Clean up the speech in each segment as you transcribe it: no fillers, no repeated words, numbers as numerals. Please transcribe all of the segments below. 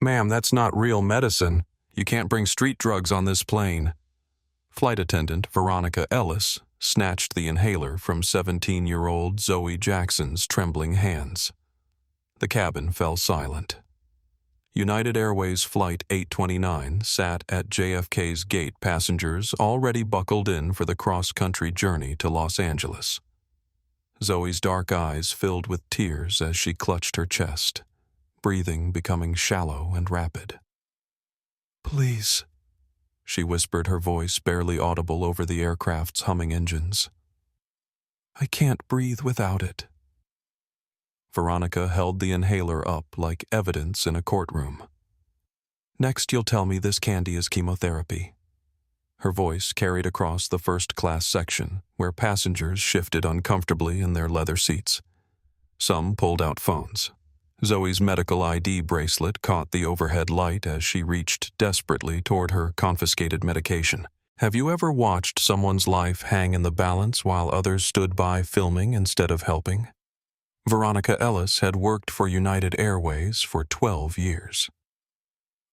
Ma'am, that's not real medicine. You can't bring street drugs on this plane. Flight attendant Veronica Ellis snatched the inhaler from 17-year-old Zoe Jackson's trembling hands. The cabin fell silent. United Airways Flight 829 sat at JFK's gate, passengers already buckled in for the cross-country journey to Los Angeles. Zoe's dark eyes filled with tears as she clutched her chest, breathing becoming shallow and rapid. "Please," she whispered, her voice barely audible over the aircraft's humming engines. "I can't breathe without it." Veronica held the inhaler up like evidence in a courtroom. "Next, you'll tell me this candy is chemotherapy." Her voice carried across the first-class section, where passengers shifted uncomfortably in their leather seats. Some pulled out phones. Zoe's medical ID bracelet caught the overhead light as she reached desperately toward her confiscated medication. Have you ever watched someone's life hang in the balance while others stood by filming instead of helping? Veronica Ellis had worked for United Airways for 12 years.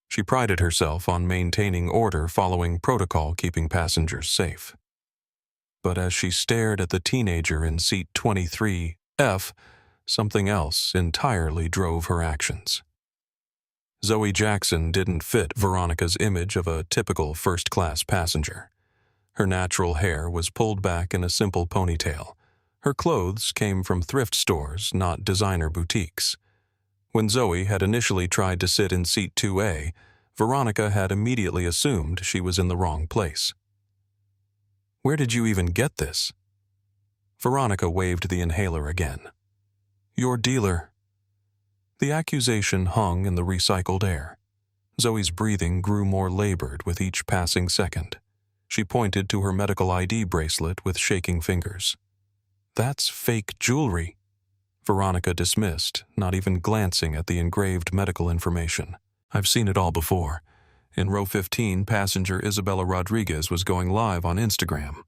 She prided herself on maintaining order following protocol, keeping passengers safe. But as she stared at the teenager in seat 23F, something else entirely drove her actions. Zoe Jackson didn't fit Veronica's image of a typical first-class passenger. Her natural hair was pulled back in a simple ponytail. Her clothes came from thrift stores, not designer boutiques. When Zoe had initially tried to sit in seat 2A, Veronica had immediately assumed she was in the wrong place. "Where did you even get this?" Veronica waved the inhaler again. "Your dealer." The accusation hung in the recycled air. Zoe's breathing grew more labored with each passing second. She pointed to her medical ID bracelet with shaking fingers. "That's fake jewelry," Veronica dismissed, not even glancing at the engraved medical information. "I've seen it all before. In row 15, passenger Isabella Rodriguez was going live on Instagram.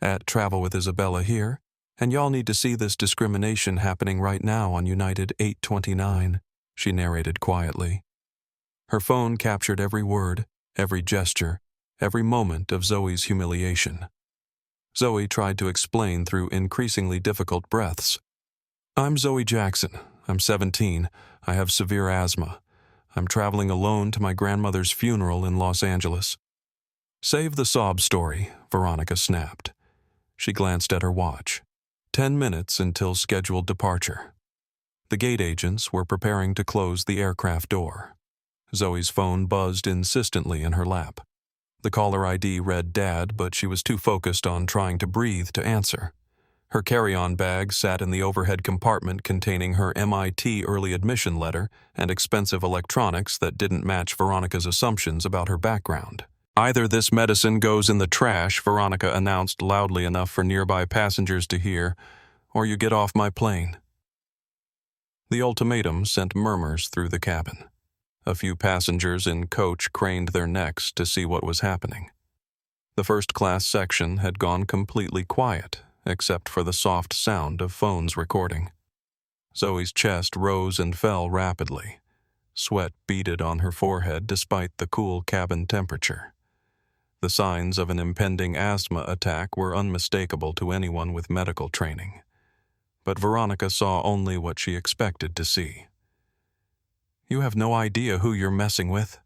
At Travel with Isabella here, and y'all need to see this discrimination happening right now on United 829, she narrated quietly. Her phone captured every word, every gesture, every moment of Zoe's humiliation. Zoe tried to explain through increasingly difficult breaths. "I'm Zoe Jackson. I'm 17. I have severe asthma. I'm traveling alone to my grandmother's funeral in Los Angeles." "Save the sob story," Veronica snapped. She glanced at her watch. 10 minutes until scheduled departure. The gate agents were preparing to close the aircraft door. Zoe's phone buzzed insistently in her lap. The caller ID read Dad, but she was too focused on trying to breathe to answer. Her carry-on bag sat in the overhead compartment containing her MIT early admission letter and expensive electronics that didn't match Veronica's assumptions about her background. "Either this medicine goes in the trash," Veronica announced loudly enough for nearby passengers to hear, "or you get off my plane." The ultimatum sent murmurs through the cabin. A few passengers in coach craned their necks to see what was happening. The first-class section had gone completely quiet, except for the soft sound of phones recording. Zoe's chest rose and fell rapidly. Sweat beaded on her forehead despite the cool cabin temperature. The signs of an impending asthma attack were unmistakable to anyone with medical training. But Veronica saw only what she expected to see. "You have no idea who you're messing with,"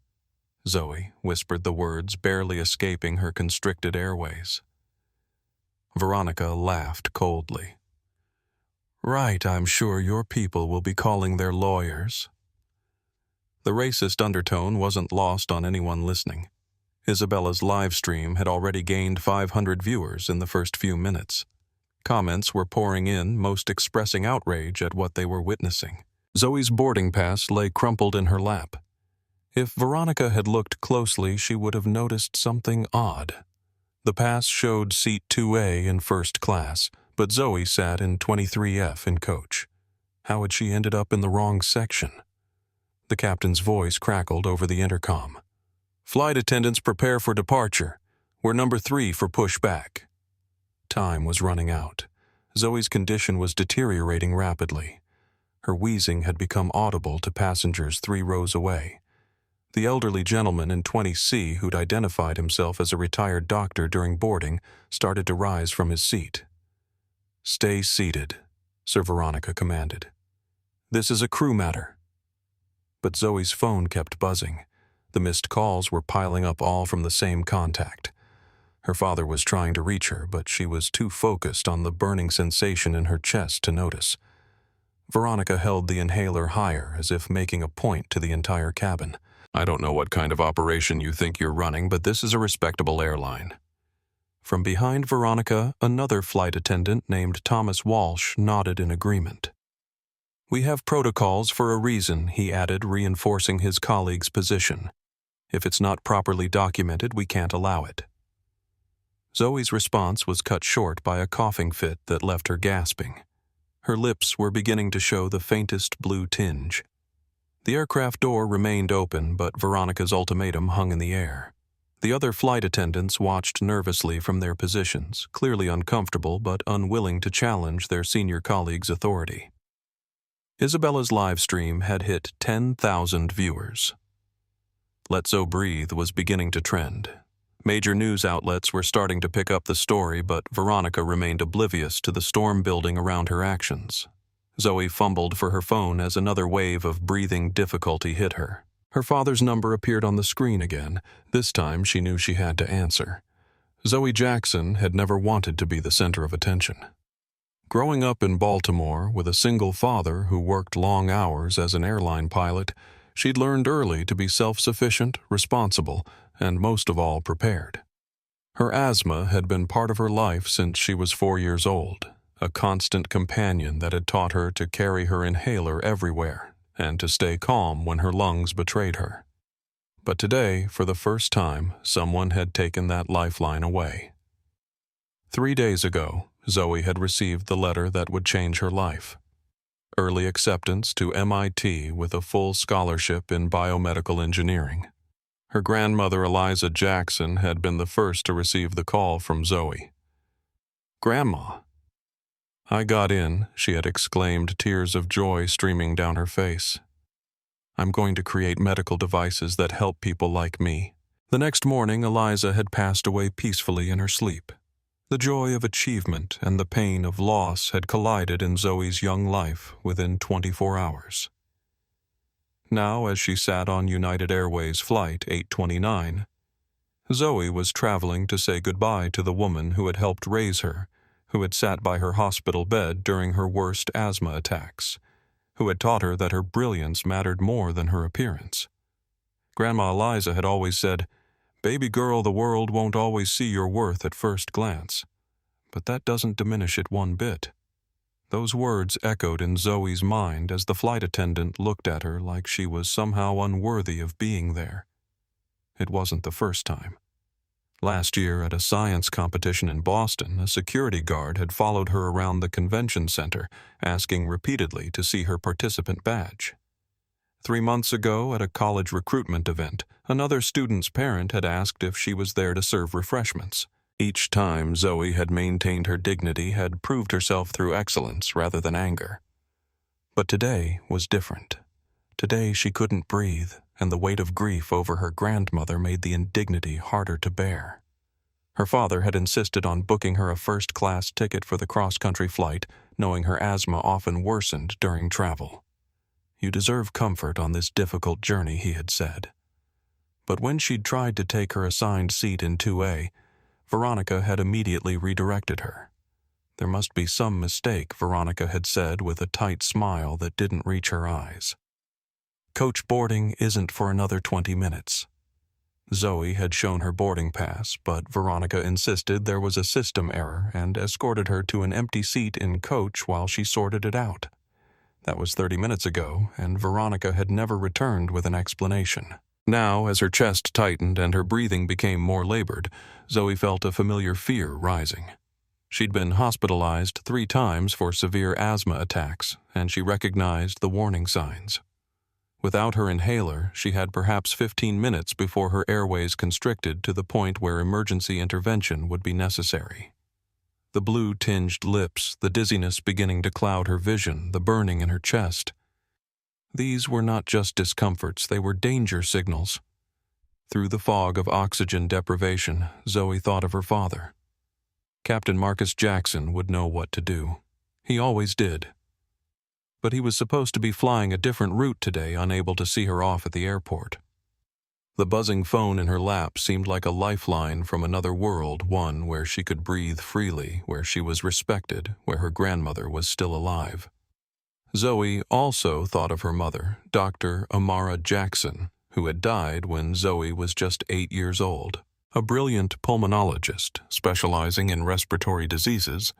Zoe whispered the words barely escaping her constricted airways. Veronica laughed coldly. "Right, I'm sure your people will be calling their lawyers." The racist undertone wasn't lost on anyone listening. Isabella's live stream had already gained 500 viewers in the first few minutes. Comments were pouring in, most expressing outrage at what they were witnessing. Zoe's boarding pass lay crumpled in her lap. If Veronica had looked closely, she would have noticed something odd. The pass showed seat 2A in first class, but Zoe sat in 23F in coach. How had she ended up in the wrong section? The captain's voice crackled over the intercom. "Flight attendants prepare for departure. We're number 3 for pushback." Time was running out. Zoe's condition was deteriorating rapidly. Her wheezing had become audible to passengers 3 rows away. The elderly gentleman in 20C who'd identified himself as a retired doctor during boarding started to rise from his seat. "Stay seated," Sir Veronica commanded. "This is a crew matter." But Zoe's phone kept buzzing. The missed calls were piling up, all from the same contact. Her father was trying to reach her, but she was too focused on the burning sensation in her chest to notice. Veronica held the inhaler higher, as if making a point to the entire cabin. "I don't know what kind of operation you think you're running, but this is a respectable airline." From behind Veronica, another flight attendant named Thomas Walsh nodded in agreement. "We have protocols for a reason," he added, reinforcing his colleague's position. "If it's not properly documented, we can't allow it." Zoe's response was cut short by a coughing fit that left her gasping. Her lips were beginning to show the faintest blue tinge. The aircraft door remained open, but Veronica's ultimatum hung in the air. The other flight attendants watched nervously from their positions, clearly uncomfortable but unwilling to challenge their senior colleague's authority. Isabella's live stream had hit 10,000 viewers. Let Zoe Breathe was beginning to trend. Major news outlets were starting to pick up the story, but Veronica remained oblivious to the storm building around her actions. Zoe fumbled for her phone as another wave of breathing difficulty hit her. Her father's number appeared on the screen again. This time she knew she had to answer. Zoe Jackson had never wanted to be the center of attention. Growing up in Baltimore with a single father who worked long hours as an airline pilot, she'd learned early to be self-sufficient, responsible, and most of all prepared. Her asthma had been part of her life since she was 4 years old, a constant companion that had taught her to carry her inhaler everywhere and to stay calm when her lungs betrayed her. But today, for the first time, someone had taken that lifeline away. 3 days ago, Zoe had received the letter that would change her life. Early acceptance to MIT with a full scholarship in biomedical engineering. Her grandmother, Eliza Jackson, had been the first to receive the call from Zoe. "Grandma." "I got in," she had exclaimed, tears of joy streaming down her face. "I'm going to create medical devices that help people like me." The next morning, Eliza had passed away peacefully in her sleep. The joy of achievement and the pain of loss had collided in Zoe's young life within 24 hours. Now, as she sat on United Airways Flight 829, Zoe was traveling to say goodbye to the woman who had helped raise her, who had sat by her hospital bed during her worst asthma attacks, who had taught her that her brilliance mattered more than her appearance. Grandma Eliza had always said, "Baby girl, the world won't always see your worth at first glance." But that doesn't diminish it one bit. Those words echoed in Zoe's mind as the flight attendant looked at her like she was somehow unworthy of being there. It wasn't the first time. Last year at a science competition in Boston, a security guard had followed her around the convention center, asking repeatedly to see her participant badge. 3 months ago at a college recruitment event, another student's parent had asked if she was there to serve refreshments. Each time, Zoe had maintained her dignity, had proved herself through excellence rather than anger. But today was different. Today she couldn't breathe, and the weight of grief over her grandmother made the indignity harder to bear. Her father had insisted on booking her a first-class ticket for the cross-country flight, knowing her asthma often worsened during travel. "You deserve comfort on this difficult journey," he had said. But when she'd tried to take her assigned seat in 2A, Veronica had immediately redirected her. There must be some mistake, Veronica had said with a tight smile that didn't reach her eyes. "Coach boarding isn't for another 20 minutes. Zoe had shown her boarding pass, but Veronica insisted there was a system error and escorted her to an empty seat in coach while she sorted it out. That was 30 minutes ago, and Veronica had never returned with an explanation. Now, as her chest tightened and her breathing became more labored, Zoe felt a familiar fear rising. She'd been hospitalized 3 times for severe asthma attacks, and she recognized the warning signs. Without her inhaler, she had perhaps 15 minutes before her airways constricted to the point where emergency intervention would be necessary. The blue-tinged lips, the dizziness beginning to cloud her vision, the burning in her chest. These were not just discomforts, they were danger signals. Through the fog of oxygen deprivation, Zoe thought of her father. Captain Marcus Jackson would know what to do. He always did. But he was supposed to be flying a different route today, unable to see her off at the airport. The buzzing phone in her lap seemed like a lifeline from another world, one where she could breathe freely, where she was respected, where her grandmother was still alive. Zoe also thought of her mother, Dr. Amara Jackson, who had died when Zoe was just 8 years old. A brilliant pulmonologist specializing in respiratory diseases,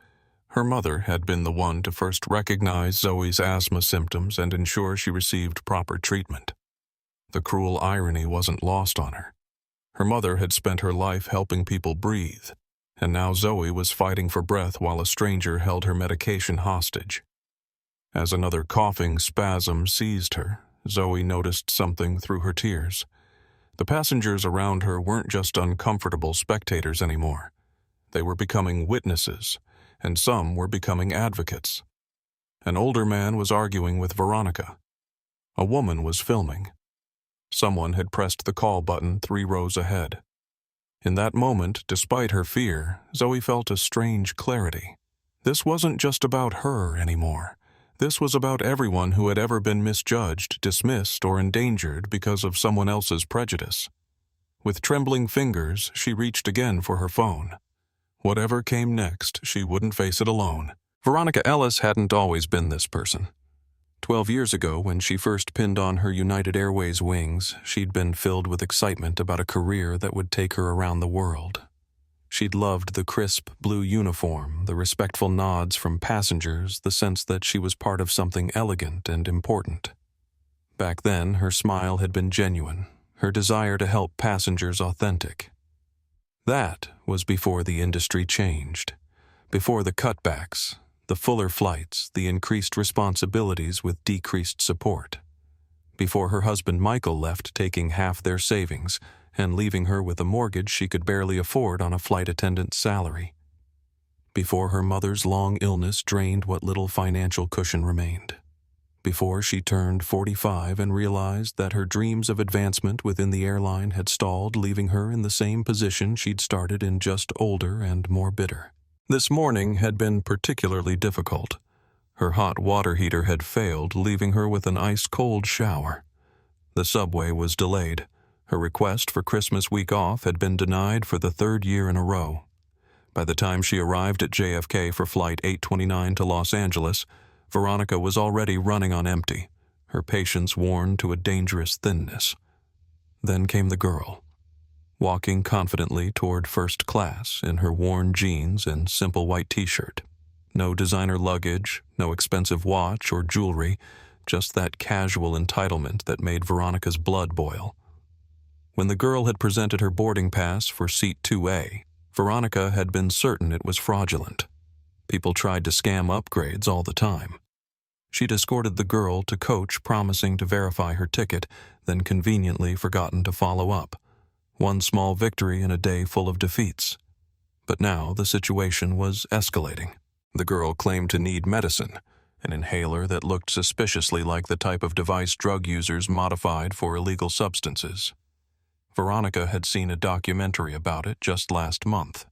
her mother had been the one to first recognize Zoe's asthma symptoms and ensure she received proper treatment. The cruel irony wasn't lost on her. Her mother had spent her life helping people breathe, and now Zoe was fighting for breath while a stranger held her medication hostage. As another coughing spasm seized her, Zoe noticed something through her tears. The passengers around her weren't just uncomfortable spectators anymore. They were becoming witnesses, and some were becoming advocates. An older man was arguing with Veronica. A woman was filming. Someone had pressed the call button 3 rows ahead. In that moment, despite her fear, Zoe felt a strange clarity. This wasn't just about her anymore. This was about everyone who had ever been misjudged, dismissed, or endangered because of someone else's prejudice. With trembling fingers, she reached again for her phone. Whatever came next, she wouldn't face it alone. Veronica Ellis hadn't always been this person. 12 years ago, when she first pinned on her United Airways wings, she'd been filled with excitement about a career that would take her around the world. She'd loved the crisp blue uniform, the respectful nods from passengers, the sense that she was part of something elegant and important. Back then, her smile had been genuine, her desire to help passengers authentic. That was before the industry changed, before the cutbacks, the fuller flights, the increased responsibilities with decreased support. Before her husband Michael left, taking half their savings and leaving her with a mortgage she could barely afford on a flight attendant's salary. Before her mother's long illness drained what little financial cushion remained. Before she turned 45 and realized that her dreams of advancement within the airline had stalled, leaving her in the same position she'd started in, just older and more bitter. This morning had been particularly difficult. Her hot water heater had failed, leaving her with an ice-cold shower. The subway was delayed. Her request for Christmas week off had been denied for the 3rd year in a row. By the time she arrived at JFK for Flight 829 to Los Angeles, Veronica was already running on empty, her patience worn to a dangerous thinness. Then came the girl, walking confidently toward first class in her worn jeans and simple white t-shirt. No designer luggage, no expensive watch or jewelry, just that casual entitlement that made Veronica's blood boil. When the girl had presented her boarding pass for seat 2A, Veronica had been certain it was fraudulent. People tried to scam upgrades all the time. She'd escorted the girl to coach, promising to verify her ticket, then conveniently forgotten to follow up. One small victory in a day full of defeats. But now the situation was escalating. The girl claimed to need medicine, an inhaler that looked suspiciously like the type of device drug users modified for illegal substances. Veronica had seen a documentary about it just last month.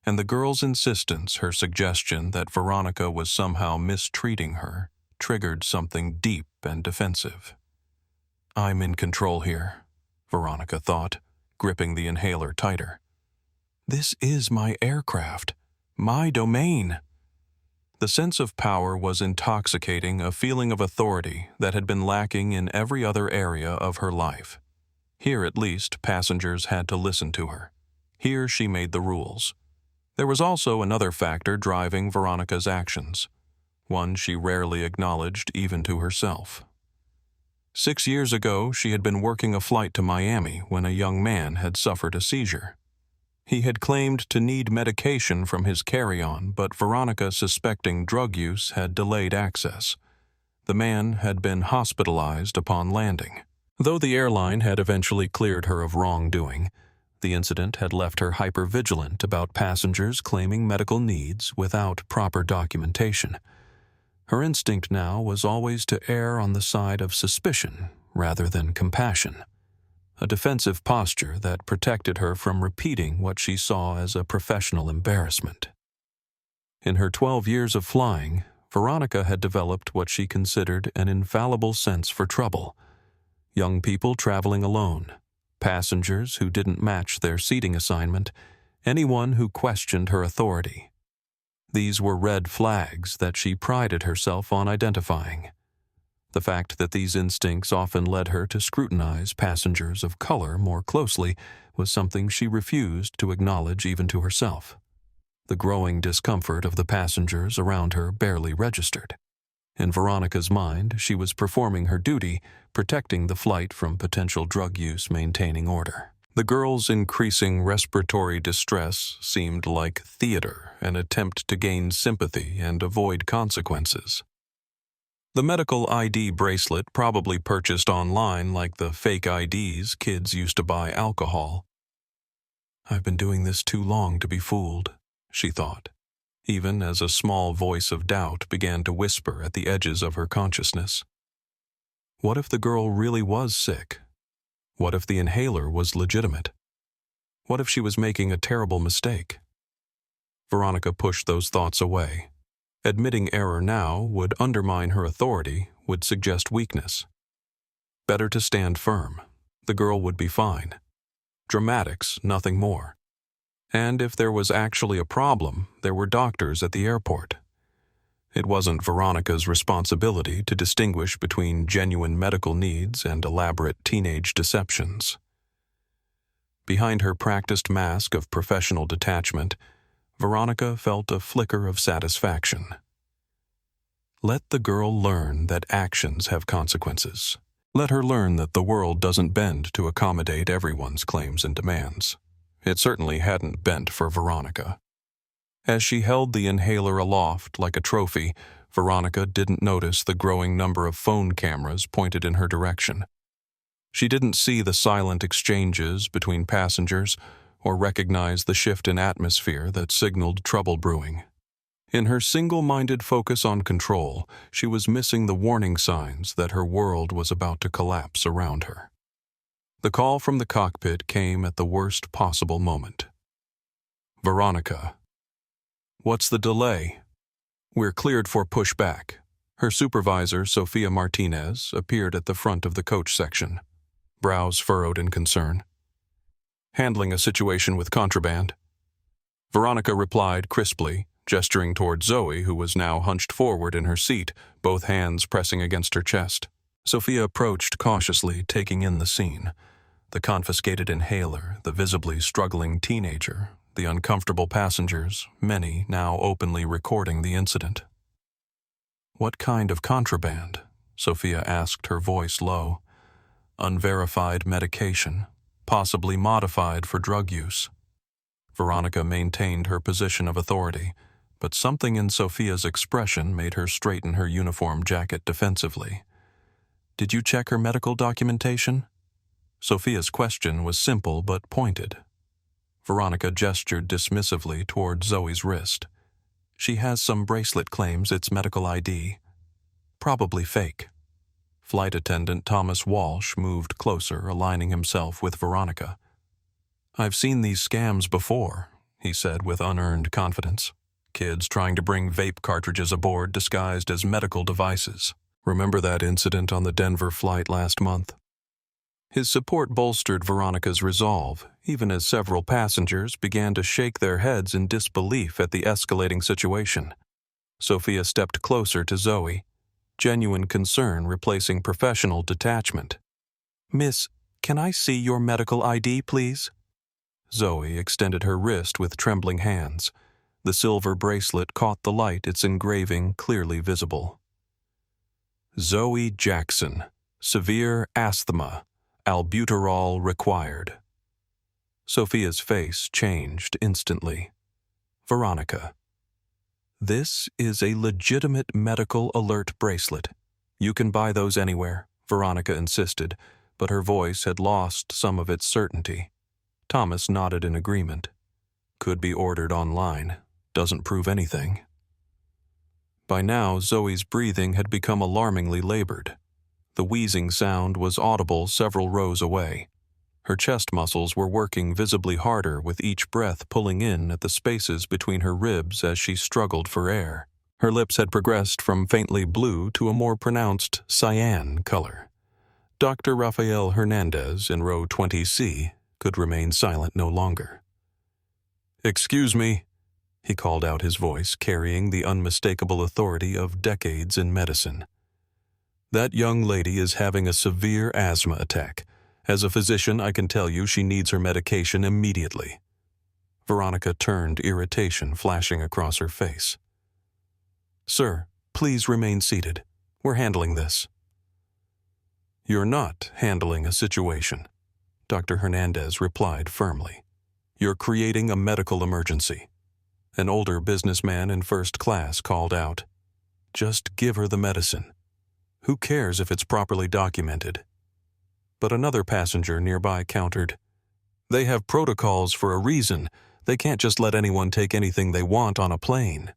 And the girl's insistence, her suggestion that Veronica was somehow mistreating her, triggered something deep and defensive. "I'm in control here," Veronica thought, gripping the inhaler tighter. "This is my aircraft, my domain." The sense of power was intoxicating, a feeling of authority that had been lacking in every other area of her life. Here, at least, passengers had to listen to her. Here she made the rules. There was also another factor driving Veronica's actions, one she rarely acknowledged even to herself. 6 years ago, she had been working a flight to Miami when a young man had suffered a seizure. He had claimed to need medication from his carry-on, but Veronica, suspecting drug use, had delayed access. The man had been hospitalized upon landing. Though the airline had eventually cleared her of wrongdoing, The incident had left her hypervigilant about passengers claiming medical needs without proper documentation. Her instinct now was always to err on the side of suspicion rather than compassion, a defensive posture that protected her from repeating what she saw as a professional embarrassment. In her 12 years of flying, Veronica had developed what she considered an infallible sense for trouble. Young people traveling alone, passengers who didn't match their seating assignment, anyone who questioned her authority. These were red flags that she prided herself on identifying. The fact that these instincts often led her to scrutinize passengers of color more closely was something she refused to acknowledge even to herself. The growing discomfort of the passengers around her barely registered. In Veronica's mind, she was performing her duty, protecting the flight from potential drug use, maintaining order. The girl's increasing respiratory distress seemed like theater, an attempt to gain sympathy and avoid consequences. The medical ID bracelet, probably purchased online like the fake IDs kids used to buy alcohol. "I've been doing this too long to be fooled," she thought, even as a small voice of doubt began to whisper at the edges of her consciousness. What if the girl really was sick? What if the inhaler was legitimate? What if she was making a terrible mistake? Veronica pushed those thoughts away. Admitting error now would undermine her authority, would suggest weakness. Better to stand firm. The girl would be fine. Dramatics, nothing more. And if there was actually a problem, there were doctors at the airport. It wasn't Veronica's responsibility to distinguish between genuine medical needs and elaborate teenage deceptions. Behind her practiced mask of professional detachment, Veronica felt a flicker of satisfaction. Let the girl learn that actions have consequences. Let her learn that the world doesn't bend to accommodate everyone's claims and demands. It certainly hadn't bent for Veronica. As she held the inhaler aloft like a trophy, Veronica didn't notice the growing number of phone cameras pointed in her direction. She didn't see the silent exchanges between passengers or recognize the shift in atmosphere that signaled trouble brewing. In her single-minded focus on control, she was missing the warning signs that her world was about to collapse around her. The call from the cockpit came at the worst possible moment. "Veronica." "What's the delay?" "We're cleared for pushback." Her supervisor, Sofia Martinez, appeared at the front of the coach section, brows furrowed in concern. "Handling a situation with contraband." Veronica replied crisply, gesturing toward Zoe, who was now hunched forward in her seat, both hands pressing against her chest. Sofia approached cautiously, taking in the scene. The confiscated inhaler, the visibly struggling teenager, the uncomfortable passengers, many now openly recording the incident. "What kind of contraband?" Sofia asked, her voice low. "Unverified medication, possibly modified for drug use." Veronica maintained her position of authority, but something in Sofia's expression made her straighten her uniform jacket defensively. "Did you check her medical documentation?" Sofia's question was simple but pointed. Veronica gestured dismissively toward Zoe's wrist. "She has some bracelet claims it's medical ID. Probably fake." Flight attendant Thomas Walsh moved closer, aligning himself with Veronica. "I've seen these scams before," he said with unearned confidence. "Kids trying to bring vape cartridges aboard disguised as medical devices. Remember that incident on the Denver flight last month?" His support bolstered Veronica's resolve, even as several passengers began to shake their heads in disbelief at the escalating situation. Sofia stepped closer to Zoe, genuine concern replacing professional detachment. "Miss, can I see your medical ID, please?" Zoe extended her wrist with trembling hands. The silver bracelet caught the light, its engraving clearly visible. "Zoe Jackson, severe asthma, albuterol required." Sofia's face changed instantly. "Veronica, this is a legitimate medical alert bracelet. You can buy those anywhere," Veronica insisted, but her voice had lost some of its certainty. Thomas nodded in agreement. Could be ordered online. Doesn't prove anything. By now, Zoe's breathing had become alarmingly labored. The wheezing sound was audible several rows away. Her chest muscles were working visibly harder with each breath pulling in at the spaces between her ribs as she struggled for air. Her lips had progressed from faintly blue to a more pronounced cyan color. Dr. Rafael Hernandez in row 20C could remain silent no longer. "Excuse me," he called out, his voice carrying the unmistakable authority of decades in medicine. "That young lady is having a severe asthma attack. As a physician, I can tell you she needs her medication immediately." Veronica turned, irritation flashing across her face. "Sir, please remain seated. We're handling this." "You're not handling a situation," Dr. Hernandez replied firmly. "You're creating a medical emergency." An older businessman in first class called out, "Just give her the medicine. Who cares if it's properly documented?" But another passenger nearby countered, "They have protocols for a reason. They can't just let anyone take anything they want on a plane."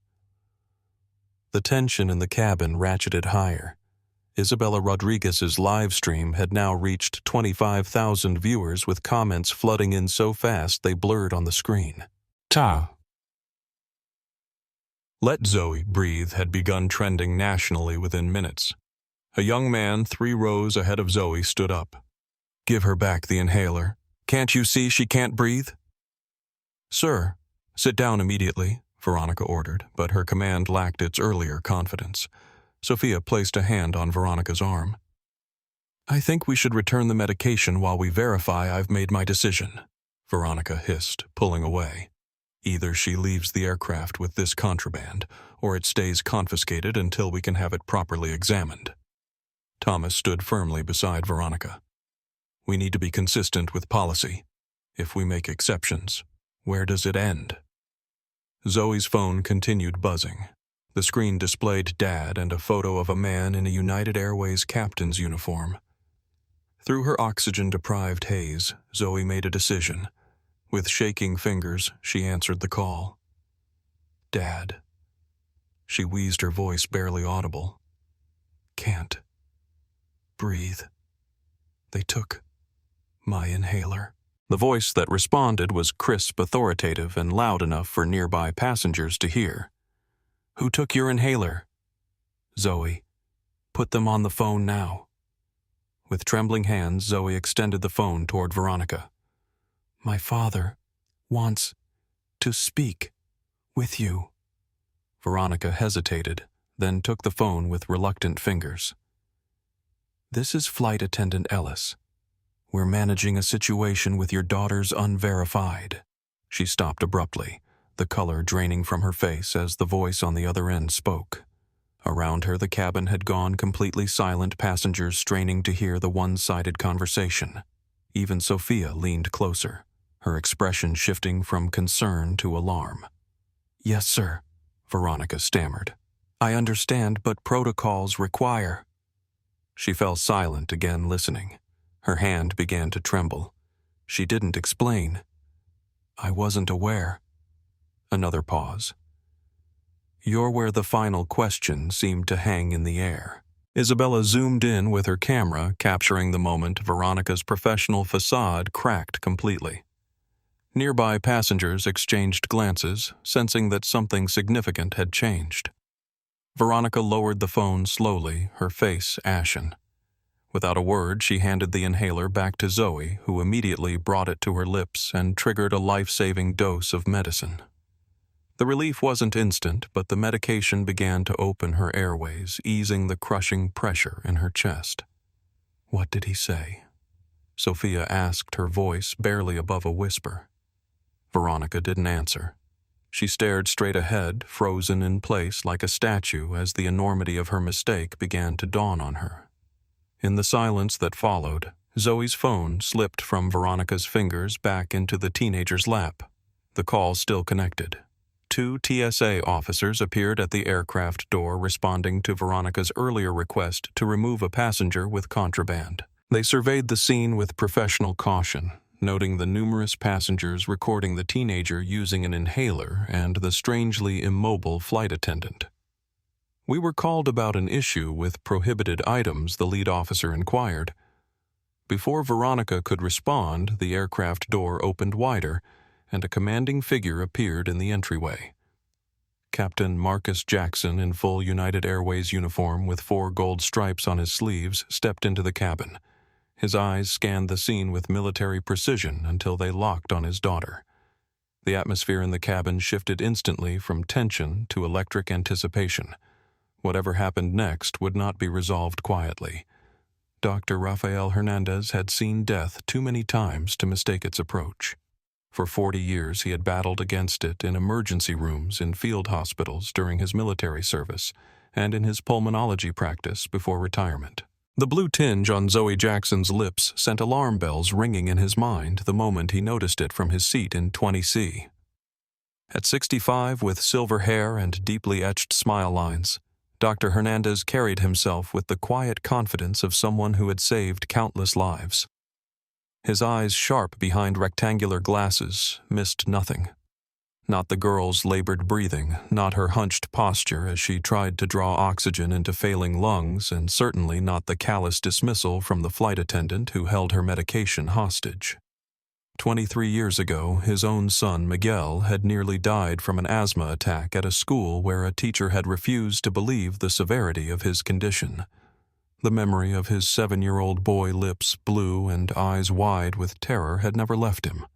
The tension in the cabin ratcheted higher. Isabella Rodriguez's live stream had now reached 25,000 viewers, with comments flooding in so fast they blurred on the screen. "Let Zoe breathe" had begun trending nationally within minutes. A young man 3 rows ahead of Zoe stood up. "Give her back the inhaler. Can't you see she can't breathe?" "Sir, sit down immediately," Veronica ordered, but her command lacked its earlier confidence. Sophia placed a hand on Veronica's arm. "I think we should return the medication while we verify I've made my decision," Veronica hissed, pulling away. "Either she leaves the aircraft with this contraband, or it stays confiscated until we can have it properly examined." Thomas stood firmly beside Veronica. "We need to be consistent with policy. If we make exceptions, where does it end?" Zoe's phone continued buzzing. The screen displayed Dad and a photo of a man in a United Airways captain's uniform. Through her oxygen-deprived haze, Zoe made a decision. With shaking fingers, she answered the call. "Dad." She wheezed, her voice barely audible. "Can't breathe. They took my inhaler." The voice that responded was crisp, authoritative, and loud enough for nearby passengers to hear. "Who took your inhaler?" "Zoe. Put them on the phone now." With trembling hands, Zoe extended the phone toward Veronica. "My father wants to speak with you." Veronica hesitated, then took the phone with reluctant fingers. "This is Flight Attendant Ellis. We're managing a situation with your daughter's unverified." She stopped abruptly, the color draining from her face as the voice on the other end spoke. Around her, the cabin had gone completely silent, passengers straining to hear the one-sided conversation. Even Sophia leaned closer, her expression shifting from concern to alarm. "Yes, sir," Veronica stammered. "I understand, but protocols require." She fell silent again, listening. Her hand began to tremble. She didn't explain. "I wasn't aware." Another pause. "You're where the final question seemed to hang in the air." Isabella zoomed in with her camera, capturing the moment Veronica's professional facade cracked completely. Nearby passengers exchanged glances, sensing that something significant had changed. Veronica lowered the phone slowly, her face ashen. Without a word, she handed the inhaler back to Zoe, who immediately brought it to her lips and triggered a life-saving dose of medicine. The relief wasn't instant, but the medication began to open her airways, easing the crushing pressure in her chest. "What did he say?" Sophia asked, her voice barely above a whisper. Veronica didn't answer. She stared straight ahead, frozen in place like a statue as the enormity of her mistake began to dawn on her. In the silence that followed, Zoe's phone slipped from Veronica's fingers back into the teenager's lap. The call still connected. 2 TSA officers appeared at the aircraft door, responding to Veronica's earlier request to remove a passenger with contraband. They surveyed the scene with professional caution, noting the numerous passengers recording the teenager using an inhaler and the strangely immobile flight attendant. "We were called about an issue with prohibited items," the lead officer inquired. Before Veronica could respond, the aircraft door opened wider, and a commanding figure appeared in the entryway. Captain Marcus Jackson, in full United Airways uniform with 4 gold stripes on his sleeves, stepped into the cabin. His eyes scanned the scene with military precision until they locked on his daughter. The atmosphere in the cabin shifted instantly from tension to electric anticipation. Whatever happened next would not be resolved quietly. Dr. Rafael Hernandez had seen death too many times to mistake its approach. For 40 years he had battled against it in emergency rooms in field hospitals during his military service and in his pulmonology practice before retirement. The blue tinge on Zoe Jackson's lips sent alarm bells ringing in his mind the moment he noticed it from his seat in 20C. At 65, with silver hair and deeply etched smile lines, Dr. Hernandez carried himself with the quiet confidence of someone who had saved countless lives. His eyes, sharp behind rectangular glasses, missed nothing. Not the girl's labored breathing, not her hunched posture as she tried to draw oxygen into failing lungs, and certainly not the callous dismissal from the flight attendant who held her medication hostage. 23 years ago, his own son, Miguel, had nearly died from an asthma attack at a school where a teacher had refused to believe the severity of his condition. The memory of his 7-year-old boy, lips blue and eyes wide with terror, had never left him.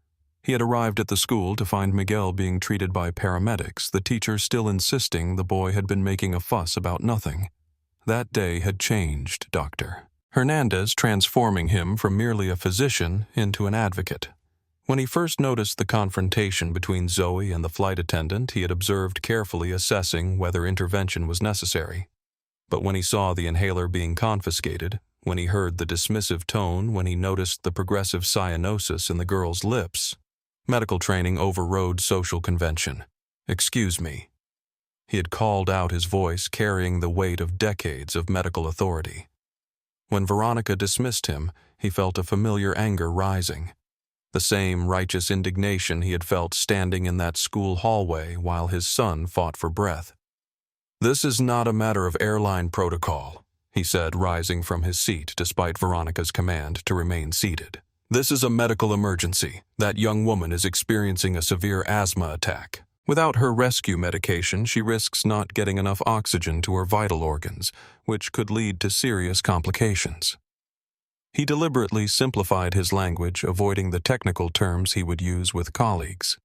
He had arrived at the school to find Miguel being treated by paramedics, the teacher still insisting the boy had been making a fuss about nothing. That day had changed Dr. Hernandez, transforming him from merely a physician into an advocate. When he first noticed the confrontation between Zoe and the flight attendant, he had observed carefully, assessing whether intervention was necessary. But when he saw the inhaler being confiscated, when he heard the dismissive tone, when he noticed the progressive cyanosis in the girl's lips, medical training overrode social convention. "Excuse me." He had called out, his voice carrying the weight of decades of medical authority. When Veronica dismissed him, he felt a familiar anger rising. The same righteous indignation he had felt standing in that school hallway while his son fought for breath. "This is not a matter of airline protocol," he said, rising from his seat despite Veronica's command to remain seated. "This is a medical emergency. That young woman is experiencing a severe asthma attack. Without her rescue medication, she risks not getting enough oxygen to her vital organs, which could lead to serious complications." He deliberately simplified his language, avoiding the technical terms he would use with colleagues.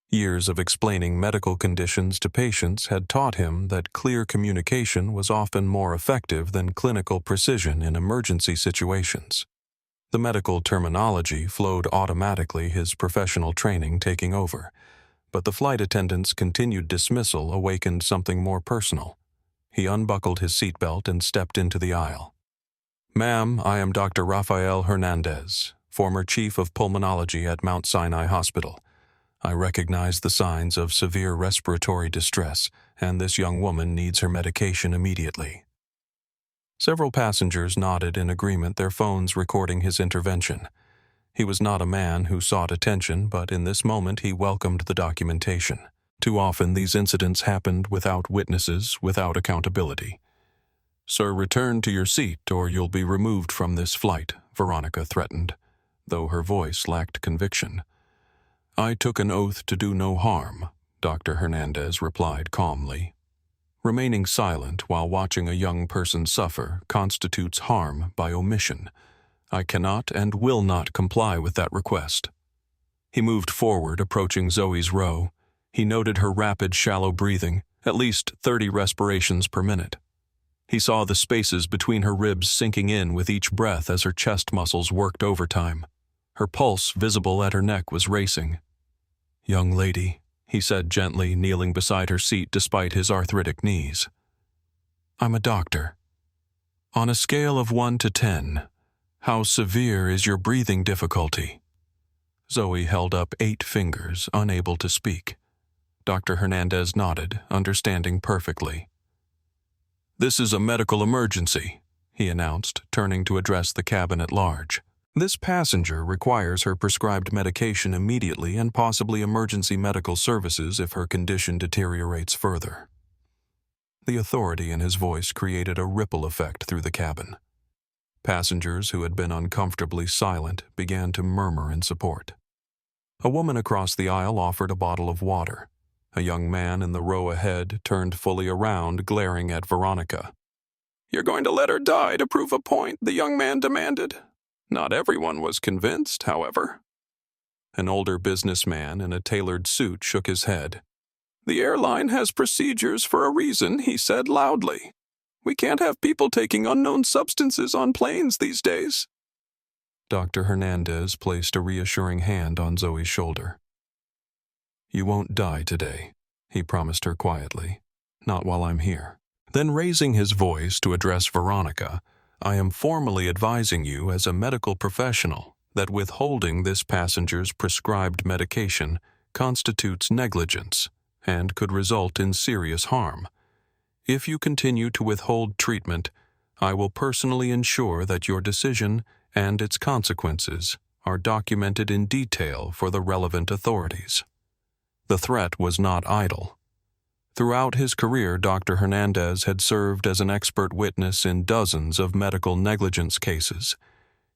Years of explaining medical conditions to patients had taught him that clear communication was often more effective than clinical precision in emergency situations. The medical terminology flowed automatically, his professional training taking over, but the flight attendant's continued dismissal awakened something more personal. He unbuckled his seatbelt and stepped into the aisle. "Ma'am, I am Dr. Rafael Hernandez, former chief of pulmonology at Mount Sinai Hospital. I recognize the signs of severe respiratory distress, and this young woman needs her medication immediately." Several passengers nodded in agreement, their phones recording his intervention. He was not a man who sought attention, but in this moment he welcomed the documentation. Too often these incidents happened without witnesses, without accountability. "Sir, return to your seat or you'll be removed from this flight," Veronica threatened, though her voice lacked conviction. "I took an oath to do no harm," Dr. Hernandez replied calmly. Remaining silent while watching a young person suffer constitutes harm by omission. I cannot and will not comply with that request. He moved forward, approaching Zoe's row. He noted her rapid, shallow breathing, at least 30 respirations per minute. He saw the spaces between her ribs sinking in with each breath as her chest muscles worked overtime. Her pulse, visible at her neck, was racing. "Young lady," he said gently, kneeling beside her seat despite his arthritic knees. "I'm a doctor. On a scale of 1 to 10, how severe is your breathing difficulty?" Zoe held up 8 fingers, unable to speak. Dr. Hernandez nodded, understanding perfectly. "This is a medical emergency," he announced, turning to address the cabin at large. This passenger requires her prescribed medication immediately and possibly emergency medical services if her condition deteriorates further. The authority in his voice created a ripple effect through the cabin. Passengers who had been uncomfortably silent began to murmur in support. A woman across the aisle offered a bottle of water. A young man in the row ahead turned fully around, glaring at Veronica. "You're going to let her die to prove a point," the young man demanded. Not everyone was convinced, however. An older businessman in a tailored suit shook his head. "The airline has procedures for a reason," he said loudly. "We can't have people taking unknown substances on planes these days." Dr. Hernandez placed a reassuring hand on Zoe's shoulder. "You won't die today," he promised her quietly. "Not while I'm here." Then raising his voice to address Veronica, "I am formally advising you as a medical professional that withholding this passenger's prescribed medication constitutes negligence and could result in serious harm. If you continue to withhold treatment, I will personally ensure that your decision and its consequences are documented in detail for the relevant authorities." The threat was not idle. Throughout his career, Dr. Hernandez had served as an expert witness in dozens of medical negligence cases.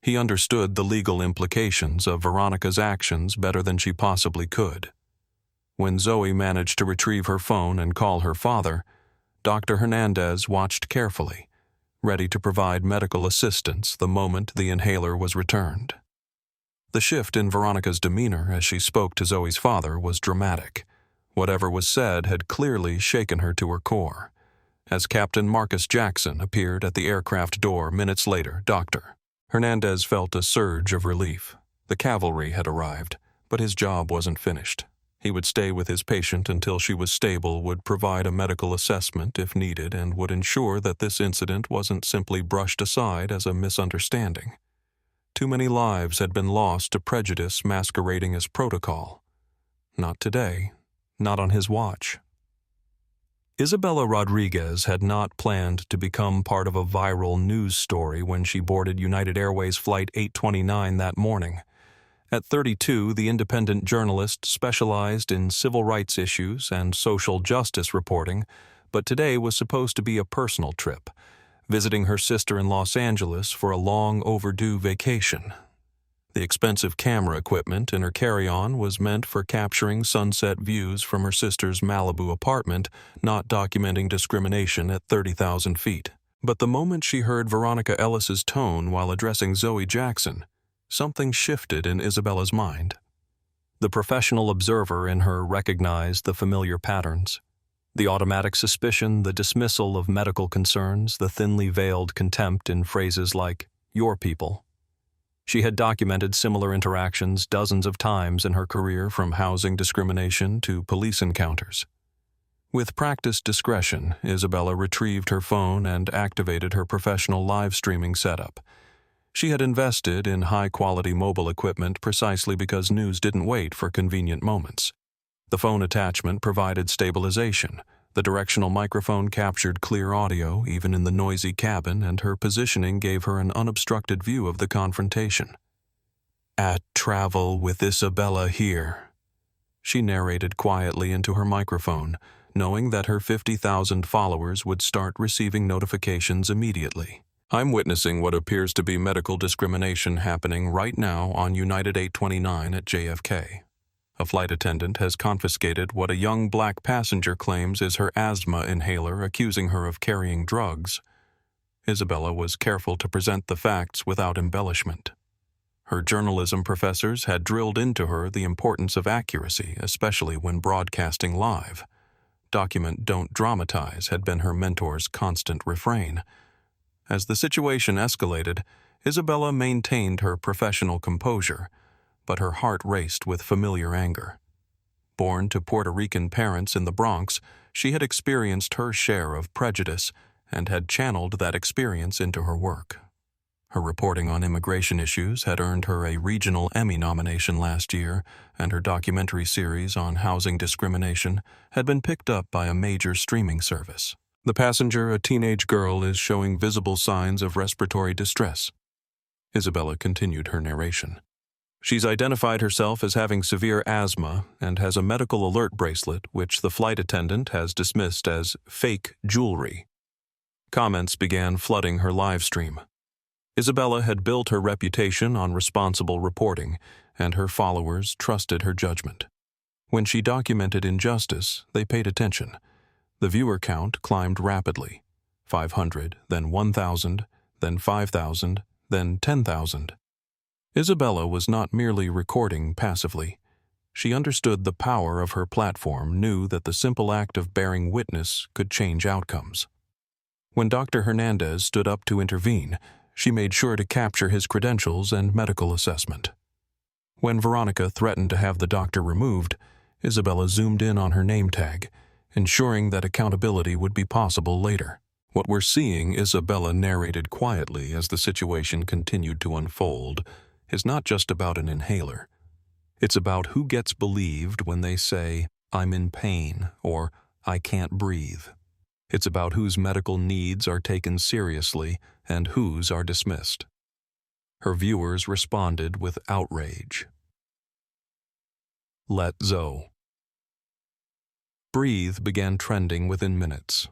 He understood the legal implications of Veronica's actions better than she possibly could. When Zoe managed to retrieve her phone and call her father, Dr. Hernandez watched carefully, ready to provide medical assistance the moment the inhaler was returned. The shift in Veronica's demeanor as she spoke to Zoe's father was dramatic. Whatever was said had clearly shaken her to her core. As Captain Marcus Jackson appeared at the aircraft door minutes later, Dr. Hernandez felt a surge of relief. The cavalry had arrived, but his job wasn't finished. He would stay with his patient until she was stable, would provide a medical assessment if needed, and would ensure that this incident wasn't simply brushed aside as a misunderstanding. Too many lives had been lost to prejudice masquerading as protocol. Not today, not on his watch. Isabella Rodriguez had not planned to become part of a viral news story when she boarded United Airways Flight 829 that morning. At 32, the independent journalist specialized in civil rights issues and social justice reporting, but today was supposed to be a personal trip, visiting her sister in Los Angeles for a long overdue vacation. The expensive camera equipment in her carry-on was meant for capturing sunset views from her sister's Malibu apartment, not documenting discrimination at 30,000 feet. But the moment she heard Veronica Ellis's tone while addressing Zoe Jackson, something shifted in Isabella's mind. The professional observer in her recognized the familiar patterns. The automatic suspicion, the dismissal of medical concerns, the thinly veiled contempt in phrases like, "your people." She had documented similar interactions dozens of times in her career, from housing discrimination to police encounters. With practiced discretion, Isabella retrieved her phone and activated her professional live streaming setup. She had invested in high-quality mobile equipment precisely because news didn't wait for convenient moments. The phone attachment provided stabilization. The directional microphone captured clear audio even in the noisy cabin, and her positioning gave her an unobstructed view of the confrontation. "At Travel with Isabella here," she narrated quietly into her microphone, knowing that her 50,000 followers would start receiving notifications immediately. "I'm witnessing what appears to be medical discrimination happening right now on United 829 at JFK. A flight attendant has confiscated what a young black passenger claims is her asthma inhaler, accusing her of carrying drugs." Isabella was careful to present the facts without embellishment. Her journalism professors had drilled into her the importance of accuracy, especially when broadcasting live. "Document, don't dramatize," had been her mentor's constant refrain. As the situation escalated, Isabella maintained her professional composure, but her heart raced with familiar anger. Born to Puerto Rican parents in the Bronx, she had experienced her share of prejudice and had channeled that experience into her work. Her reporting on immigration issues had earned her a regional Emmy nomination last year, and her documentary series on housing discrimination had been picked up by a major streaming service. The passenger, a teenage girl, is showing visible signs of respiratory distress. Isabella continued her narration. She's identified herself as having severe asthma and has a medical alert bracelet which the flight attendant has dismissed as fake jewelry. Comments began flooding her live stream. Isabella had built her reputation on responsible reporting, and her followers trusted her judgment. When she documented injustice, they paid attention. The viewer count climbed rapidly. 500, then 1,000, then 5,000, then 10,000. Isabella was not merely recording passively. She understood the power of her platform, knew that the simple act of bearing witness could change outcomes. When Dr. Hernandez stood up to intervene, she made sure to capture his credentials and medical assessment. When Veronica threatened to have the doctor removed, Isabella zoomed in on her name tag, ensuring that accountability would be possible later. What we're seeing, Isabella narrated quietly as the situation continued to unfold, is not just about an inhaler. It's about who gets believed when they say, "I'm in pain," or "I can't breathe." It's about whose medical needs are taken seriously and whose are dismissed. Her viewers responded with outrage. Let Zoe. Breathe began trending within minutes.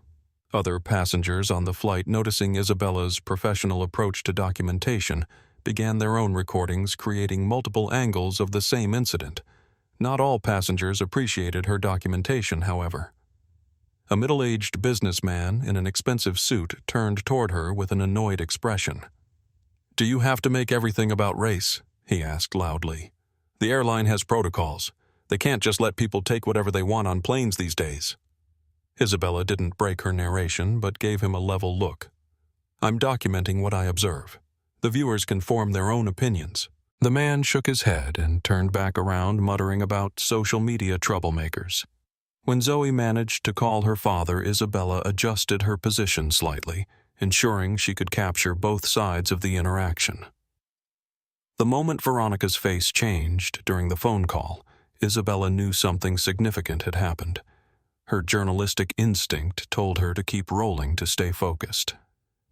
Other passengers on the flight, noticing Isabella's professional approach to documentation, began their own recordings, creating multiple angles of the same incident. Not all passengers appreciated her documentation, however. A middle-aged businessman in an expensive suit turned toward her with an annoyed expression. "Do you have to make everything about race?" he asked loudly. "The airline has protocols. They can't just let people take whatever they want on planes these days." Isabella didn't break her narration, but gave him a level look. "I'm documenting what I observe. The viewers can form their own opinions." The man shook his head and turned back around, muttering about social media troublemakers. When Zoe managed to call her father, Isabella adjusted her position slightly, ensuring she could capture both sides of the interaction. The moment Veronica's face changed during the phone call, Isabella knew something significant had happened. Her journalistic instinct told her to keep rolling to stay focused.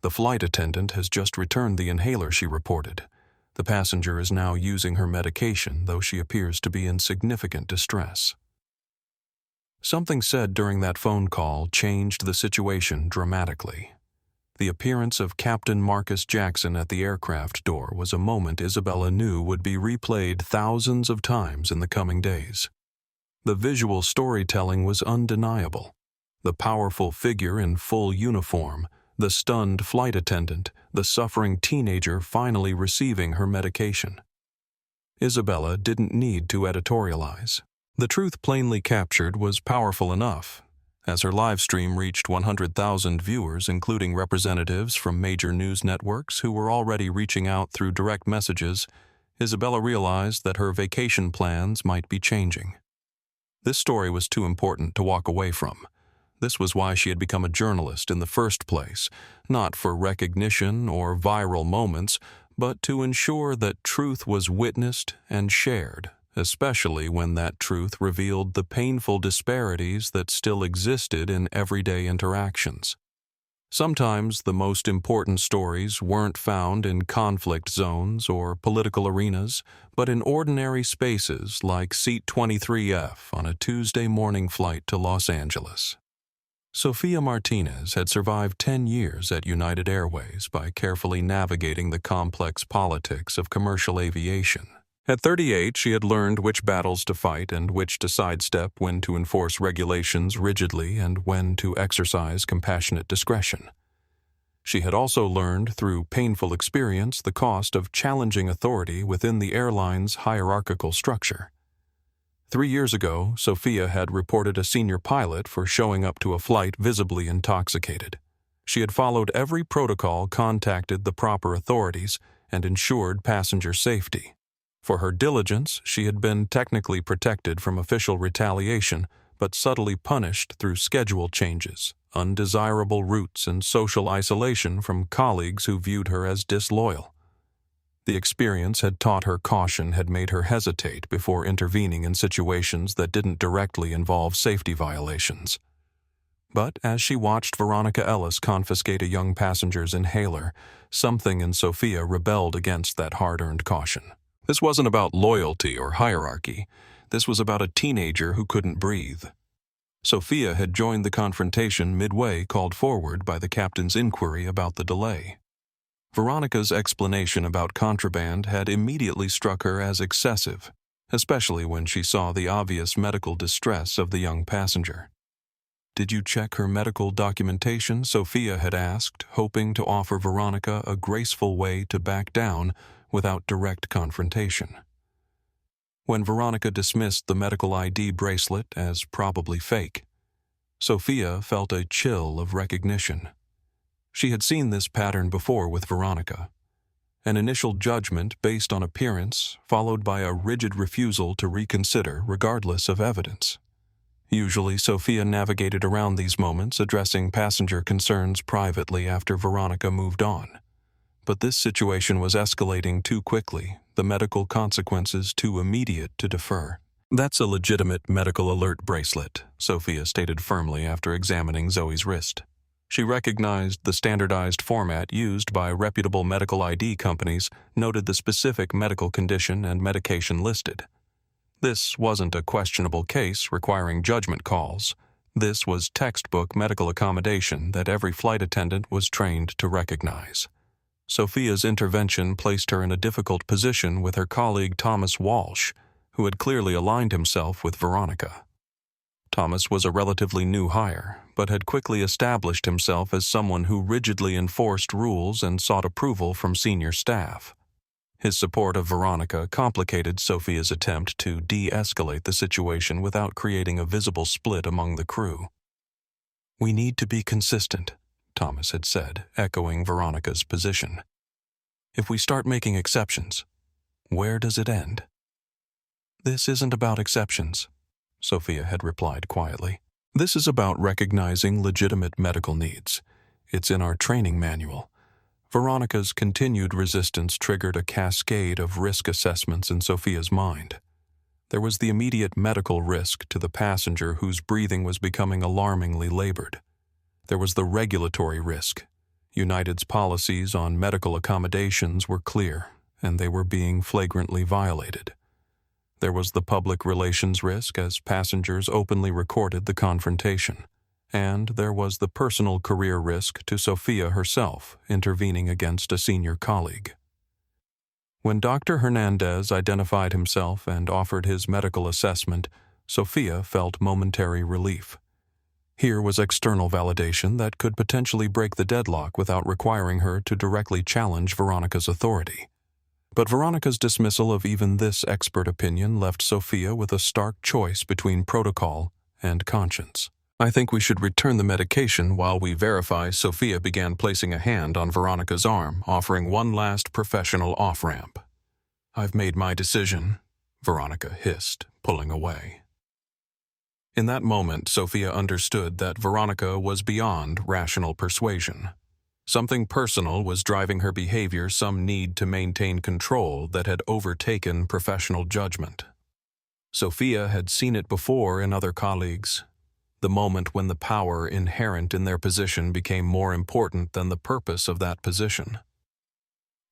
"The flight attendant has just returned the inhaler," she reported. "The passenger is now using her medication, though she appears to be in significant distress." Something said during that phone call changed the situation dramatically. The appearance of Captain Marcus Jackson at the aircraft door was a moment Isabella knew would be replayed thousands of times in the coming days. The visual storytelling was undeniable. The powerful figure in full uniform, the stunned flight attendant, the suffering teenager finally receiving her medication. Isabella didn't need to editorialize. The truth plainly captured was powerful enough. As her live stream reached 100,000 viewers, including representatives from major news networks who were already reaching out through direct messages, Isabella realized that her vacation plans might be changing. This story was too important to walk away from. This was why she had become a journalist in the first place, not for recognition or viral moments, but to ensure that truth was witnessed and shared, especially when that truth revealed the painful disparities that still existed in everyday interactions. Sometimes the most important stories weren't found in conflict zones or political arenas, but in ordinary spaces like Seat 23F on a Tuesday morning flight to Los Angeles. Sofia Martinez had survived 10 years at United Airways by carefully navigating the complex politics of commercial aviation. At 38, she had learned which battles to fight and which to sidestep, when to enforce regulations rigidly and when to exercise compassionate discretion. She had also learned through painful experience the cost of challenging authority within the airline's hierarchical structure. 3 years ago, Sofia had reported a senior pilot for showing up to a flight visibly intoxicated. She had followed every protocol, contacted the proper authorities, and ensured passenger safety. For her diligence, she had been technically protected from official retaliation, but subtly punished through schedule changes, undesirable routes, and social isolation from colleagues who viewed her as disloyal. The experience had taught her caution, had made her hesitate before intervening in situations that didn't directly involve safety violations. But as she watched Veronica Ellis confiscate a young passenger's inhaler, something in Sophia rebelled against that hard-earned caution. This wasn't about loyalty or hierarchy. This was about a teenager who couldn't breathe. Sophia had joined the confrontation midway, called forward by the captain's inquiry about the delay. Veronica's explanation about contraband had immediately struck her as excessive, especially when she saw the obvious medical distress of the young passenger. "Did you check her medical documentation?" Sophia had asked, hoping to offer Veronica a graceful way to back down without direct confrontation. When Veronica dismissed the medical ID bracelet as probably fake, Sophia felt a chill of recognition. She had seen this pattern before with Veronica. An initial judgment based on appearance, followed by a rigid refusal to reconsider regardless of evidence. Usually, Sophia navigated around these moments, addressing passenger concerns privately after Veronica moved on. But this situation was escalating too quickly, the medical consequences too immediate to defer. "That's a legitimate medical alert bracelet," Sophia stated firmly after examining Zoe's wrist. She recognized the standardized format used by reputable medical ID companies, noted the specific medical condition and medication listed. This wasn't a questionable case requiring judgment calls. This was textbook medical accommodation that every flight attendant was trained to recognize. Sophia's intervention placed her in a difficult position with her colleague Thomas Walsh, who had clearly aligned himself with Veronica. Thomas was a relatively new hire, but had quickly established himself as someone who rigidly enforced rules and sought approval from senior staff. His support of Veronica complicated Sophia's attempt to de-escalate the situation without creating a visible split among the crew. "We need to be consistent," Thomas had said, echoing Veronica's position. "If we start making exceptions, where does it end?" "This isn't about exceptions," Sophia had replied quietly. "This is about recognizing legitimate medical needs. It's in our training manual." Veronica's continued resistance triggered a cascade of risk assessments in Sophia's mind. There was the immediate medical risk to the passenger whose breathing was becoming alarmingly labored. There was the regulatory risk. United's policies on medical accommodations were clear, and they were being flagrantly violated. There was the public relations risk as passengers openly recorded the confrontation. And there was the personal career risk to Sophia herself, intervening against a senior colleague. When Dr. Hernandez identified himself and offered his medical assessment, Sophia felt momentary relief. Here was external validation that could potentially break the deadlock without requiring her to directly challenge Veronica's authority. But Veronica's dismissal of even this expert opinion left Sophia with a stark choice between protocol and conscience. "I think we should return the medication while we verify." Sophia began placing a hand on Veronica's arm, offering one last professional off-ramp. "I've made my decision," Veronica hissed, pulling away. In that moment, Sophia understood that Veronica was beyond rational persuasion. Something personal was driving her behavior, some need to maintain control that had overtaken professional judgment. Sophia had seen it before in other colleagues. The moment when the power inherent in their position became more important than the purpose of that position.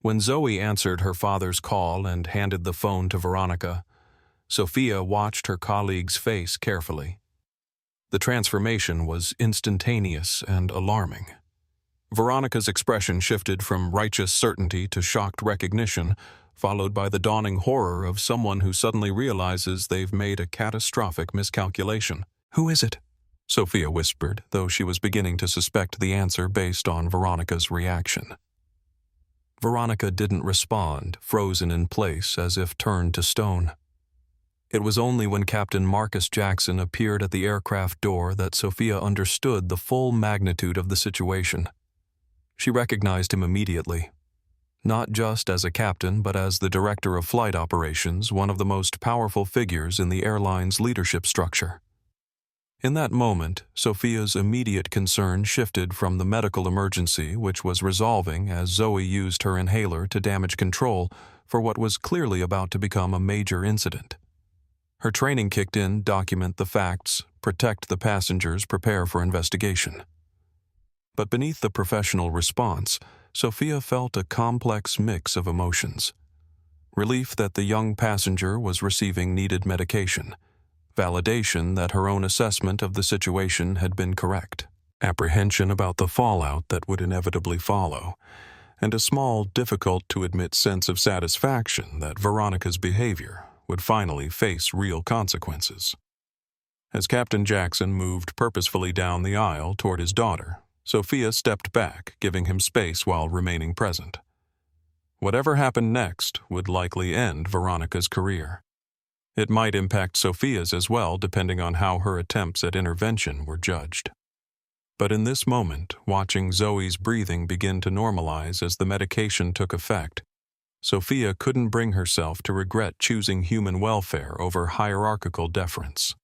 When Zoe answered her father's call and handed the phone to Veronica, Sophia watched her colleague's face carefully. The transformation was instantaneous and alarming. Veronica's expression shifted from righteous certainty to shocked recognition, followed by the dawning horror of someone who suddenly realizes they've made a catastrophic miscalculation. "Who is it?" Sophia whispered, though she was beginning to suspect the answer based on Veronica's reaction. Veronica didn't respond, frozen in place as if turned to stone. It was only when Captain Marcus Jackson appeared at the aircraft door that Sophia understood the full magnitude of the situation. She recognized him immediately. Not just as a captain, but as the director of flight operations, one of the most powerful figures in the airline's leadership structure. In that moment, Sophia's immediate concern shifted from the medical emergency, which was resolving as Zoe used her inhaler to damage control, for what was clearly about to become a major incident. Her training kicked in: document the facts, protect the passengers, prepare for investigation. But beneath the professional response, Sophia felt a complex mix of emotions. Relief that the young passenger was receiving needed medication, validation that her own assessment of the situation had been correct, apprehension about the fallout that would inevitably follow, and a small, difficult-to-admit sense of satisfaction that Veronica's behavior would finally face real consequences. As Captain Jackson moved purposefully down the aisle toward his daughter, Sophia stepped back, giving him space while remaining present. Whatever happened next would likely end Veronica's career. It might impact Sophia's as well, depending on how her attempts at intervention were judged. But in this moment, watching Zoe's breathing begin to normalize as the medication took effect, Sophia couldn't bring herself to regret choosing human welfare over hierarchical deference.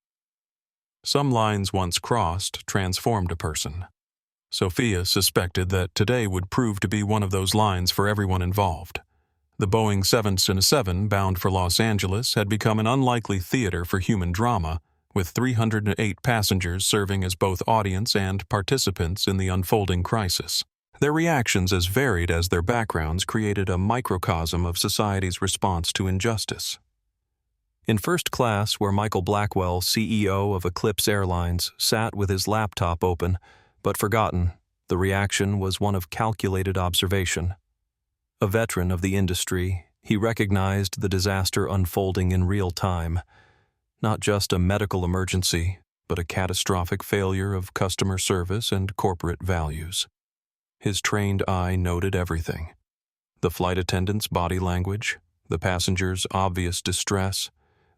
Some lines once crossed transformed a person. Sophia suspected that today would prove to be one of those lines for everyone involved. The Boeing 777 bound for Los Angeles had become an unlikely theater for human drama, with 308 passengers serving as both audience and participants in the unfolding crisis. Their reactions, as varied as their backgrounds, created a microcosm of society's response to injustice. In first class, where Michael Blackwell, CEO of Eclipse Airlines, sat with his laptop open, but forgotten, the reaction was one of calculated observation. A veteran of the industry, he recognized the disaster unfolding in real time. Not just a medical emergency, but a catastrophic failure of customer service and corporate values. His trained eye noted everything: the flight attendant's body language, the passenger's obvious distress,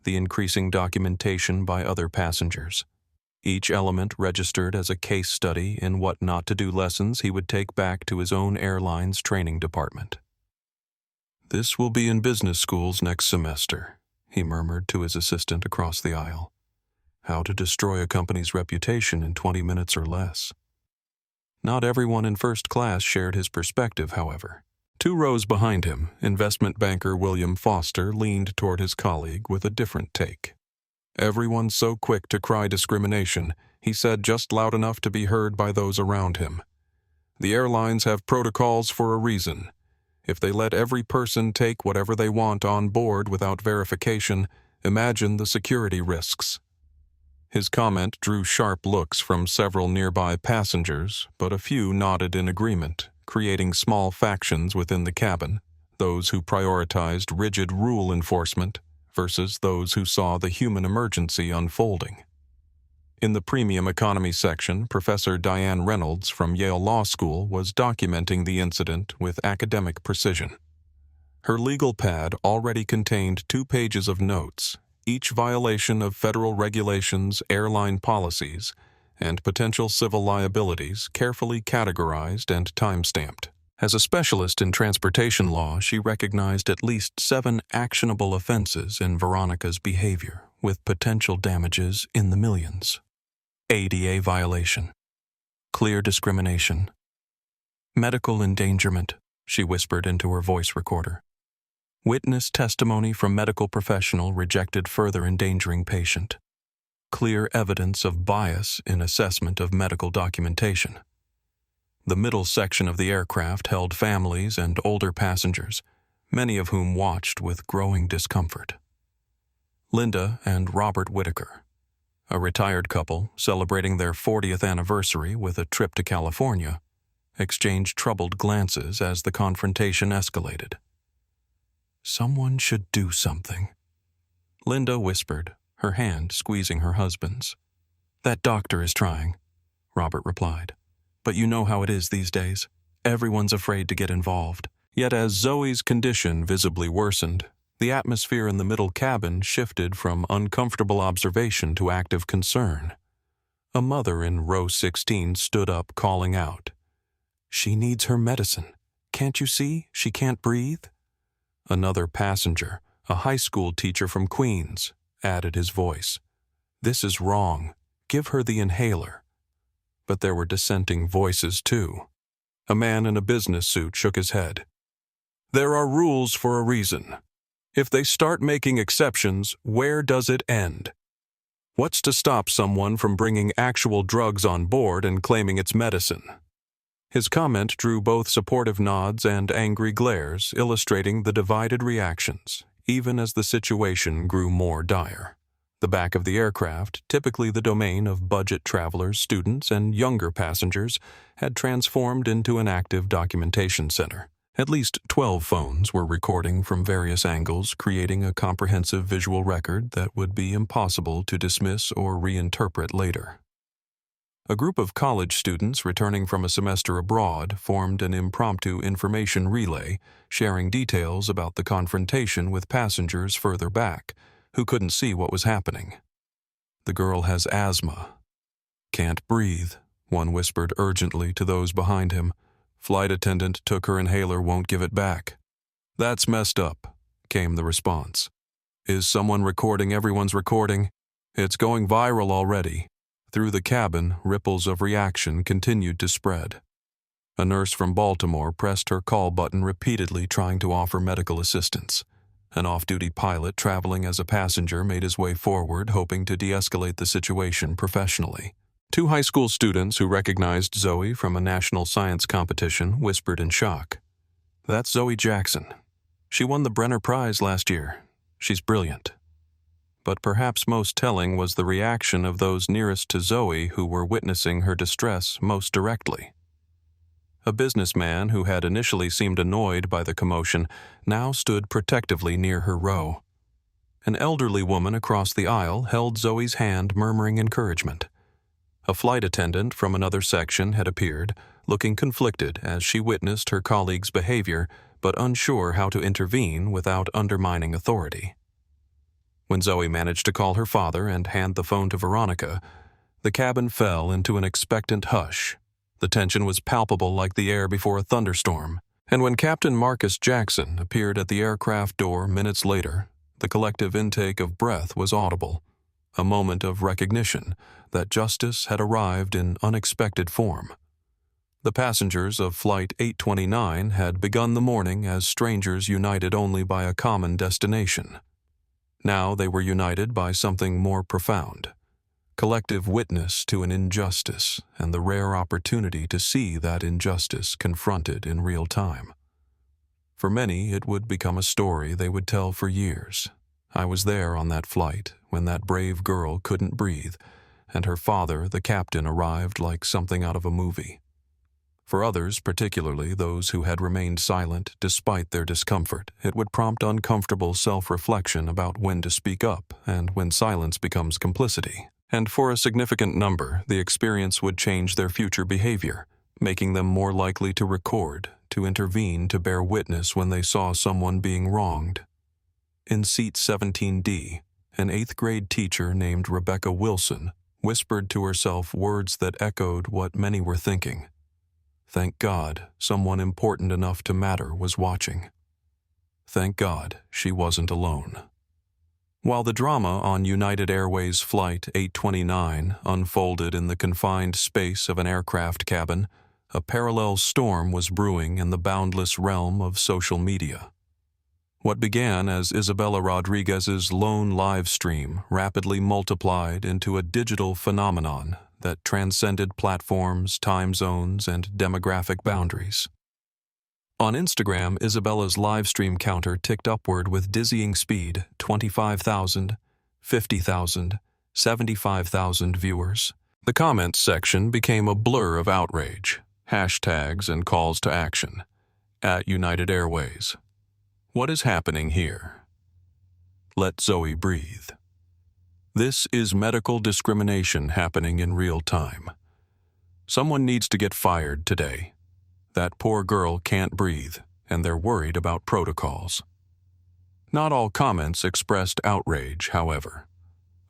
the increasing documentation by other passengers. Each element registered as a case study in what not to do lessons he would take back to his own airline's training department. "This will be in business schools next semester," he murmured to his assistant across the aisle. "How to destroy a company's reputation in 20 minutes or less." Not everyone in first class shared his perspective, however. 2 rows behind him, investment banker William Foster leaned toward his colleague with a different take. "Everyone's so quick to cry discrimination," he said, just loud enough to be heard by those around him. "The airlines have protocols for a reason. If they let every person take whatever they want on board without verification, imagine the security risks." His comment drew sharp looks from several nearby passengers, but a few nodded in agreement, creating small factions within the cabin, those who prioritized rigid rule enforcement versus those who saw the human emergency unfolding. In the premium economy section, Professor Diane Reynolds from Yale Law School was documenting the incident with academic precision. Her legal pad already contained 2 pages of notes, each violation of federal regulations, airline policies, and potential civil liabilities carefully categorized and time-stamped. As a specialist in transportation law, she recognized at least 7 actionable offenses in Veronica's behavior, with potential damages in the millions. ADA violation. Clear discrimination. Medical endangerment, she whispered into her voice recorder. Witness testimony from medical professional rejected further endangering patient. Clear evidence of bias in assessment of medical documentation. The middle section of the aircraft held families and older passengers, many of whom watched with growing discomfort. Linda and Robert Whitaker, a retired couple celebrating their 40th anniversary with a trip to California, exchanged troubled glances as the confrontation escalated. "Someone should do something," Linda whispered, her hand squeezing her husband's. "That doctor is trying," Robert replied. "But you know how it is these days. Everyone's afraid to get involved." Yet as Zoe's condition visibly worsened, the atmosphere in the middle cabin shifted from uncomfortable observation to active concern. A mother in row 16 stood up, calling out, "She needs her medicine. Can't you see? She can't breathe." Another passenger, a high school teacher from Queens, added his voice. "This is wrong. Give her the inhaler." But there were dissenting voices, too. A man in a business suit shook his head. "There are rules for a reason. If they start making exceptions, where does it end? What's to stop someone from bringing actual drugs on board and claiming it's medicine? His comment drew both supportive nods and angry glares, illustrating the divided reactions, even as the situation grew more dire. The back of the aircraft, typically the domain of budget travelers, students, and younger passengers, had transformed into an active documentation center. At least 12 phones were recording from various angles, creating a comprehensive visual record that would be impossible to dismiss or reinterpret later. A group of college students returning from a semester abroad formed an impromptu information relay, sharing details about the confrontation with passengers further back, who couldn't see what was happening. "The girl has asthma. Can't breathe," one whispered urgently to those behind him. "Flight attendant took her inhaler, won't give it back." "That's messed up," came the response. "Is someone recording everyone's recording? It's going viral already." Through the cabin, ripples of reaction continued to spread. A nurse from Baltimore pressed her call button repeatedly, trying to offer medical assistance. An off-duty pilot traveling as a passenger made his way forward, hoping to de-escalate the situation professionally. Two high school students who recognized Zoe from a national science competition whispered in shock. "That's Zoe Jackson. She won the Brenner Prize last year. She's brilliant." But perhaps most telling was the reaction of those nearest to Zoe who were witnessing her distress most directly. A businessman who had initially seemed annoyed by the commotion now stood protectively near her row. An elderly woman across the aisle held Zoe's hand, murmuring encouragement. A flight attendant from another section had appeared, looking conflicted as she witnessed her colleague's behavior, but unsure how to intervene without undermining authority. When Zoe managed to call her father and hand the phone to Veronica, the cabin fell into an expectant hush. The tension was palpable like the air before a thunderstorm, and when Captain Marcus Jackson appeared at the aircraft door minutes later, the collective intake of breath was audible, a moment of recognition that justice had arrived in unexpected form. The passengers of Flight 829 had begun the morning as strangers united only by a common destination. Now they were united by something more profound: collective witness to an injustice and the rare opportunity to see that injustice confronted in real time. For many, it would become a story they would tell for years. "I was there on that flight when that brave girl couldn't breathe, and her father, the captain, arrived like something out of a movie." For others, particularly those who had remained silent despite their discomfort, it would prompt uncomfortable self-reflection about when to speak up and when silence becomes complicity. And for a significant number, the experience would change their future behavior, making them more likely to record, to intervene, to bear witness when they saw someone being wronged. In seat 17D, an 8th-grade teacher named Rebecca Wilson whispered to herself words that echoed what many were thinking. Thank God someone important enough to matter was watching. Thank God she wasn't alone. While the drama on United Airways Flight 829 unfolded in the confined space of an aircraft cabin, a parallel storm was brewing in the boundless realm of social media. What began as Isabella Rodriguez's lone live stream rapidly multiplied into a digital phenomenon that transcended platforms, time zones, and demographic boundaries. On Instagram, Isabella's live stream counter ticked upward with dizzying speed: 25,000, 50,000, 75,000 viewers. The comments section became a blur of outrage, hashtags and calls to action. At United Airways. What is happening here? Let Zoe breathe. This is medical discrimination happening in real time. Someone needs to get fired today. That poor girl can't breathe, and they're worried about protocols. Not all comments expressed outrage, however.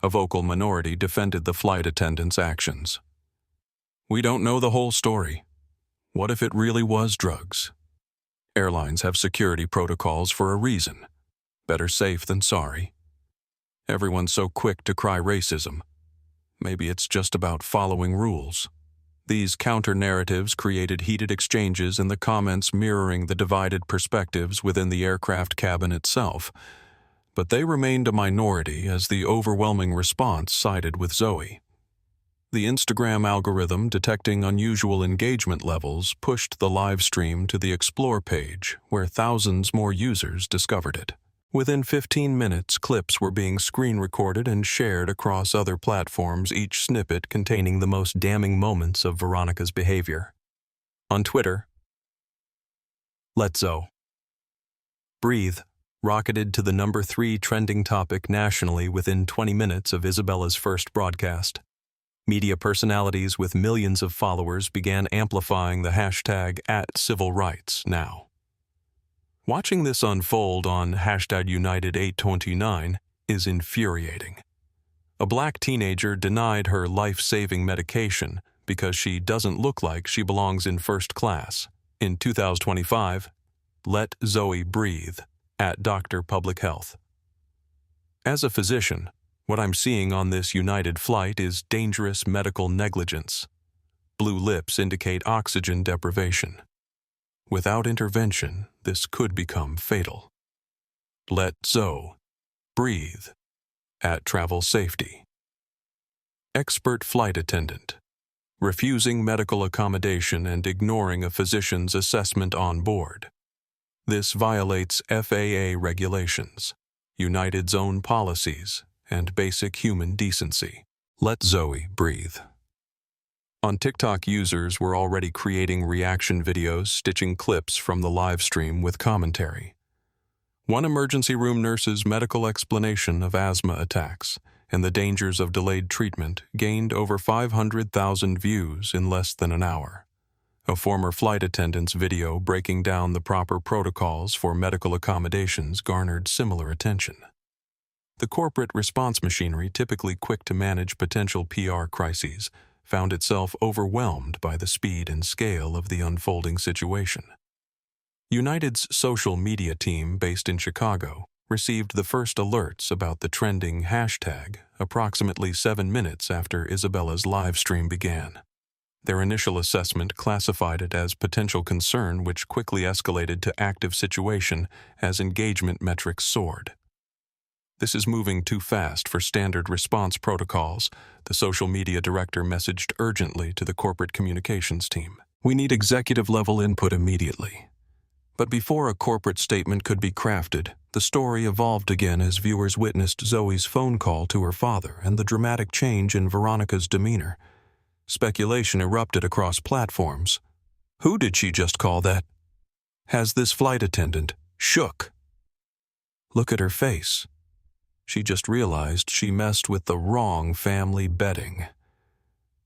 A vocal minority defended the flight attendant's actions. We don't know the whole story. What if it really was drugs? Airlines have security protocols for a reason. Better safe than sorry. Everyone's so quick to cry racism. Maybe it's just about following rules. These counter-narratives created heated exchanges in the comments, mirroring the divided perspectives within the aircraft cabin itself. but they remained a minority as the overwhelming response sided with Zoe. The Instagram algorithm detecting unusual engagement levels pushed the live stream to the Explore page, where thousands more users discovered it. Within 15 minutes, clips were being screen recorded and shared across other platforms, each snippet containing the most damning moments of Veronica's behavior. On Twitter, "Let Zoe Breathe" rocketed to the number 3 trending topic nationally within 20 minutes of Isabella's first broadcast. Media personalities with millions of followers began amplifying the hashtag @CivilRightsNow. Watching this unfold on #United829 is infuriating. A black teenager denied her life-saving medication because she doesn't look like she belongs in first class. In 2025, let Zoe breathe at Dr. Public Health. As a physician, what I'm seeing on this United flight is dangerous medical negligence. Blue lips indicate oxygen deprivation. Without intervention, this could become fatal. Let Zoe breathe at Travel Safety. Expert flight attendant, refusing medical accommodation and ignoring a physician's assessment on board. This violates FAA regulations, United's own policies, and basic human decency. Let Zoe breathe. On TikTok, users were already creating reaction videos, stitching clips from the live stream with commentary. One emergency room nurse's medical explanation of asthma attacks and the dangers of delayed treatment gained over 500,000 views in less than an hour. A former flight attendant's video breaking down the proper protocols for medical accommodations garnered similar attention. The corporate response machinery, typically quick to manage potential PR crises, found itself overwhelmed by the speed and scale of the unfolding situation. United's social media team, based in Chicago, received the first alerts about the trending hashtag approximately 7 minutes after Isabella's live stream began. Their initial assessment classified it as potential concern, which quickly escalated to active situation as engagement metrics soared. "This is moving too fast for standard response protocols," the social media director messaged urgently to the corporate communications team. "We need executive-level input immediately." But before a corporate statement could be crafted, the story evolved again as viewers witnessed Zoe's phone call to her father and the dramatic change in Veronica's demeanor. Speculation erupted across platforms. Who did she just call that? Has this flight attendant shook? Look at her face. She just realized she messed with the wrong family bedding.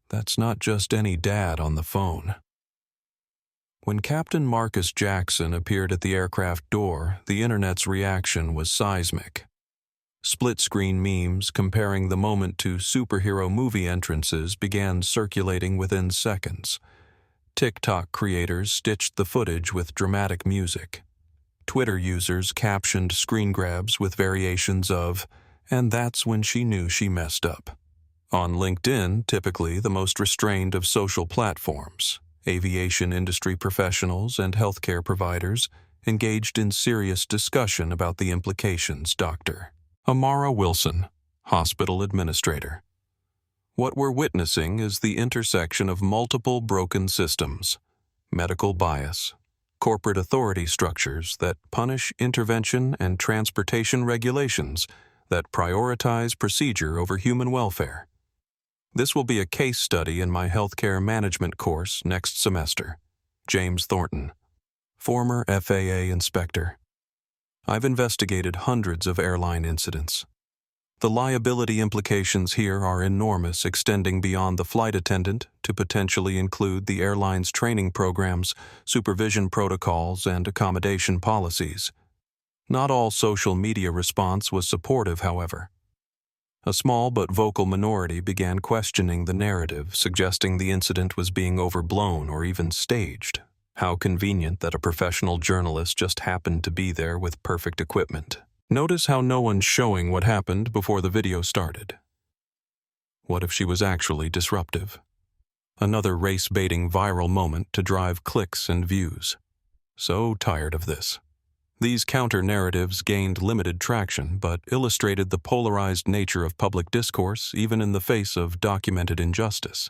That's not just any dad on the phone. When Captain Marcus Jackson appeared at the aircraft door, the internet's reaction was seismic. Split-screen memes comparing the moment to superhero movie entrances began circulating within seconds. TikTok creators stitched the footage with dramatic music. Twitter users captioned screen grabs with variations of, "And that's when she knew she messed up." On LinkedIn, typically the most restrained of social platforms, aviation industry professionals and healthcare providers engaged in serious discussion about the implications. Dr. Amara Wilson, hospital administrator. What we're witnessing is the intersection of multiple broken systems: medical bias, corporate authority structures that punish intervention, and transportation regulations that prioritize procedure over human welfare. This will be a case study in my healthcare management course next semester. James Thornton, former FAA inspector. I've investigated hundreds of airline incidents. The liability implications here are enormous, extending beyond the flight attendant to potentially include the airline's training programs, supervision protocols, and accommodation policies. Not all social media response was supportive, however. A small but vocal minority began questioning the narrative, suggesting the incident was being overblown or even staged. How convenient that a professional journalist just happened to be there with perfect equipment. Notice how no one's showing what happened before the video started. What if she was actually disruptive? Another race-baiting viral moment to drive clicks and views. So tired of this. These counter-narratives gained limited traction but illustrated the polarized nature of public discourse even in the face of documented injustice.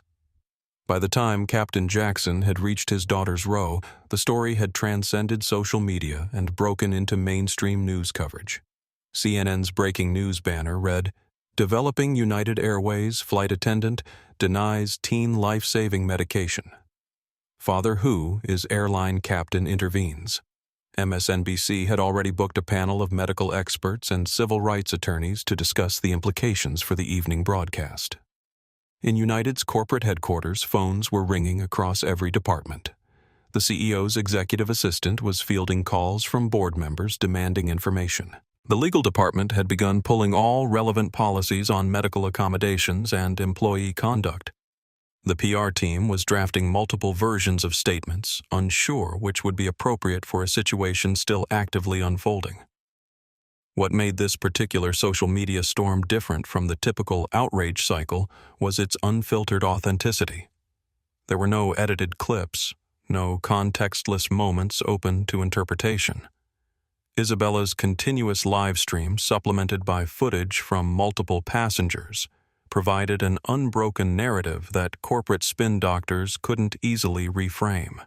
By the time Captain Jackson had reached his daughter's row, the story had transcended social media and broken into mainstream news coverage. CNN's breaking news banner read, "Developing United Airways flight attendant denies teen life-saving medication. Father Who is airline captain intervenes." MSNBC had already booked a panel of medical experts and civil rights attorneys to discuss the implications for the evening broadcast. In United's corporate headquarters, phones were ringing across every department. The CEO's executive assistant was fielding calls from board members demanding information. The legal department had begun pulling all relevant policies on medical accommodations and employee conduct. The PR team was drafting multiple versions of statements, unsure which would be appropriate for a situation still actively unfolding. What made this particular social media storm different from the typical outrage cycle was its unfiltered authenticity. There were no edited clips, no contextless moments open to interpretation. Isabella's continuous live stream, supplemented by footage from multiple passengers, provided an unbroken narrative that corporate spin doctors couldn't easily reframe.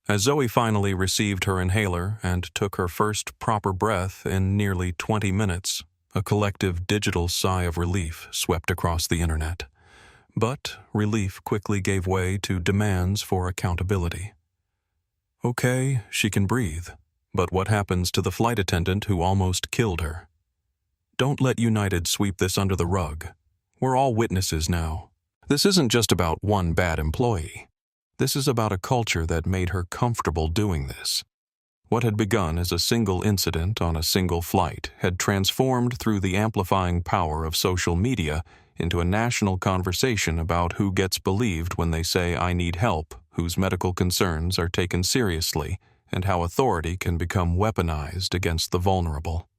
As Zoe finally received her inhaler and took her first proper breath in nearly 20 minutes, a collective digital sigh of relief swept across the internet. But relief quickly gave way to demands for accountability. Okay, she can breathe, but what happens to the flight attendant who almost killed her? Don't let United sweep this under the rug. We're all witnesses now. This isn't just about one bad employee. This is about a culture that made her comfortable doing this. What had begun as a single incident on a single flight had transformed through the amplifying power of social media into a national conversation about who gets believed when they say "I need help," whose medical concerns are taken seriously, and how authority can become weaponized against the vulnerable.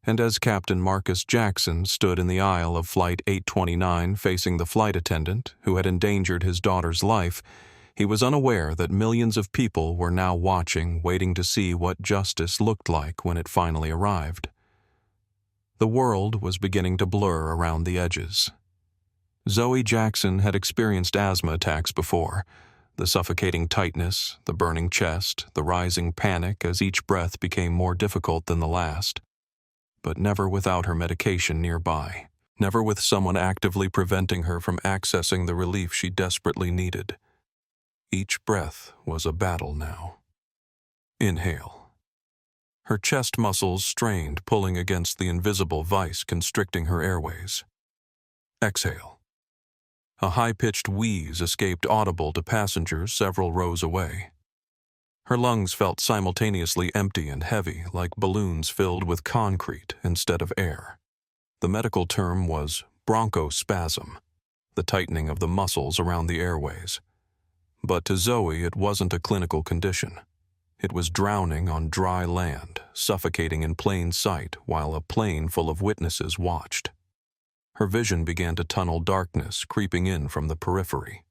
And as Captain Marcus Jackson stood in the aisle of Flight 829 facing the flight attendant who had endangered his daughter's life, he was unaware that millions of people were now watching, waiting to see what justice looked like when it finally arrived. The world was beginning to blur around the edges. Zoe Jackson had experienced asthma attacks before, the suffocating tightness, the burning chest, the rising panic as each breath became more difficult than the last. But never without her medication nearby, never with someone actively preventing her from accessing the relief she desperately needed. Each breath was a battle now. Inhale. Her chest muscles strained, pulling against the invisible vice constricting her airways. Exhale. A high-pitched wheeze escaped audible to passengers several rows away. Her lungs felt simultaneously empty and heavy, like balloons filled with concrete instead of air. The medical term was bronchospasm, the tightening of the muscles around the airways. But to Zoe, it wasn't a clinical condition. It was drowning on dry land, suffocating in plain sight while a plane full of witnesses watched. Her vision began to tunnel darkness creeping in from the periphery.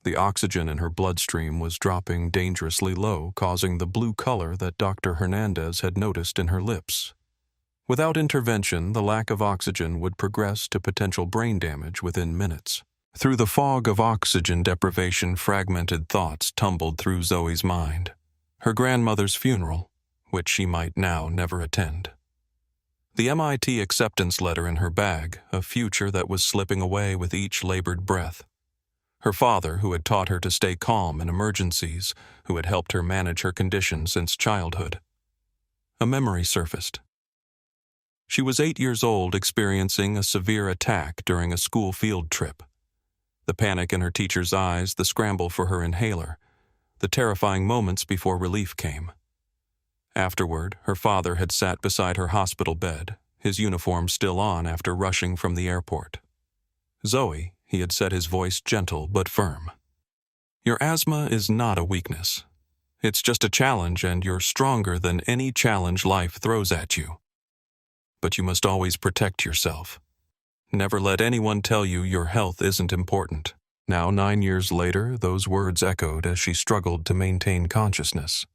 The oxygen in her bloodstream was dropping dangerously low, causing the blue color that Dr. Hernandez had noticed in her lips. Without intervention, the lack of oxygen would progress to potential brain damage within minutes. Through the fog of oxygen deprivation, fragmented thoughts tumbled through Zoe's mind. Her grandmother's funeral, which she might now never attend. The MIT acceptance letter in her bag, a future that was slipping away with each labored breath. Her father, who had taught her to stay calm in emergencies, who had helped her manage her condition since childhood. A memory surfaced. She was 8 years old, experiencing a severe attack during a school field trip. The panic in her teacher's eyes, the scramble for her inhaler, the terrifying moments before relief came. Afterward, her father had sat beside her hospital bed, his uniform still on after rushing from the airport. "Zoe," he had said, his voice gentle but firm. "Your asthma is not a weakness. It's just a challenge, and you're stronger than any challenge life throws at you. But you must always protect yourself. Never let anyone tell you your health isn't important." Now, 9 years later, those words echoed as she struggled to maintain consciousness.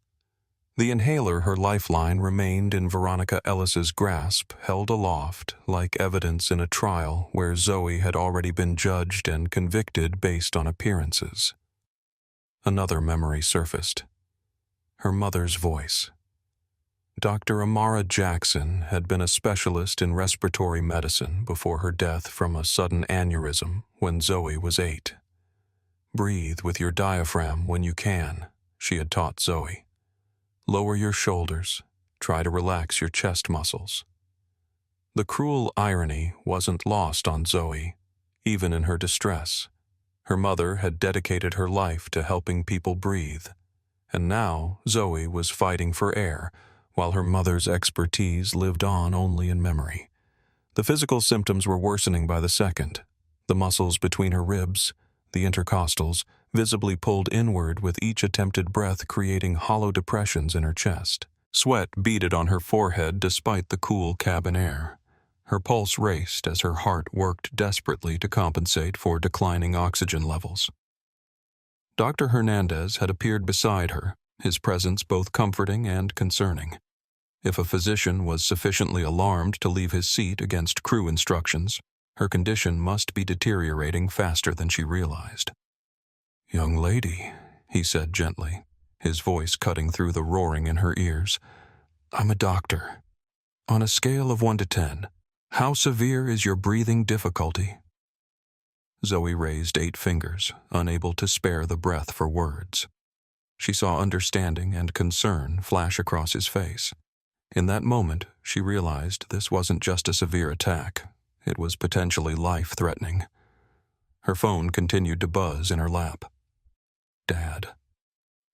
The inhaler, her lifeline, remained in Veronica Ellis's grasp, held aloft like evidence in a trial where Zoe had already been judged and convicted based on appearances. Another memory surfaced. Her mother's voice. Dr. Amara Jackson had been a specialist in respiratory medicine before her death from a sudden aneurysm when Zoe was 8. Breathe with your diaphragm when you can, she had taught Zoe. Lower your shoulders. Try to relax your chest muscles. The cruel irony wasn't lost on Zoe, even in her distress. Her mother had dedicated her life to helping people breathe, and now Zoe was fighting for air, while her mother's expertise lived on only in memory. The physical symptoms were worsening by the second. The muscles between her ribs, the intercostals, visibly pulled inward with each attempted breath, creating hollow depressions in her chest. Sweat beaded on her forehead despite the cool cabin air. Her pulse raced as her heart worked desperately to compensate for declining oxygen levels. Dr. Hernandez had appeared beside her, his presence both comforting and concerning. If a physician was sufficiently alarmed to leave his seat against crew instructions, her condition must be deteriorating faster than she realized. "Young lady," he said gently, his voice cutting through the roaring in her ears, "I'm a doctor. On a scale of 1 to 10, how severe is your breathing difficulty?" Zoe raised 8 fingers, unable to spare the breath for words. She saw understanding and concern flash across his face. In that moment, she realized this wasn't just a severe attack. It was potentially life-threatening. Her phone continued to buzz in her lap. Dad.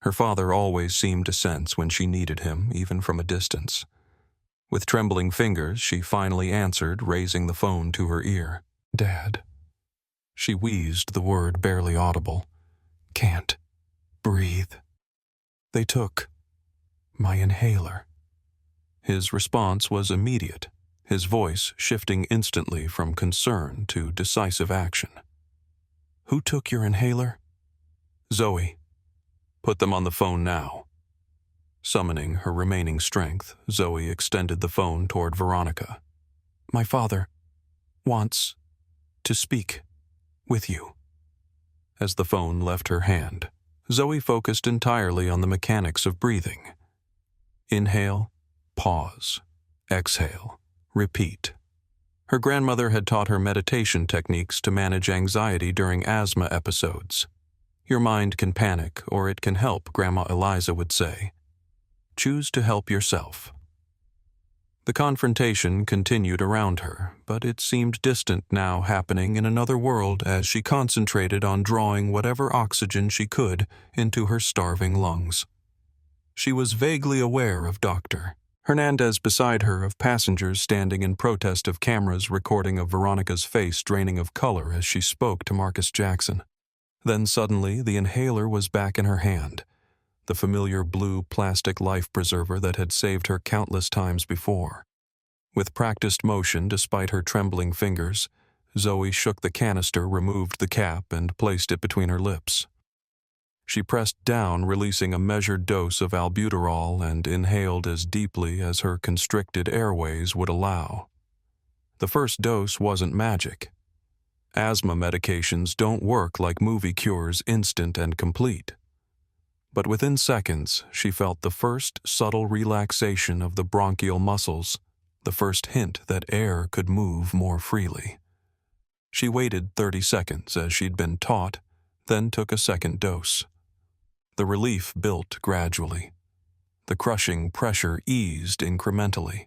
Her father always seemed to sense when she needed him, even from a distance. With trembling fingers, she finally answered, raising the phone to her ear. "Dad." She wheezed the word barely audible. "Can't breathe. They took my inhaler." His response was immediate, his voice shifting instantly from concern to decisive action. "Who took your inhaler?" "Zoe. Put them on the phone now." Summoning her remaining strength, Zoe extended the phone toward Veronica. "My father wants to speak with you." As the phone left her hand, Zoe focused entirely on the mechanics of breathing. Inhale, pause, exhale, repeat. Her grandmother had taught her meditation techniques to manage anxiety during asthma episodes. Your mind can panic, or it can help, Grandma Eliza would say. Choose to help yourself. The confrontation continued around her, but it seemed distant now, happening in another world as she concentrated on drawing whatever oxygen she could into her starving lungs. She was vaguely aware of Dr. Hernandez beside her, of passengers standing in protest, of cameras recording of Veronica's face draining of color as she spoke to Marcus Jackson. Then suddenly the inhaler was back in her hand, the familiar blue plastic life preserver that had saved her countless times before. With practiced motion despite her trembling fingers, Zoe shook the canister, removed the cap, and placed it between her lips. She pressed down, releasing a measured dose of albuterol, and inhaled as deeply as her constricted airways would allow. The first dose wasn't magic. Asthma medications don't work like movie cures, instant and complete. But within seconds, she felt the first subtle relaxation of the bronchial muscles, the first hint that air could move more freely. She waited 30 seconds as she'd been taught, then took a second dose. The relief built gradually. The crushing pressure eased incrementally.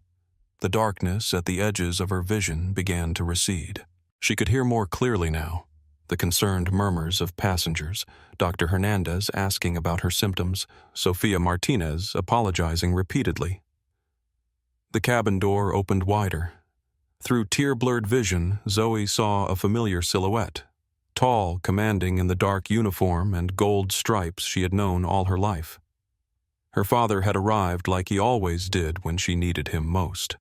The darkness at the edges of her vision began to recede. She could hear more clearly now, the concerned murmurs of passengers, Dr. Hernandez asking about her symptoms, Sophia Martinez apologizing repeatedly. The cabin door opened wider. Through tear-blurred vision, Zoe saw a familiar silhouette, tall, commanding in the dark uniform and gold stripes she had known all her life. Her father had arrived like he always did when she needed him most.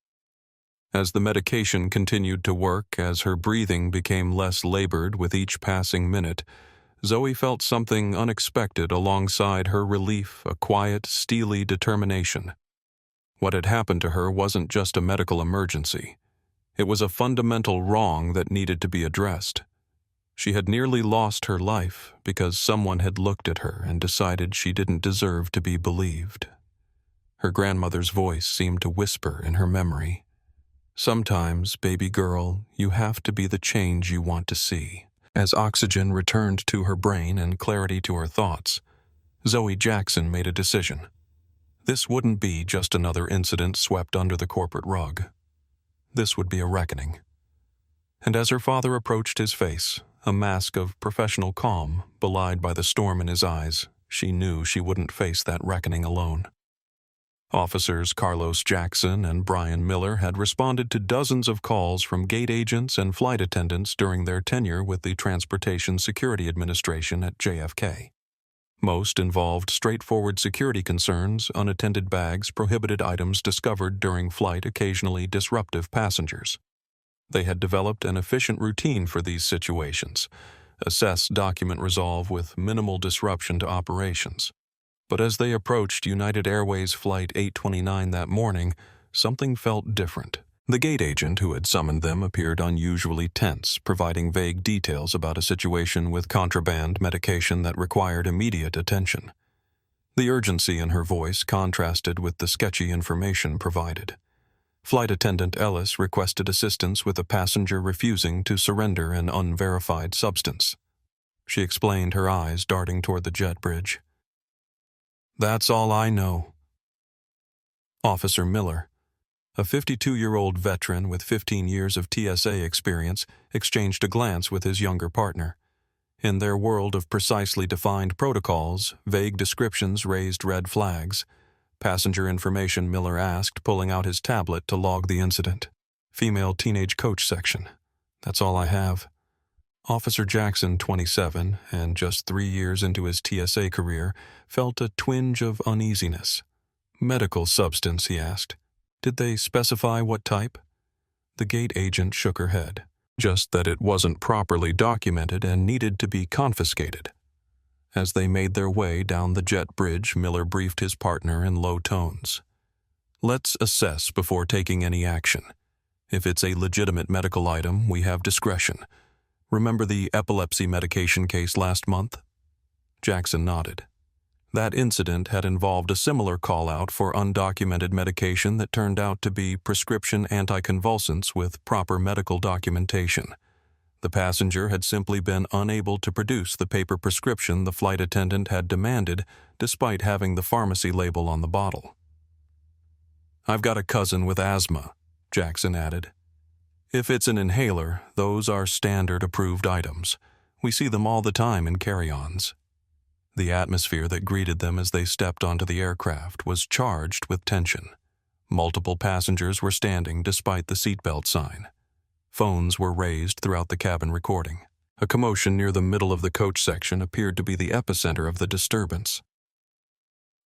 As the medication continued to work, as her breathing became less labored with each passing minute, Zoe felt something unexpected alongside her relief, a quiet, steely determination. What had happened to her wasn't just a medical emergency. It was a fundamental wrong that needed to be addressed. She had nearly lost her life because someone had looked at her and decided she didn't deserve to be believed. Her grandmother's voice seemed to whisper in her memory. "Sometimes, baby girl, you have to be the change you want to see." As oxygen returned to her brain and clarity to her thoughts, Zoe Jackson made a decision. This wouldn't be just another incident swept under the corporate rug. This would be a reckoning. And as her father approached his face, a mask of professional calm belied by the storm in his eyes, she knew she wouldn't face that reckoning alone. Officers Carlos Jackson and Brian Miller had responded to dozens of calls from gate agents and flight attendants during their tenure with the Transportation Security Administration at JFK. Most involved straightforward security concerns, unattended bags, prohibited items discovered during flight, occasionally disruptive passengers. They had developed an efficient routine for these situations, assess, document, resolve with minimal disruption to operations. But as they approached United Airways Flight 829 that morning, something felt different. The gate agent who had summoned them appeared unusually tense, providing vague details about a situation with contraband medication that required immediate attention. The urgency in her voice contrasted with the sketchy information provided. Flight attendant Ellis requested assistance with a passenger refusing to surrender an unverified substance. She explained, her eyes darting toward the jet bridge. "That's all I know." Officer Miller, a 52-year-old veteran with 15 years of TSA experience, exchanged a glance with his younger partner. In their world of precisely defined protocols, vague descriptions raised red flags. "Passenger information," Miller asked, pulling out his tablet to log the incident. "Female teenage coach section. That's all I have." Officer Jackson, 27, and just 3 years into his TSA career, felt a twinge of uneasiness. "Medical substance," he asked. "Did they specify what type?" The gate agent shook her head. "Just that it wasn't properly documented and needed to be confiscated." As they made their way down the jet bridge, Miller briefed his partner in low tones. "Let's assess before taking any action. If it's a legitimate medical item, we have discretion. Remember the epilepsy medication case last month?" Jackson nodded. That incident had involved a similar call-out for undocumented medication that turned out to be prescription anticonvulsants with proper medical documentation. The passenger had simply been unable to produce the paper prescription the flight attendant had demanded, despite having the pharmacy label on the bottle. "I've got a cousin with asthma," Jackson added. "If it's an inhaler, those are standard approved items. We see them all the time in carry-ons." The atmosphere that greeted them as they stepped onto the aircraft was charged with tension. Multiple passengers were standing despite the seatbelt sign. Phones were raised throughout the cabin recording. A commotion near the middle of the coach section appeared to be the epicenter of the disturbance.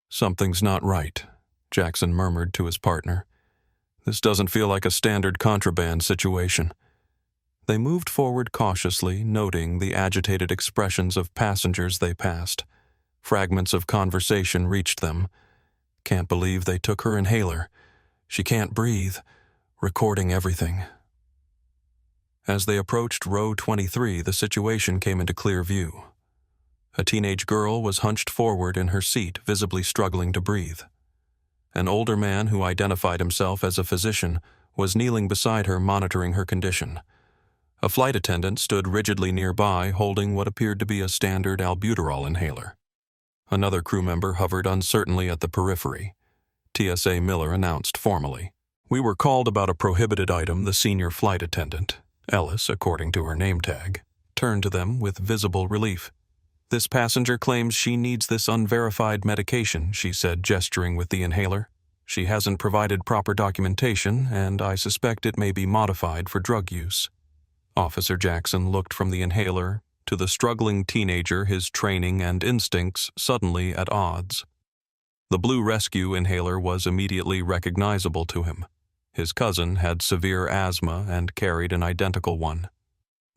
"Something's not right," Jackson murmured to his partner. "This doesn't feel like a standard contraband situation." They moved forward cautiously, noting the agitated expressions of passengers they passed. Fragments of conversation reached them. "Can't believe they took her inhaler. She can't breathe. Recording everything." As they approached row 23, the situation came into clear view. A teenage girl was hunched forward in her seat, visibly struggling to breathe. An older man who identified himself as a physician was kneeling beside her, monitoring her condition. A flight attendant stood rigidly nearby, holding what appeared to be a standard albuterol inhaler. Another crew member hovered uncertainly at the periphery. TSA Miller announced formally, "We were called about a prohibited item." The senior flight attendant, Ellis, according to her name tag, turned to them with visible relief. "This passenger claims she needs this unverified medication," she said, gesturing with the inhaler. "She hasn't provided proper documentation, and I suspect it may be modified for drug use." Officer Jackson looked from the inhaler to the struggling teenager, his training and instincts suddenly at odds. The blue rescue inhaler was immediately recognizable to him. His cousin had severe asthma and carried an identical one.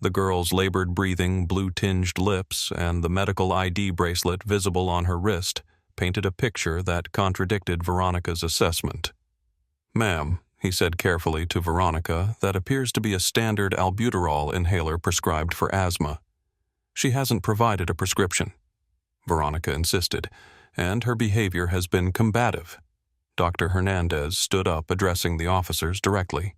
The girl's labored breathing, blue-tinged lips, and the medical ID bracelet visible on her wrist painted a picture that contradicted Veronica's assessment. "Ma'am," he said carefully to Veronica, "that appears to be a standard albuterol inhaler prescribed for asthma. She hasn't provided a prescription." Veronica insisted, and her behavior has been combative. Dr. Hernandez stood up, addressing the officers directly.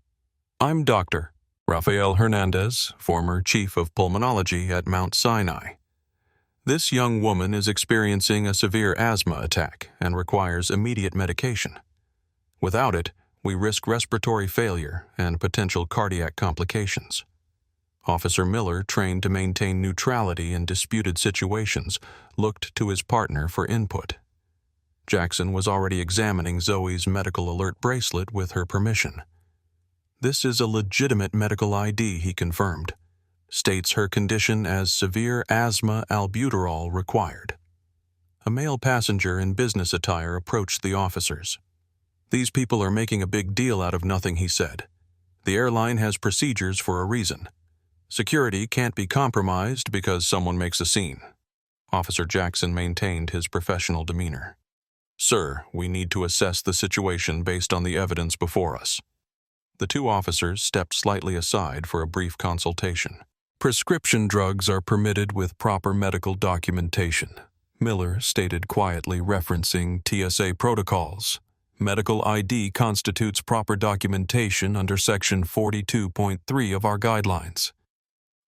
"I'm Dr. Rafael Hernandez, former chief of pulmonology at Mount Sinai. This young woman is experiencing a severe asthma attack and requires immediate medication. Without it, we risk respiratory failure and potential cardiac complications." Officer Miller, trained to maintain neutrality in disputed situations, looked to his partner for input. Jackson was already examining Zoe's medical alert bracelet with her permission. "This is a legitimate medical ID," he confirmed. "States her condition as severe asthma albuterol required." A male passenger in business attire approached the officers. "These people are making a big deal out of nothing," he said. "The airline has procedures for a reason. Security can't be compromised because someone makes a scene." Officer Jackson maintained his professional demeanor. "Sir, we need to assess the situation based on the evidence before us." The two officers stepped slightly aside for a brief consultation. "Prescription drugs are permitted with proper medical documentation," Miller stated quietly, referencing TSA protocols. "Medical ID constitutes proper documentation under Section 42.3 of our guidelines."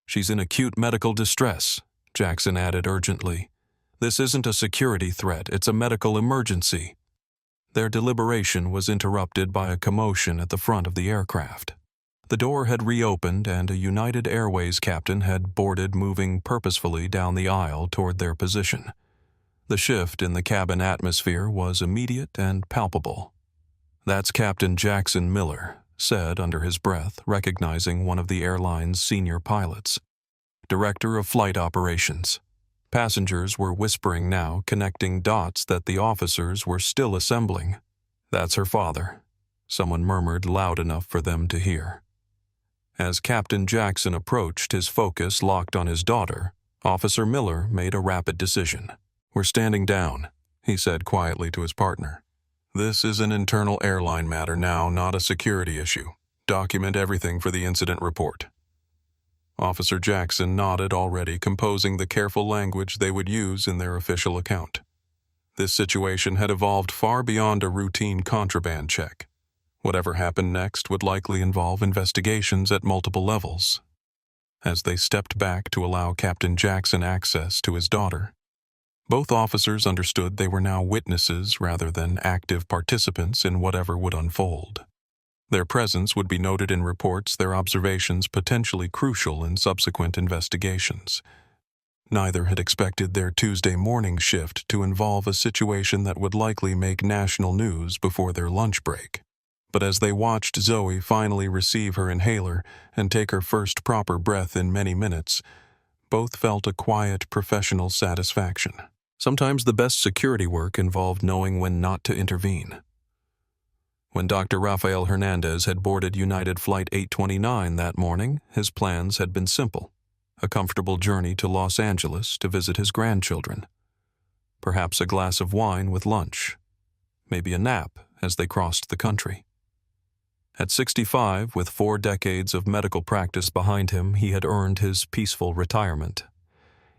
"She's in acute medical distress," Jackson added urgently. "This isn't a security threat, it's a medical emergency." Their deliberation was interrupted by a commotion at the front of the aircraft. The door had reopened and a United Airways captain had boarded, moving purposefully down the aisle toward their position. The shift in the cabin atmosphere was immediate and palpable. "That's Captain Jackson Miller," said under his breath, recognizing one of the airline's senior pilots. "Director of Flight Operations." Passengers were whispering now, connecting dots that the officers were still assembling. "That's her father," someone murmured loud enough for them to hear. As Captain Jackson approached, his focus locked on his daughter, Officer Miller made a rapid decision. "We're standing down," he said quietly to his partner. "This is an internal airline matter now, not a security issue. Document everything for the incident report." Officer Jackson nodded, already composing the careful language they would use in their official account. This situation had evolved far beyond a routine contraband check. Whatever happened next would likely involve investigations at multiple levels. As they stepped back to allow Captain Jackson access to his daughter, both officers understood they were now witnesses rather than active participants in whatever would unfold. Their presence would be noted in reports, their observations potentially crucial in subsequent investigations. Neither had expected their Tuesday morning shift to involve a situation that would likely make national news before their lunch break. But as they watched Zoe finally receive her inhaler and take her first proper breath in many minutes, both felt a quiet professional satisfaction. Sometimes the best security work involved knowing when not to intervene. When Dr. Rafael Hernandez had boarded United Flight 829 that morning, his plans had been simple: a comfortable journey to Los Angeles to visit his grandchildren. Perhaps a glass of wine with lunch. Maybe a nap as they crossed the country. At 65, with 4 decades of medical practice behind him, he had earned his peaceful retirement.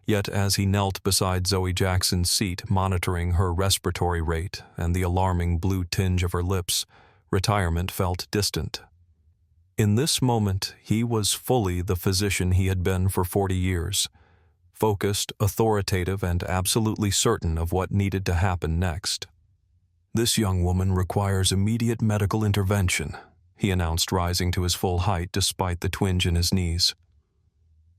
Yet as he knelt beside Zoe Jackson's seat, monitoring her respiratory rate and the alarming blue tinge of her lips, retirement felt distant. In this moment, he was fully the physician he had been for 40 years, focused, authoritative, and absolutely certain of what needed to happen next. "This young woman requires immediate medical intervention," he announced, rising to his full height despite the twinge in his knees.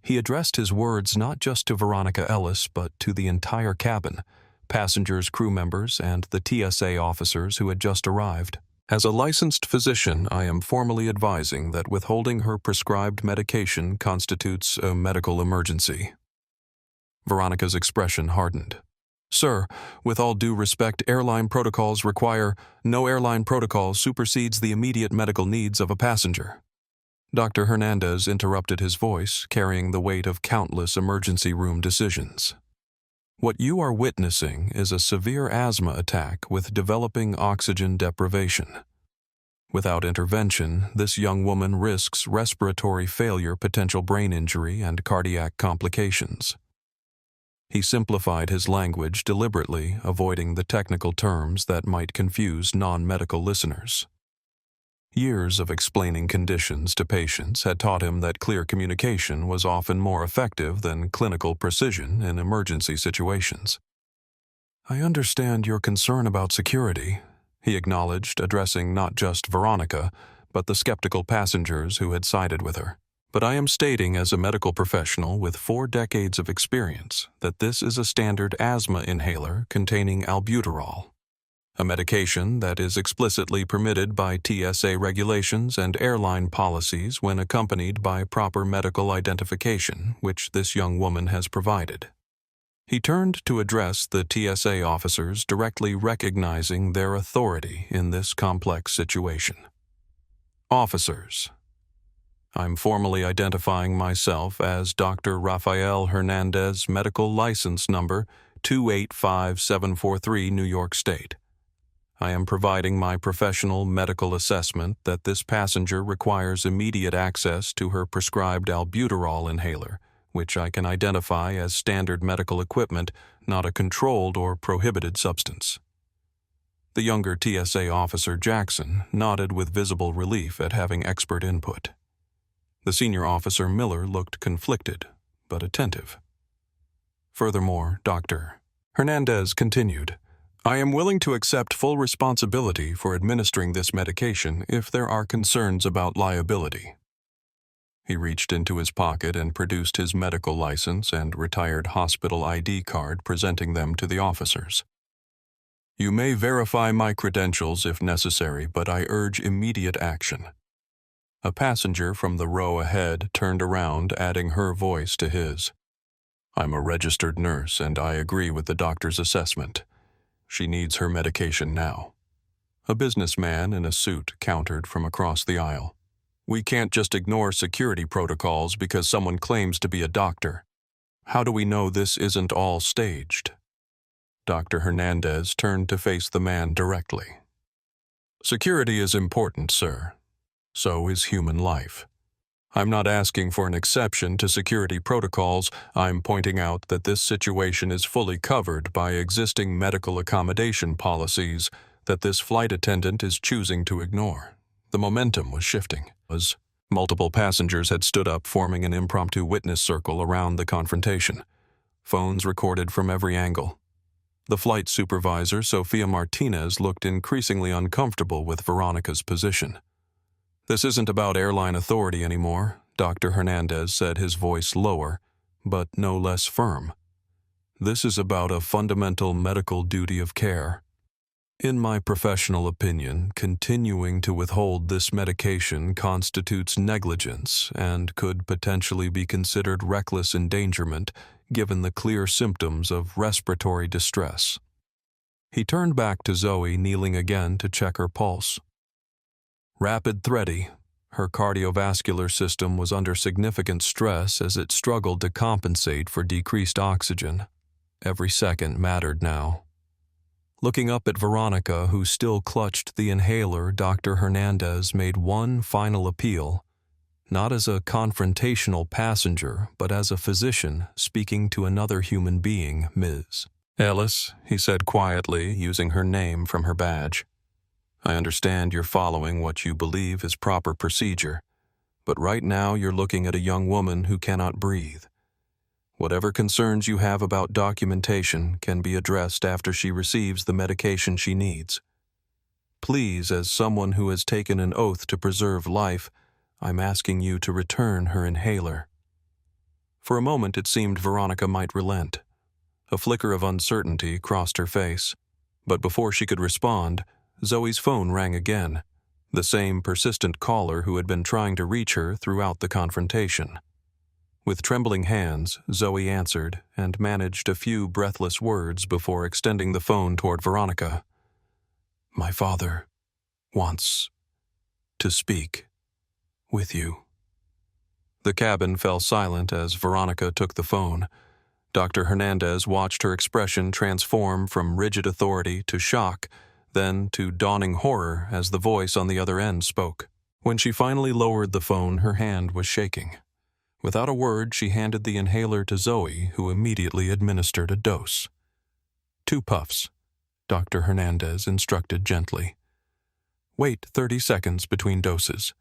He addressed his words not just to Veronica Ellis, but to the entire cabin, passengers, crew members, and the TSA officers who had just arrived. "As a licensed physician, I am formally advising that withholding her prescribed medication constitutes a medical emergency." Veronica's expression hardened. "Sir, with all due respect, airline protocols require no airline protocol supersedes the immediate medical needs of a passenger." Dr. Hernandez interrupted his voice, carrying the weight of countless emergency room decisions. What you are witnessing is a severe asthma attack with developing oxygen deprivation. Without intervention, this young woman risks respiratory failure, potential brain injury, and cardiac complications. He simplified his language deliberately, avoiding the technical terms that might confuse non-medical listeners. Years of explaining conditions to patients had taught him that clear communication was often more effective than clinical precision in emergency situations. "I understand your concern about security," he acknowledged, addressing not just Veronica, but the skeptical passengers who had sided with her. "But I am stating as a medical professional with 4 decades of experience that this is a standard asthma inhaler containing albuterol, a medication that is explicitly permitted by TSA regulations and airline policies when accompanied by proper medical identification, which this young woman has provided." He turned to address the TSA officers, directly recognizing their authority in this complex situation. "Officers, I'm formally identifying myself as Dr. Rafael Hernandez, medical license number 285743, New York State. I am providing my professional medical assessment that this passenger requires immediate access to her prescribed albuterol inhaler, which I can identify as standard medical equipment, not a controlled or prohibited substance." The younger TSA officer, Jackson, nodded with visible relief at having expert input. The senior officer, Miller, looked conflicted, but attentive. "Furthermore, Dr. Hernandez continued, I am willing to accept full responsibility for administering this medication if there are concerns about liability." He reached into his pocket and produced his medical license and retired hospital ID card, presenting them to the officers. "You may verify my credentials if necessary, but I urge immediate action." A passenger from the row ahead turned around, adding her voice to his. "I'm a registered nurse, and I agree with the doctor's assessment. She needs her medication now." A businessman in a suit countered from across the aisle. "We can't just ignore security protocols because someone claims to be a doctor. How do we know this isn't all staged?" Dr. Hernandez turned to face the man directly. "Security is important, sir. So is human life. I'm not asking for an exception to security protocols. I'm pointing out that this situation is fully covered by existing medical accommodation policies that this flight attendant is choosing to ignore." The momentum was shifting. As multiple passengers had stood up, forming an impromptu witness circle around the confrontation. Phones recorded from every angle. The flight supervisor, Sofia Martinez, looked increasingly uncomfortable with Veronica's position. "This isn't about airline authority anymore," Dr. Hernandez said, his voice lower, but no less firm. "This is about a fundamental medical duty of care. In my professional opinion, continuing to withhold this medication constitutes negligence and could potentially be considered reckless endangerment given the clear symptoms of respiratory distress." He turned back to Zoe, kneeling again to check her pulse. Rapid thready. Her cardiovascular system was under significant stress as it struggled to compensate for decreased oxygen. Every second mattered now. Looking up at Veronica, who still clutched the inhaler, Dr. Hernandez made one final appeal, not as a confrontational passenger, but as a physician speaking to another human being, Ms. Ellis, he said quietly, using her name from her badge. "I understand you're following what you believe is proper procedure, but right now you're looking at a young woman who cannot breathe. Whatever concerns you have about documentation can be addressed after she receives the medication she needs. Please, as someone who has taken an oath to preserve life, I'm asking you to return her inhaler." For a moment it seemed Veronica might relent. A flicker of uncertainty crossed her face, but before she could respond, Zoe's phone rang again, the same persistent caller who had been trying to reach her throughout the confrontation. With trembling hands, Zoe answered and managed a few breathless words before extending the phone toward Veronica. "My father wants to speak with you." The cabin fell silent as Veronica took the phone. Dr. Hernandez watched her expression transform from rigid authority to shock, then to dawning horror as the voice on the other end spoke. When she finally lowered the phone, her hand was shaking. Without a word, she handed the inhaler to Zoe, who immediately administered a dose. 2 puffs, Dr. Hernandez instructed gently. Wait 30 seconds between doses.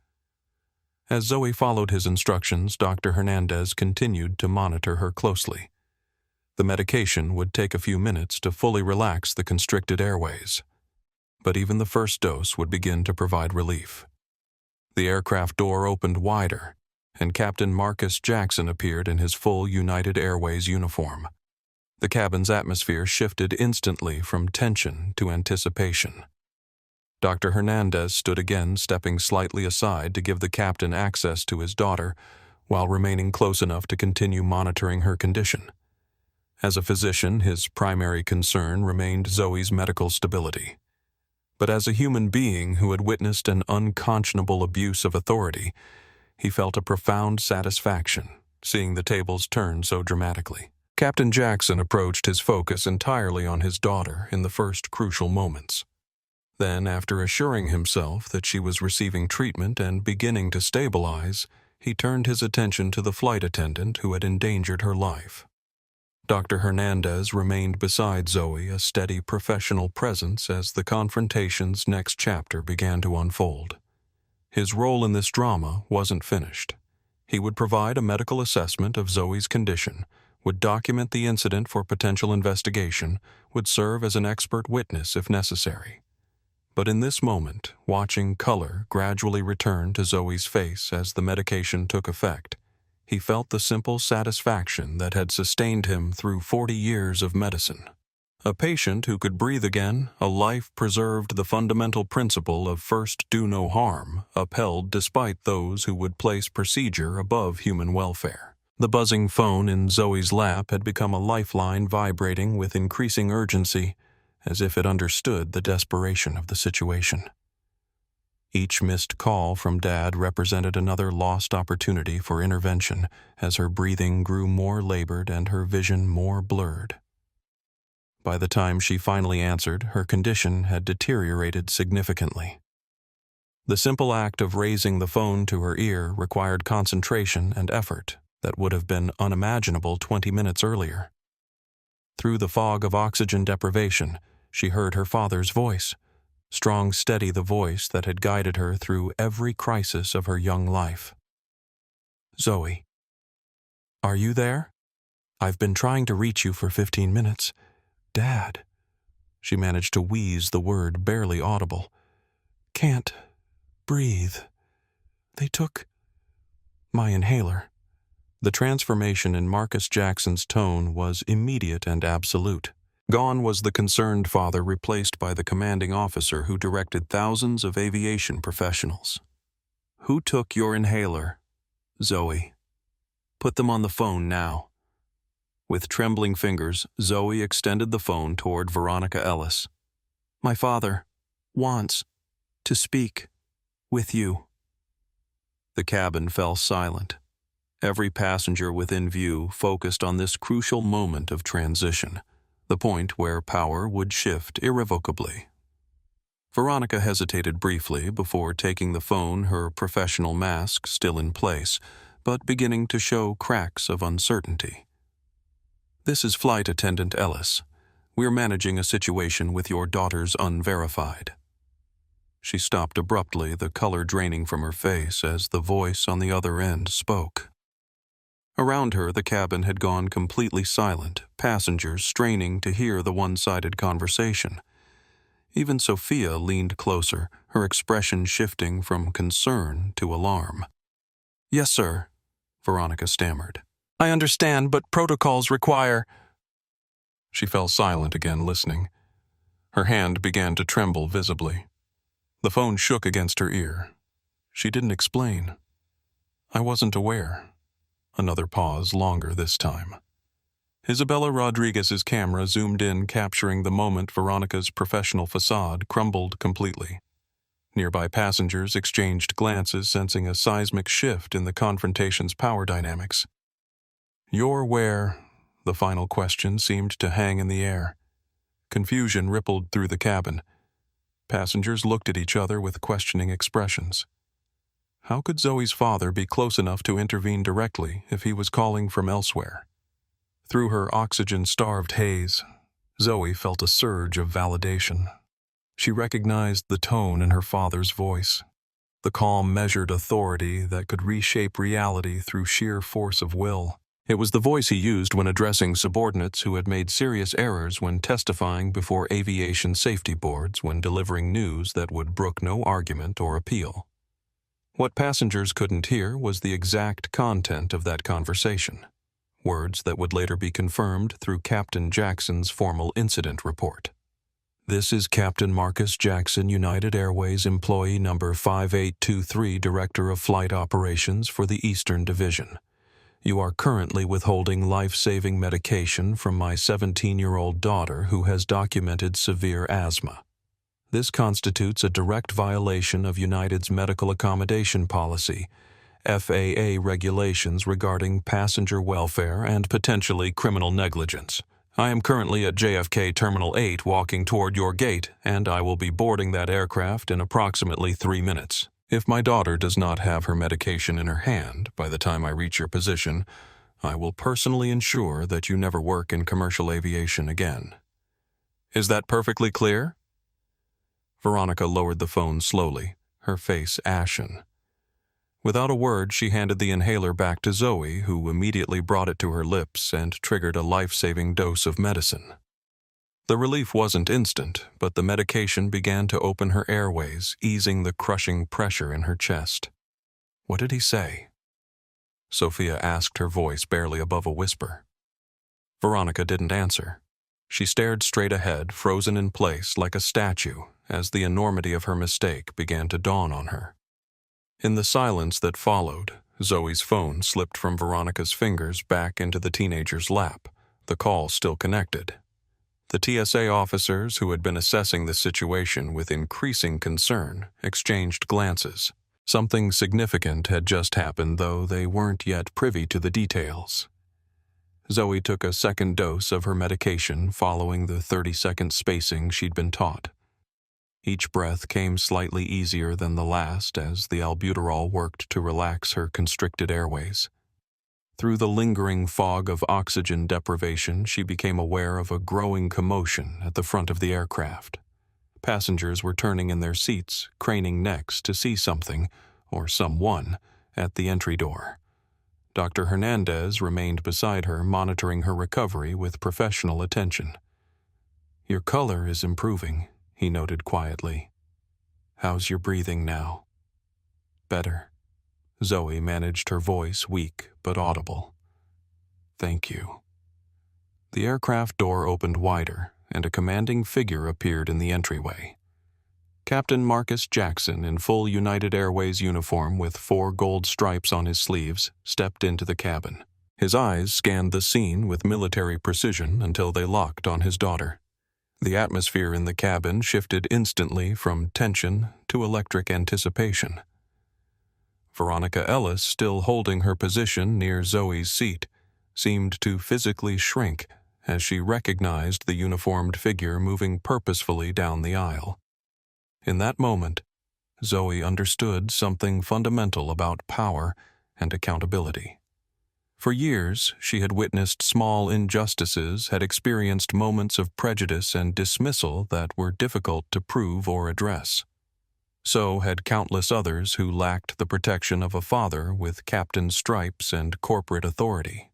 As Zoe followed his instructions, Dr. Hernandez continued to monitor her closely. The medication would take a few minutes to fully relax the constricted airways. But even the first dose would begin to provide relief. The aircraft door opened wider, and Captain Marcus Jackson appeared in his full United Airways uniform. The cabin's atmosphere shifted instantly from tension to anticipation. Dr. Hernandez stood again, stepping slightly aside to give the captain access to his daughter, while remaining close enough to continue monitoring her condition. As a physician, his primary concern remained Zoe's medical stability. But as a human being who had witnessed an unconscionable abuse of authority, he felt a profound satisfaction seeing the tables turn so dramatically. Captain Jackson approached his focus entirely on his daughter in the first crucial moments. Then, after assuring himself that she was receiving treatment and beginning to stabilize, he turned his attention to the flight attendant who had endangered her life. Dr. Hernandez remained beside Zoe, a steady professional presence as the confrontation's next chapter began to unfold. His role in this drama wasn't finished. He would provide a medical assessment of Zoe's condition, would document the incident for potential investigation, would serve as an expert witness if necessary. But in this moment, watching color gradually return to Zoe's face as the medication took effect, he felt the simple satisfaction that had sustained him through 40 years of medicine. A patient who could breathe again, a life preserved, the fundamental principle of first do no harm, upheld despite those who would place procedure above human welfare. The buzzing phone in Zoe's lap had become a lifeline vibrating with increasing urgency, as if it understood the desperation of the situation. Each missed call from Dad represented another lost opportunity for intervention as her breathing grew more labored and her vision more blurred. By the time she finally answered, her condition had deteriorated significantly. The simple act of raising the phone to her ear required concentration and effort that would have been unimaginable 20 minutes earlier. Through the fog of oxygen deprivation, she heard her father's voice, strong, steady, the voice that had guided her through every crisis of her young life. "Zoe, are you there? I've been trying to reach you for 15 minutes. Dad," she managed to wheeze the word barely audible. "Can't breathe. They took my inhaler." The transformation in Marcus Jackson's tone was immediate and absolute. Gone was the concerned father, replaced by the commanding officer who directed thousands of aviation professionals. "Who took your inhaler, Zoe? Put them on the phone now." With trembling fingers, Zoe extended the phone toward Veronica Ellis. "My father wants to speak with you." The cabin fell silent. Every passenger within view focused on this crucial moment of transition, the point where power would shift irrevocably. Veronica hesitated briefly before taking the phone, her professional mask still in place, but beginning to show cracks of uncertainty. "This is Flight Attendant Ellis. We're managing a situation with your daughter's unverified." She stopped abruptly, the color draining from her face as the voice on the other end spoke. Around her, the cabin had gone completely silent, passengers straining to hear the one-sided conversation. Even Sophia leaned closer, her expression shifting from concern to alarm. "Yes, sir," Veronica stammered. "I understand, but protocols require—" She fell silent again, listening. Her hand began to tremble visibly. The phone shook against her ear. She didn't explain. "I wasn't aware." Another pause, longer this time. Isabella Rodriguez's camera zoomed in, capturing the moment Veronica's professional facade crumbled completely. Nearby passengers exchanged glances, sensing a seismic shift in the confrontation's power dynamics. "You're where?" The final question seemed to hang in the air. Confusion rippled through the cabin. Passengers looked at each other with questioning expressions. How could Zoe's father be close enough to intervene directly if he was calling from elsewhere? Through her oxygen-starved haze, Zoe felt a surge of validation. She recognized the tone in her father's voice, the calm, measured authority that could reshape reality through sheer force of will. It was the voice he used when addressing subordinates who had made serious errors, when testifying before aviation safety boards, when delivering news that would brook no argument or appeal. What passengers couldn't hear was the exact content of that conversation, words that would later be confirmed through Captain Jackson's formal incident report. "This is Captain Marcus Jackson, United Airways employee number 5823, Director of Flight Operations for the Eastern Division. You are currently withholding life-saving medication from my 17-year-old daughter who has documented severe asthma. This constitutes a direct violation of United's medical accommodation policy, FAA regulations regarding passenger welfare, and potentially criminal negligence. I am currently at JFK Terminal 8 walking toward your gate, and I will be boarding that aircraft in approximately 3 minutes. If my daughter does not have her medication in her hand by the time I reach your position, I will personally ensure that you never work in commercial aviation again. Is that perfectly clear?" Veronica lowered the phone slowly, her face ashen. Without a word, she handed the inhaler back to Zoe, who immediately brought it to her lips and triggered a life-saving dose of medicine. The relief wasn't instant, but the medication began to open her airways, easing the crushing pressure in her chest. "What did he say?" Sophia asked, her voice barely above a whisper. Veronica didn't answer. She stared straight ahead, frozen in place like a statue, as the enormity of her mistake began to dawn on her. In the silence that followed, Zoe's phone slipped from Veronica's fingers back into the teenager's lap, the call still connected. The TSA officers, who had been assessing the situation with increasing concern, exchanged glances. Something significant had just happened, though they weren't yet privy to the details. Zoe took a second dose of her medication following the 30-second spacing she'd been taught. Each breath came slightly easier than the last as the albuterol worked to relax her constricted airways. Through the lingering fog of oxygen deprivation, she became aware of a growing commotion at the front of the aircraft. Passengers were turning in their seats, craning necks to see something, or someone, at the entry door. Dr. Hernandez remained beside her, monitoring her recovery with professional attention. "Your color is improving," he noted quietly. "How's your breathing now?" "Better." Zoe managed her voice, weak but audible. "Thank you." The aircraft door opened wider, and a commanding figure appeared in the entryway. Captain Marcus Jackson, in full United Airways uniform with 4 gold stripes on his sleeves, stepped into the cabin. His eyes scanned the scene with military precision until they locked on his daughter. The atmosphere in the cabin shifted instantly from tension to electric anticipation. Veronica Ellis, still holding her position near Zoe's seat, seemed to physically shrink as she recognized the uniformed figure moving purposefully down the aisle. In that moment, Zoe understood something fundamental about power and accountability. For years, she had witnessed small injustices, had experienced moments of prejudice and dismissal that were difficult to prove or address. So had countless others who lacked the protection of a father with captain stripes and corporate authority.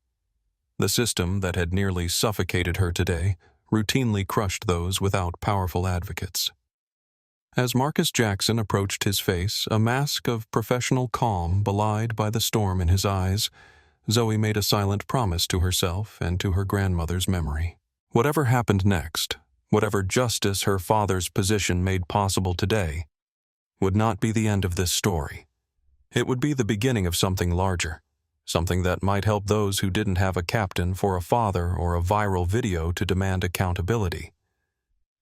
The system that had nearly suffocated her today routinely crushed those without powerful advocates. As Marcus Jackson approached his face, a mask of professional calm belied by the storm in his eyes, Zoe made a silent promise to herself and to her grandmother's memory. Whatever happened next, whatever justice her father's position made possible today, would not be the end of this story. It would be the beginning of something larger, something that might help those who didn't have a captain for a father or a viral video to demand accountability.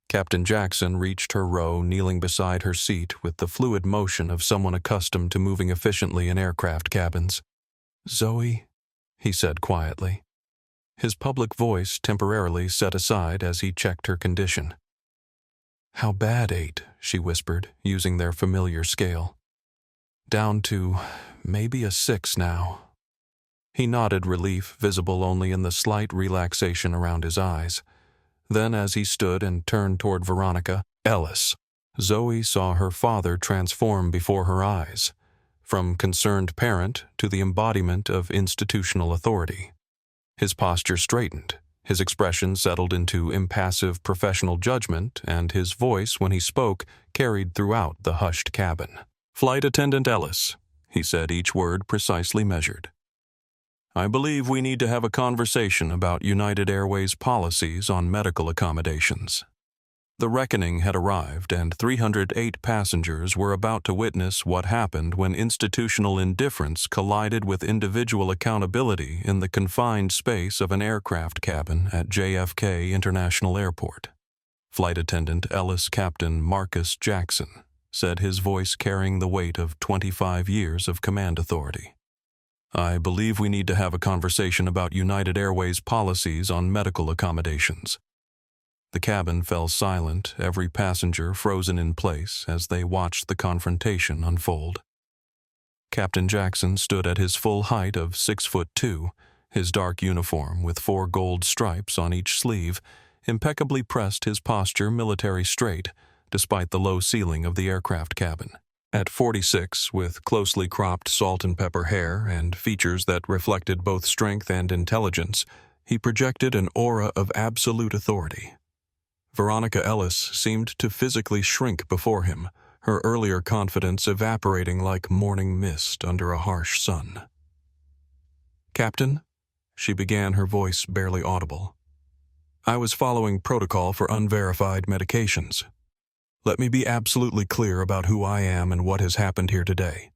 Captain Jackson reached her row, kneeling beside her seat with the fluid motion of someone accustomed to moving efficiently in aircraft cabins. "Zoe," he said quietly. His public voice temporarily set aside as he checked her condition. "How bad, 8?" she whispered, using their familiar scale. "Down to maybe a 6 now." He nodded, relief visible only in the slight relaxation around his eyes. Then, as he stood and turned toward Veronica Ellis, Zoe saw her father transform before her eyes, from concerned parent to the embodiment of institutional authority. His posture straightened, his expression settled into impassive professional judgment, and his voice, when he spoke, carried throughout the hushed cabin. "Flight Attendant Ellis," he said, each word precisely measured. "I believe we need to have a conversation about United Airways policies on medical accommodations." The reckoning had arrived, and 308 passengers were about to witness what happened when institutional indifference collided with individual accountability in the confined space of an aircraft cabin at JFK International Airport. Flight Attendant Ellis Captain Marcus Jackson said, his voice carrying the weight of 25 years of command authority. "I believe we need to have a conversation about United Airways policies on medical accommodations." The cabin fell silent, every passenger frozen in place as they watched the confrontation unfold. Captain Jackson stood at his full height of 6'2", his dark uniform with 4 gold stripes on each sleeve impeccably pressed his posture military straight, despite the low ceiling of the aircraft cabin. At 46, with closely cropped salt and pepper hair and features that reflected both strength and intelligence, he projected an aura of absolute authority. Veronica Ellis seemed to physically shrink before him, her earlier confidence evaporating like morning mist under a harsh sun. "Captain," she began, her voice barely audible, "I was following protocol for unverified medications. Let me be absolutely clear about who I am and what has happened here today."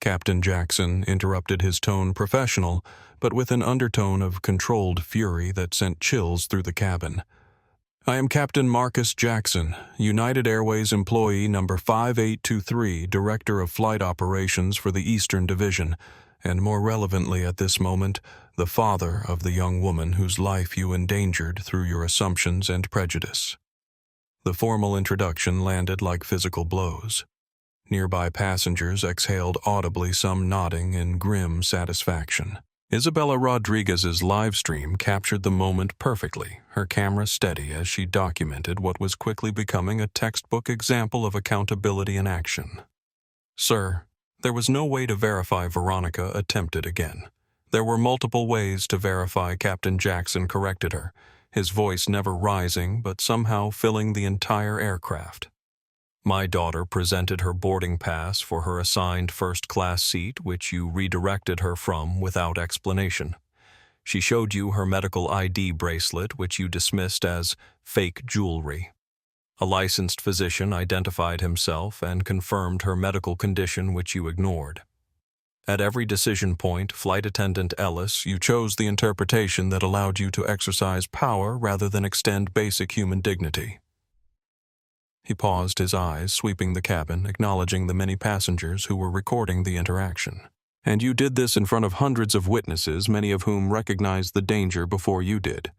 Captain Jackson interrupted, his tone professional, but with an undertone of controlled fury that sent chills through the cabin. "I am Captain Marcus Jackson, United Airways employee number 5823, Director of Flight Operations for the Eastern Division, and more relevantly at this moment, the father of the young woman whose life you endangered through your assumptions and prejudice." The formal introduction landed like physical blows. Nearby passengers exhaled audibly, some nodding in grim satisfaction. Isabella Rodriguez's live stream captured the moment perfectly, her camera steady as she documented what was quickly becoming a textbook example of accountability in action. "Sir, there was no way to verify," Veronica attempted again. "There were multiple ways to verify," Captain Jackson corrected her, his voice never rising but somehow filling the entire aircraft. "My daughter presented her boarding pass for her assigned first-class seat, which you redirected her from without explanation. She showed you her medical ID bracelet, which you dismissed as fake jewelry. A licensed physician identified himself and confirmed her medical condition, which you ignored. At every decision point, Flight Attendant Ellis, you chose the interpretation that allowed you to exercise power rather than extend basic human dignity." He paused, his eyes sweeping the cabin, acknowledging the many passengers who were recording the interaction. "And you did this in front of hundreds of witnesses, many of whom recognized the danger before you did."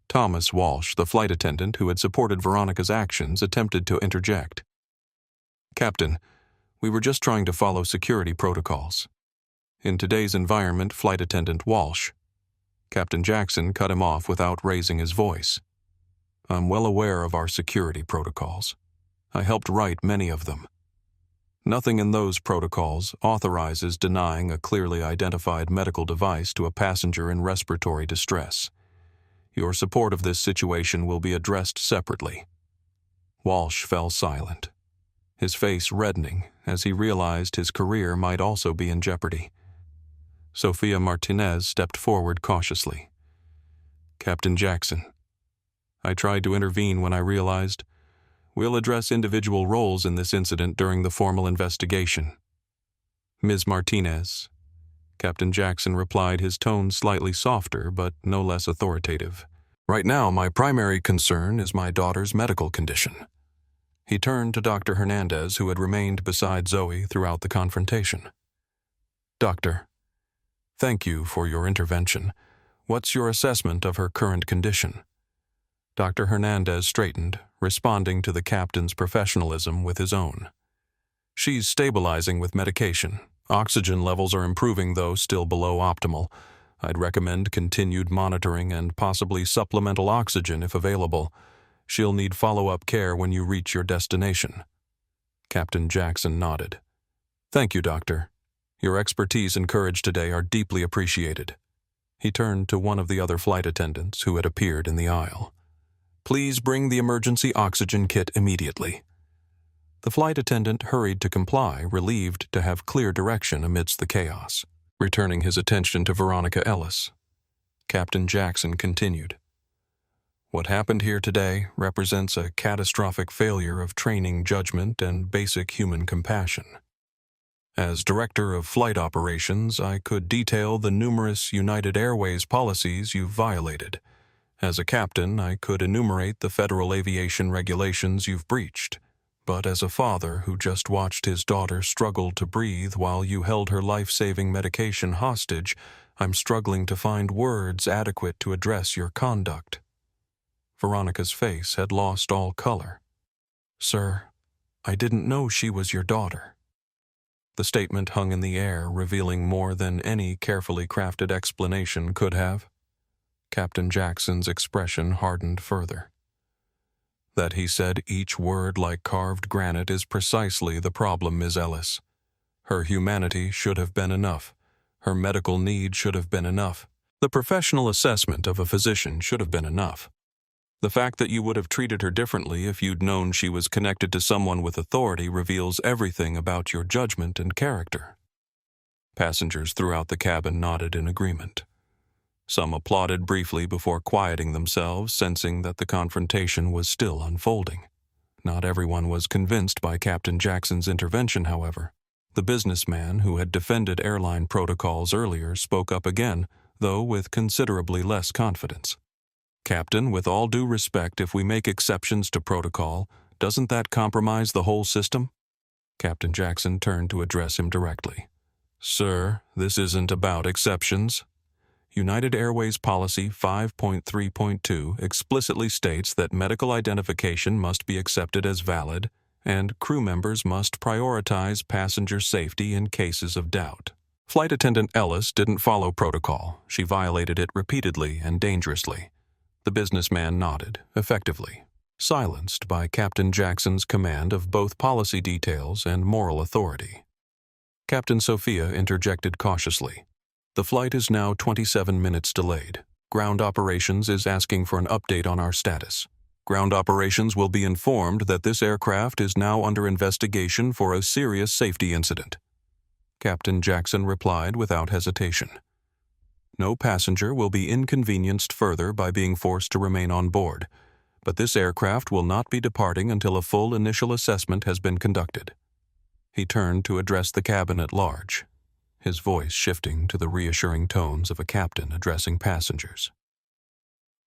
Thomas Walsh, the flight attendant who had supported Veronica's actions, attempted to interject. "Captain, we were just trying to follow security protocols." "In today's environment, Flight Attendant Walsh." Captain Jackson cut him off without raising his voice. "I'm well aware of our security protocols. I helped write many of them. Nothing in those protocols authorizes denying a clearly identified medical device to a passenger in respiratory distress. Your support of this situation will be addressed separately." Walsh fell silent, his face reddening as he realized his career might also be in jeopardy. Sofia Martinez stepped forward cautiously. "Captain Jackson, I tried to intervene when I realized we'll address individual roles in this incident during the formal investigation." "Ms. Martinez," Captain Jackson replied, his tone slightly softer but no less authoritative. Right now, my primary concern is my daughter's medical condition." He turned to Dr. Hernandez, who had remained beside Zoe throughout the confrontation. "Doctor, thank you for your intervention. What's your assessment of her current condition?" Dr. Hernandez straightened, responding to the captain's professionalism with his own. "She's stabilizing with medication. Oxygen levels are improving, though still below optimal. I'd recommend continued monitoring and possibly supplemental oxygen if available. She'll need follow-up care when you reach your destination." Captain Jackson nodded. "Thank you, Doctor. Your expertise and courage today are deeply appreciated." He turned to one of the other flight attendants who had appeared in the aisle. "Please bring the emergency oxygen kit immediately." The flight attendant hurried to comply, relieved to have clear direction amidst the chaos. Returning his attention to Veronica Ellis, Captain Jackson continued. "What happened here today represents a catastrophic failure of training judgment and basic human compassion. As Director of Flight Operations, I could detail the numerous United Airways policies you've violated. As a captain, I could enumerate the federal aviation regulations you've breached. But as a father who just watched his daughter struggle to breathe while you held her life-saving medication hostage, I'm struggling to find words adequate to address your conduct." Veronica's face had lost all color. "Sir, I didn't know she was your daughter." The statement hung in the air, revealing more than any carefully crafted explanation could have. Captain Jackson's expression hardened further. "That he said each word like carved granite is precisely the problem, Ms. Ellis. Her humanity should have been enough. Her medical need should have been enough. The professional assessment of a physician should have been enough. The fact that you would have treated her differently if you'd known she was connected to someone with authority reveals everything about your judgment and character." Passengers throughout the cabin nodded in agreement. Some applauded briefly before quieting themselves, sensing that the confrontation was still unfolding. Not everyone was convinced by Captain Jackson's intervention, however. The businessman who had defended airline protocols earlier spoke up again, though with considerably less confidence. "Captain, with all due respect, if we make exceptions to protocol, doesn't that compromise the whole system?" Captain Jackson turned to address him directly. "Sir, this isn't about exceptions. United Airways Policy 5.3.2 explicitly states that medical identification must be accepted as valid, and crew members must prioritize passenger safety in cases of doubt. Flight Attendant Ellis didn't follow protocol. She violated it repeatedly and dangerously." The businessman nodded, effectively, silenced by Captain Jackson's command of both policy details and moral authority. Captain Sophia interjected cautiously. "The flight is now 27 minutes delayed. Ground Operations is asking for an update on our status. Ground Operations will be informed that this aircraft is now under investigation for a serious safety incident." Captain Jackson replied without hesitation. "No passenger will be inconvenienced further by being forced to remain on board, but this aircraft will not be departing until a full initial assessment has been conducted." He turned to address the cabin at large, his voice shifting to the reassuring tones of a captain addressing passengers.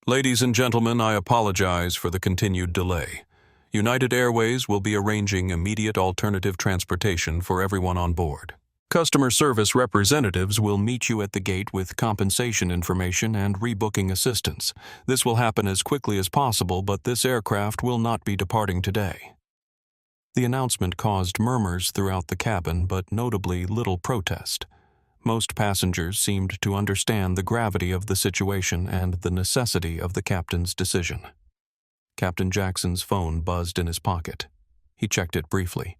"Ladies and gentlemen, I apologize for the continued delay. United Airways will be arranging immediate alternative transportation for everyone on board. Customer service representatives will meet you at the gate with compensation information and rebooking assistance. This will happen as quickly as possible, but this aircraft will not be departing today." The announcement caused murmurs throughout the cabin, but notably little protest. Most passengers seemed to understand the gravity of the situation and the necessity of the captain's decision. Captain Jackson's phone buzzed in his pocket. He checked it briefly.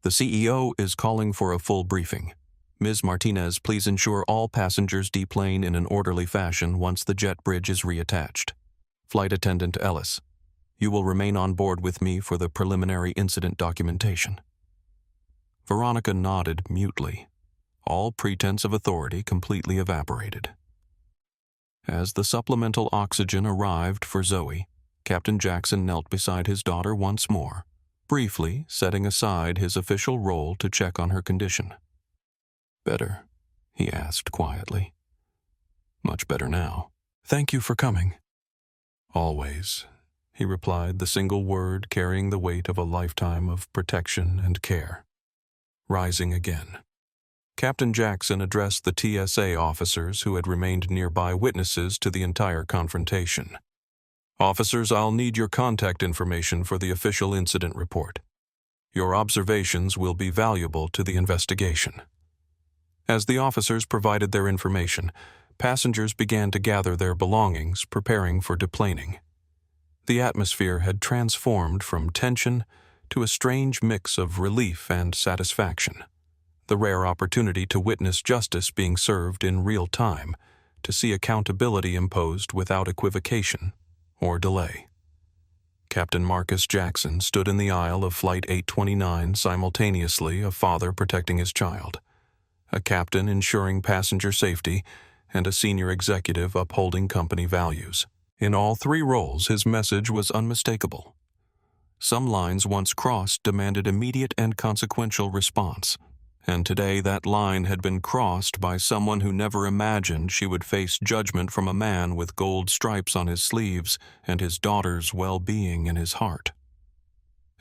"The CEO is calling for a full briefing. Ms. Martinez, please ensure all passengers deplane in an orderly fashion once the jet bridge is reattached. Flight Attendant Ellis, you will remain on board with me for the preliminary incident documentation." Veronica nodded mutely. All pretense of authority completely evaporated. As the supplemental oxygen arrived for Zoe, Captain Jackson knelt beside his daughter once more, briefly setting aside his official role to check on her condition. "Better?" he asked quietly. "Much better now. Thank you for coming." Always, he replied, the single word carrying the weight of a lifetime of protection and care. Rising again. Captain Jackson addressed the TSA officers who had remained nearby, witnesses to the entire confrontation. Officers, I'll need your contact information for the official incident report. Your observations will be valuable to the investigation. As the officers provided their information, passengers began to gather their belongings, preparing for deplaning. The atmosphere had transformed from tension to a strange mix of relief and satisfaction. The rare opportunity to witness justice being served in real time, to see accountability imposed without equivocation or delay. Captain Marcus Jackson stood in the aisle of Flight 829, simultaneously a father protecting his child, a captain ensuring passenger safety, and a senior executive upholding company values. In all three roles, his message was unmistakable. Some lines once crossed demanded immediate and consequential response, and today that line had been crossed by someone who never imagined she would face judgment from a man with gold stripes on his sleeves and his daughter's well-being in his heart.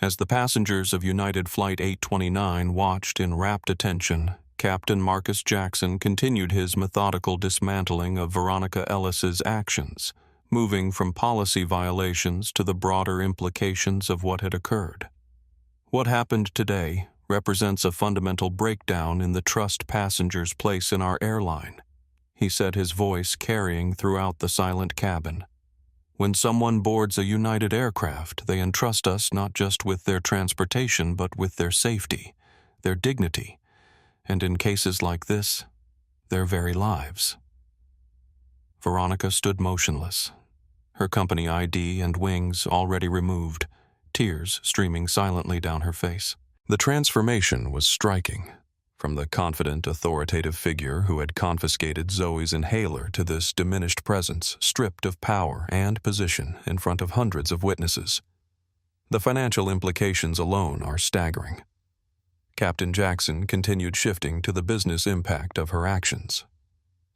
As the passengers of United Flight 829 watched in rapt attention, Captain Marcus Jackson continued his methodical dismantling of Veronica Ellis's actions, moving from policy violations to the broader implications of what had occurred. What happened today represents a fundamental breakdown in the trust passengers place in our airline, he said, his voice carrying throughout the silent cabin. When someone boards a United aircraft, they entrust us not just with their transportation, but with their safety, their dignity, and in cases like this, their very lives. Veronica stood motionless, her company ID and wings already removed, tears streaming silently down her face. The transformation was striking, from the confident, authoritative figure who had confiscated Zoe's inhaler to this diminished presence, stripped of power and position in front of hundreds of witnesses. The financial implications alone are staggering. Captain Jackson continued shifting to the business impact of her actions.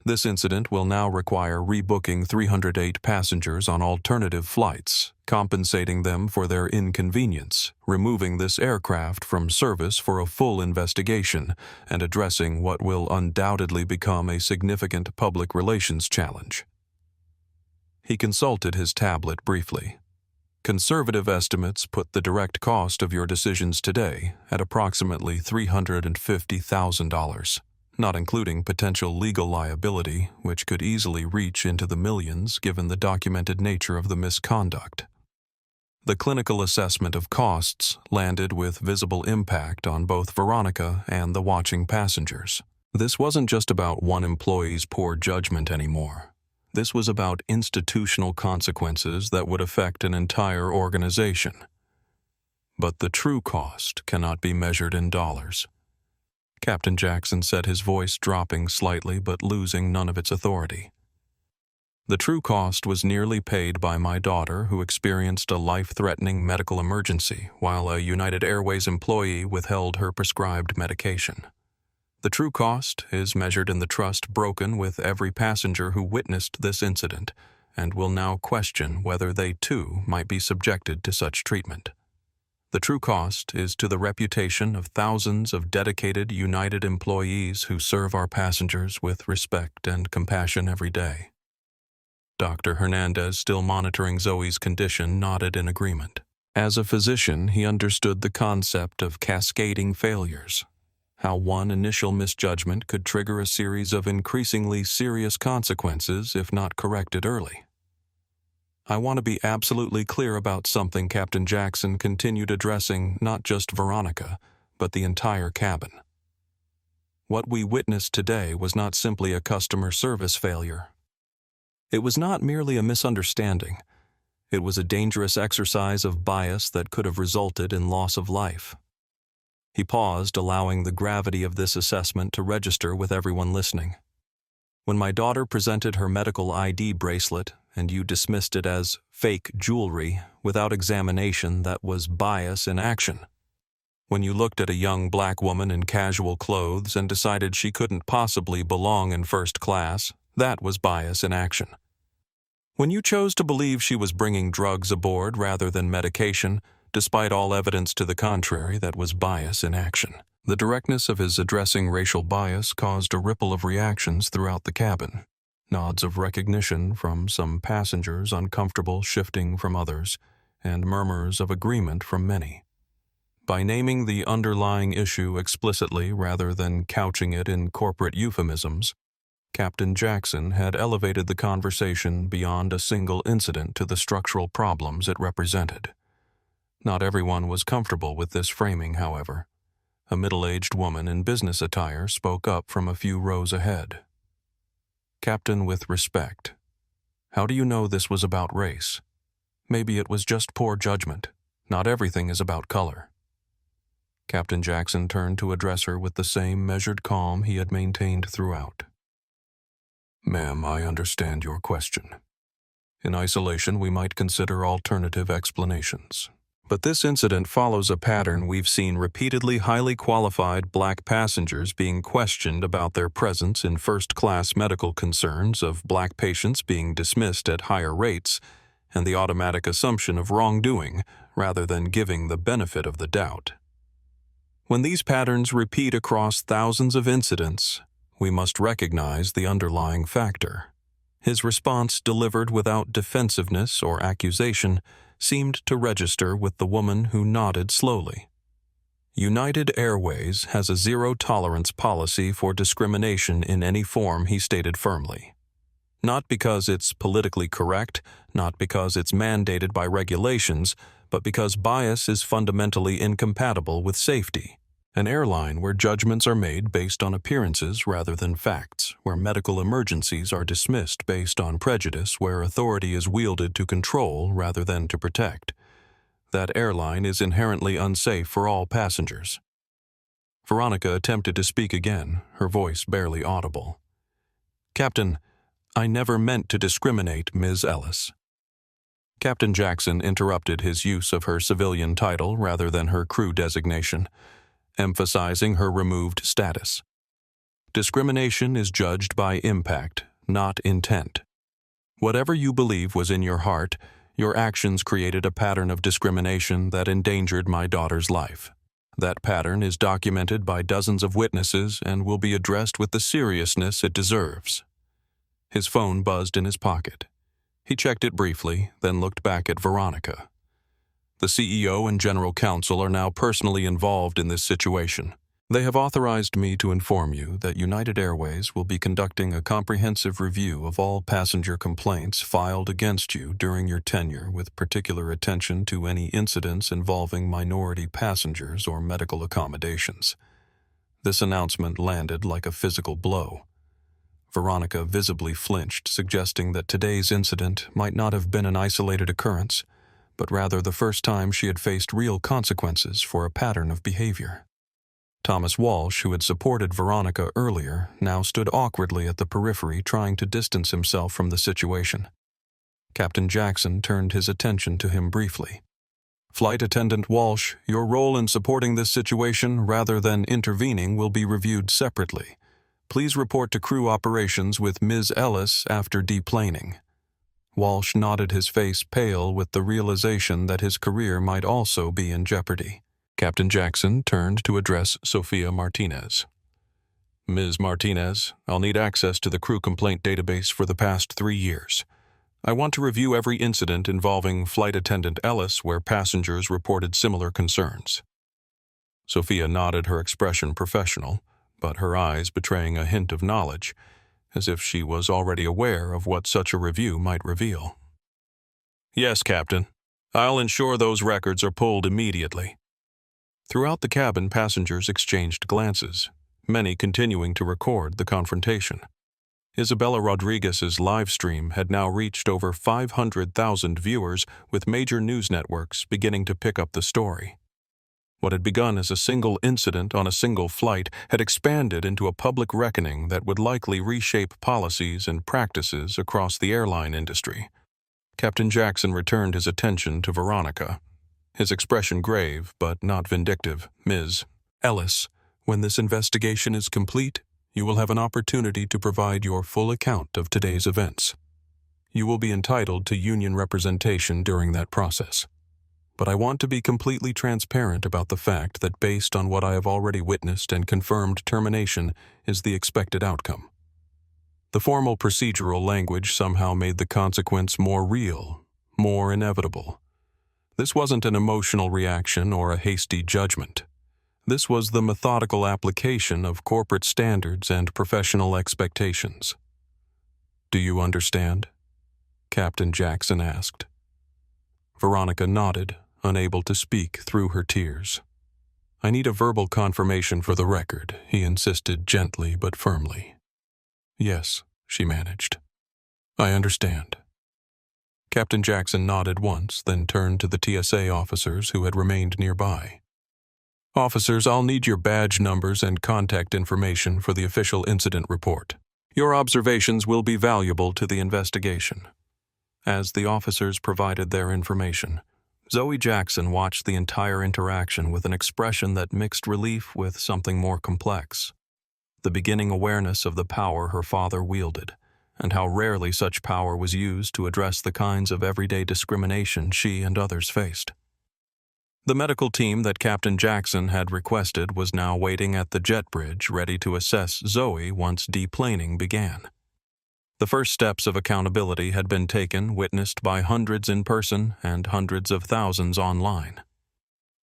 This incident will now require rebooking 308 passengers on alternative flights, compensating them for their inconvenience, removing this aircraft from service for a full investigation, and addressing what will undoubtedly become a significant public relations challenge. He consulted his tablet briefly. Conservative estimates put the direct cost of your decisions today at approximately $350,000. Not including potential legal liability, which could easily reach into the millions given the documented nature of the misconduct. The clinical assessment of costs landed with visible impact on both Veronica and the watching passengers. This wasn't just about one employee's poor judgment anymore. This was about institutional consequences that would affect an entire organization. But the true cost cannot be measured in dollars. Captain Jackson said, his voice dropping slightly but losing none of its authority. The true cost was nearly paid by my daughter, who experienced a life-threatening medical emergency while a United Airways employee withheld her prescribed medication. The true cost is measured in the trust broken with every passenger who witnessed this incident and will now question whether they too might be subjected to such treatment. The true cost is to the reputation of thousands of dedicated United employees who serve our passengers with respect and compassion every day. Dr. Hernandez, still monitoring Zoe's condition, nodded in agreement. As a physician, he understood the concept of cascading failures, how one initial misjudgment could trigger a series of increasingly serious consequences if not corrected early. I want to be absolutely clear about something, Captain Jackson continued, addressing not just Veronica, but the entire cabin. What we witnessed today was not simply a customer service failure. It was not merely a misunderstanding. It was a dangerous exercise of bias that could have resulted in loss of life. He paused, allowing the gravity of this assessment to register with everyone listening. When my daughter presented her medical ID bracelet, and you dismissed it as fake jewelry without examination, that was bias in action. When you looked at a young black woman in casual clothes and decided she couldn't possibly belong in first class, that was bias in action. When you chose to believe she was bringing drugs aboard rather than medication, despite all evidence to the contrary that was bias in action. The directness of his addressing racial bias caused a ripple of reactions throughout the cabin. Nods of recognition from some passengers, uncomfortable shifting from others, and murmurs of agreement from many. By naming the underlying issue explicitly rather than couching it in corporate euphemisms, Captain Jackson had elevated the conversation beyond a single incident to the structural problems it represented. Not everyone was comfortable with this framing, however. A middle-aged woman in business attire spoke up from a few rows ahead. Captain, with respect, how do you know this was about race? Maybe it was just poor judgment. Not everything is about color. Captain Jackson turned to address her with the same measured calm he had maintained throughout. Ma'am, I understand your question. In isolation, we might consider alternative explanations. But this incident follows a pattern we've seen repeatedly. Highly qualified black passengers being questioned about their presence in first-class medical concerns, of black patients being dismissed at higher rates, and the automatic assumption of wrongdoing rather than giving the benefit of the doubt. When these patterns repeat across thousands of incidents, we must recognize the underlying factor. His response, delivered without defensiveness or accusation, seemed to register with the woman who nodded slowly. United Airways has a zero-tolerance policy for discrimination in any form, he stated firmly. Not because it's politically correct, not because it's mandated by regulations, but because bias is fundamentally incompatible with safety. An airline where judgments are made based on appearances rather than facts, where medical emergencies are dismissed based on prejudice, where authority is wielded to control rather than to protect. That airline is inherently unsafe for all passengers. Veronica attempted to speak again, her voice barely audible. Captain, I never meant to discriminate, Ms. Ellis. Captain Jackson interrupted his use of her civilian title rather than her crew designation, emphasizing her removed status. Discrimination is judged by impact, not intent. Whatever you believe was in your heart, your actions created a pattern of discrimination that endangered my daughter's life. That pattern is documented by dozens of witnesses and will be addressed with the seriousness it deserves. His phone buzzed in his pocket. He checked it briefly, then looked back at Veronica. The CEO and General Counsel are now personally involved in this situation. They have authorized me to inform you that United Airways will be conducting a comprehensive review of all passenger complaints filed against you during your tenure, with particular attention to any incidents involving minority passengers or medical accommodations. This announcement landed like a physical blow. Veronica visibly flinched, suggesting that today's incident might not have been an isolated occurrence, but rather the first time she had faced real consequences for a pattern of behavior. Thomas Walsh, who had supported Veronica earlier, now stood awkwardly at the periphery, trying to distance himself from the situation. Captain Jackson turned his attention to him briefly. Flight Attendant Walsh, your role in supporting this situation rather than intervening will be reviewed separately. Please report to crew operations with Ms. Ellis after deplaning. Walsh nodded, his face pale with the realization that his career might also be in jeopardy. Captain Jackson turned to address Sophia Martinez. Ms. Martinez, I'll need access to the crew complaint database for the past 3 years. I want to review every incident involving Flight Attendant Ellis where passengers reported similar concerns. Sophia nodded, her expression professional, but her eyes betraying a hint of knowledge, as if she was already aware of what such a review might reveal. Yes, Captain. I'll ensure those records are pulled immediately. Throughout the cabin, passengers exchanged glances, many continuing to record the confrontation. Isabella Rodriguez's live stream had now reached over 500,000 viewers, with major news networks beginning to pick up the story. What had begun as a single incident on a single flight had expanded into a public reckoning that would likely reshape policies and practices across the airline industry. Captain Jackson returned his attention to Veronica, his expression grave but not vindictive. Ms. Ellis, when this investigation is complete, you will have an opportunity to provide your full account of today's events. You will be entitled to union representation during that process. But I want to be completely transparent about the fact that based on what I have already witnessed and confirmed, termination is the expected outcome. The formal procedural language somehow made the consequence more real, more inevitable. This wasn't an emotional reaction or a hasty judgment. This was the methodical application of corporate standards and professional expectations. "Do you understand?" Captain Jackson asked. Veronica nodded, unable to speak through her tears. "I need a verbal confirmation for the record," he insisted gently but firmly. "Yes," she managed. "I understand." Captain Jackson nodded once, then turned to the TSA officers who had remained nearby. "Officers, I'll need your badge numbers and contact information for the official incident report. Your observations will be valuable to the investigation." As the officers provided their information, Zoe Jackson watched the entire interaction with an expression that mixed relief with something more complex. The beginning awareness of the power her father wielded, and how rarely such power was used to address the kinds of everyday discrimination she and others faced. The medical team that Captain Jackson had requested was now waiting at the jet bridge, ready to assess Zoe once deplaning began. The first steps of accountability had been taken, witnessed by hundreds in person and hundreds of thousands online.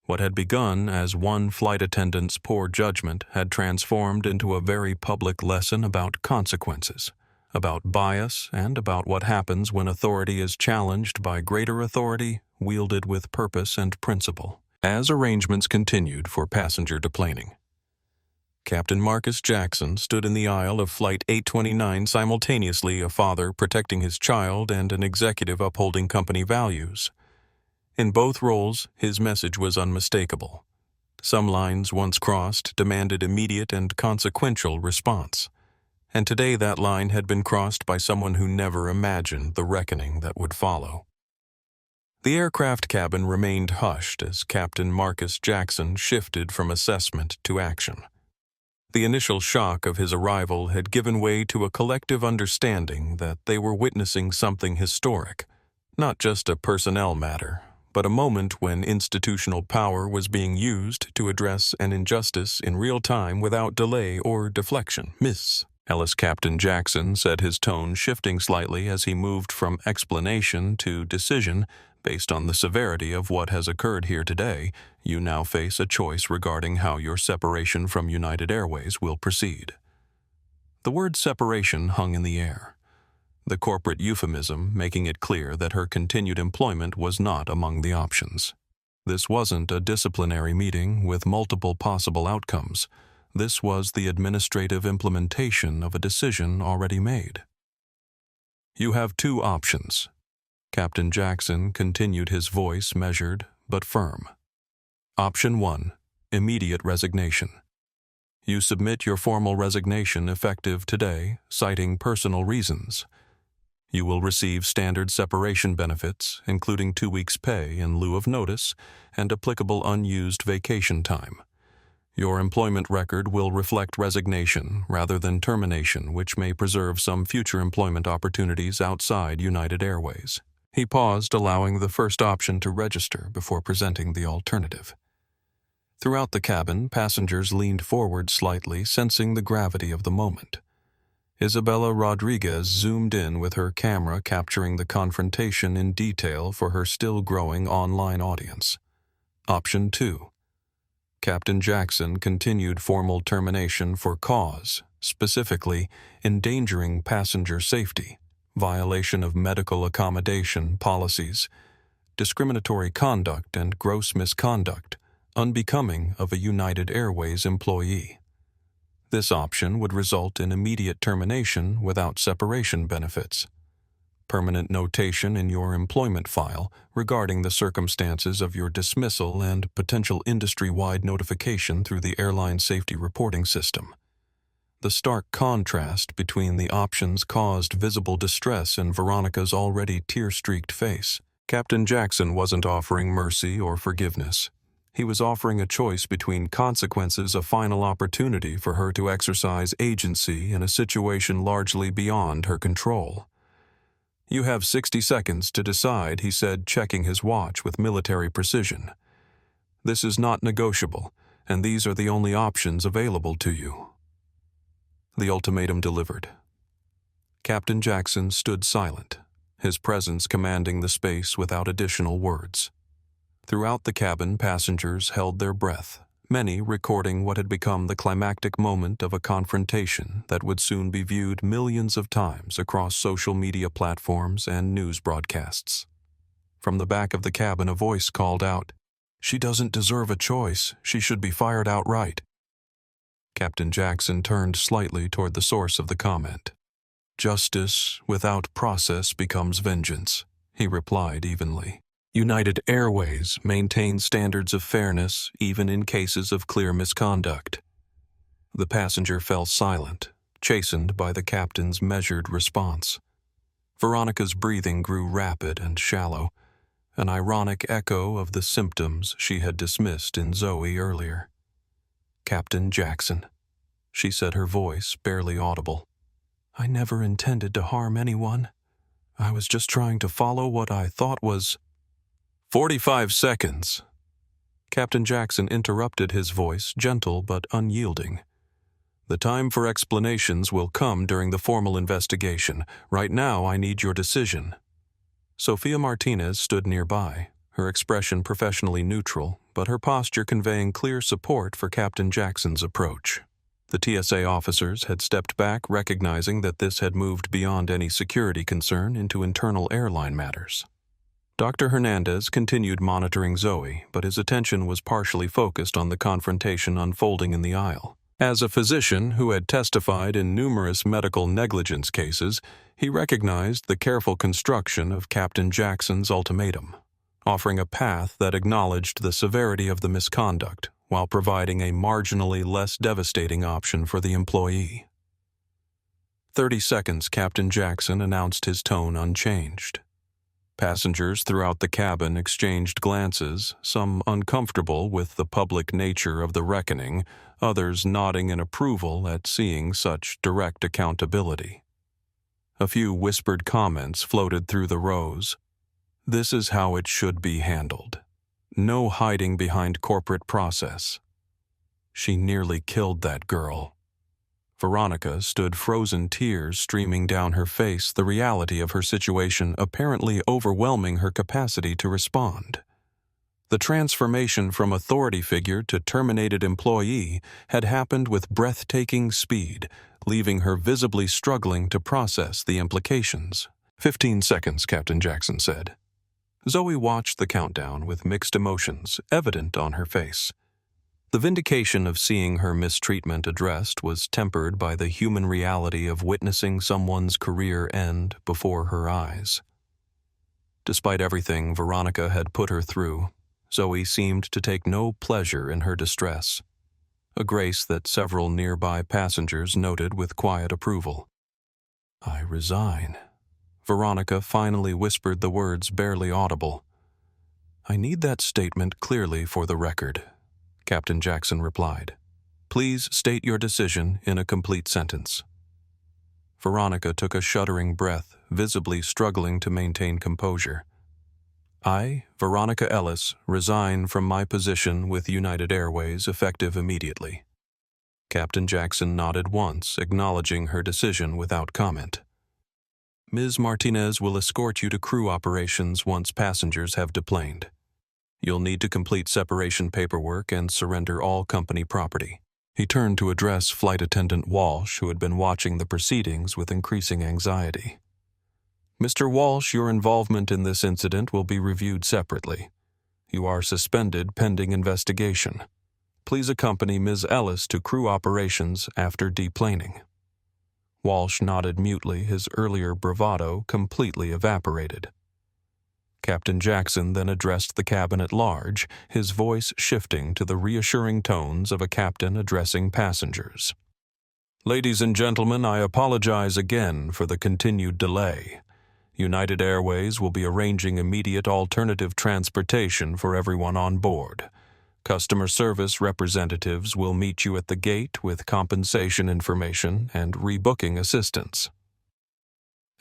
What had begun as one flight attendant's poor judgment had transformed into a very public lesson about consequences, about bias, and about what happens when authority is challenged by greater authority wielded with purpose and principle. As arrangements continued for passenger deplaning, Captain Marcus Jackson stood in the aisle of Flight 829, simultaneously a father protecting his child and an executive upholding company values. In both roles, his message was unmistakable. Some lines once crossed demanded immediate and consequential response, and today that line had been crossed by someone who never imagined the reckoning that would follow. The aircraft cabin remained hushed as Captain Marcus Jackson shifted from assessment to action. The initial shock of his arrival had given way to a collective understanding that they were witnessing something historic, not just a personnel matter, but a moment when institutional power was being used to address an injustice in real time without delay or deflection. "Miss Ellis," Captain Jackson said, his tone shifting slightly as he moved from explanation to decision. "Based on the severity of what has occurred here today, you now face a choice regarding how your separation from United Airways will proceed." The word separation hung in the air, the corporate euphemism making it clear that her continued employment was not among the options. This wasn't a disciplinary meeting with multiple possible outcomes. This was the administrative implementation of a decision already made. "You have two options." Captain Jackson continued, his voice measured but firm. "Option 1, immediate resignation. You submit your formal resignation effective today, citing personal reasons. You will receive standard separation benefits, including 2 weeks' pay in lieu of notice and applicable unused vacation time. Your employment record will reflect resignation rather than termination, which may preserve some future employment opportunities outside United Airways." He paused, allowing the first option to register before presenting the alternative. Throughout the cabin, passengers leaned forward slightly, sensing the gravity of the moment. Isabella Rodriguez zoomed in with her camera, capturing the confrontation in detail for her still-growing online audience. Option 2. Captain Jackson continued formal termination for cause, specifically endangering passenger safety, violation of medical accommodation policies, discriminatory conduct, and gross misconduct, unbecoming of a United Airways employee. This option would result in immediate termination without separation benefits, permanent notation in your employment file regarding the circumstances of your dismissal, and potential industry-wide notification through the airline safety reporting system. The stark contrast between the options caused visible distress in Veronica's already tear-streaked face. Captain Jackson wasn't offering mercy or forgiveness. He was offering a choice between consequences, a final opportunity for her to exercise agency in a situation largely beyond her control. "You have 60 seconds to decide," he said, checking his watch with military precision. "This is not negotiable, and these are the only options available to you." The ultimatum delivered. Captain Jackson stood silent, his presence commanding the space without additional words. Throughout the cabin, passengers held their breath, many recording what had become the climactic moment of a confrontation that would soon be viewed millions of times across social media platforms and news broadcasts. From the back of the cabin, a voice called out, "She doesn't deserve a choice. She should be fired outright." Captain Jackson turned slightly toward the source of the comment. "Justice without process becomes vengeance," he replied evenly. "United Airways maintains standards of fairness even in cases of clear misconduct." The passenger fell silent, chastened by the captain's measured response. Veronica's breathing grew rapid and shallow, an ironic echo of the symptoms she had dismissed in Zoe earlier. "Captain Jackson," she said, her voice barely audible. "I never intended to harm anyone. I was just trying to follow what I thought was—" 45 seconds. Captain Jackson interrupted, his voice gentle but unyielding. "The time for explanations will come during the formal investigation. Right now, I need your decision." Sofia Martinez stood nearby, her expression professionally neutral, but her posture conveying clear support for Captain Jackson's approach. The TSA officers had stepped back, recognizing that this had moved beyond any security concern into internal airline matters. Dr. Hernandez continued monitoring Zoe, but his attention was partially focused on the confrontation unfolding in the aisle. As a physician who had testified in numerous medical negligence cases, he recognized the careful construction of Captain Jackson's ultimatum, offering a path that acknowledged the severity of the misconduct while providing a marginally less devastating option for the employee. 30 seconds, Captain Jackson announced, his tone unchanged. Passengers throughout the cabin exchanged glances, some uncomfortable with the public nature of the reckoning, others nodding in approval at seeing such direct accountability. A few whispered comments floated through the rows. "This is how it should be handled. No hiding behind corporate process. She nearly killed that girl." Veronica stood, frozen tears streaming down her face, the reality of her situation apparently overwhelming her capacity to respond. The transformation from authority figure to terminated employee had happened with breathtaking speed, leaving her visibly struggling to process the implications. 15 seconds, Captain Jackson said. Zoe watched the countdown with mixed emotions evident on her face. The vindication of seeing her mistreatment addressed was tempered by the human reality of witnessing someone's career end before her eyes. Despite everything Veronica had put her through, Zoe seemed to take no pleasure in her distress, a grace that several nearby passengers noted with quiet approval. "I resign." Veronica finally whispered the words barely audible. "I need that statement clearly for the record," Captain Jackson replied. "Please state your decision in a complete sentence." Veronica took a shuddering breath, visibly struggling to maintain composure. "I, Veronica Ellis, resign from my position with United Airways effective immediately." Captain Jackson nodded once, acknowledging her decision without comment. "Ms. Martinez will escort you to crew operations once passengers have deplaned. You'll need to complete separation paperwork and surrender all company property." He turned to address Flight Attendant Walsh, who had been watching the proceedings with increasing anxiety. "Mr. Walsh, your involvement in this incident will be reviewed separately. You are suspended pending investigation. Please accompany Ms. Ellis to crew operations after deplaning." Walsh nodded mutely, his earlier bravado completely evaporated. Captain Jackson then addressed the cabin at large, his voice shifting to the reassuring tones of a captain addressing passengers. "Ladies and gentlemen, I apologize again for the continued delay. United Airways will be arranging immediate alternative transportation for everyone on board. Customer service representatives will meet you at the gate with compensation information and rebooking assistance."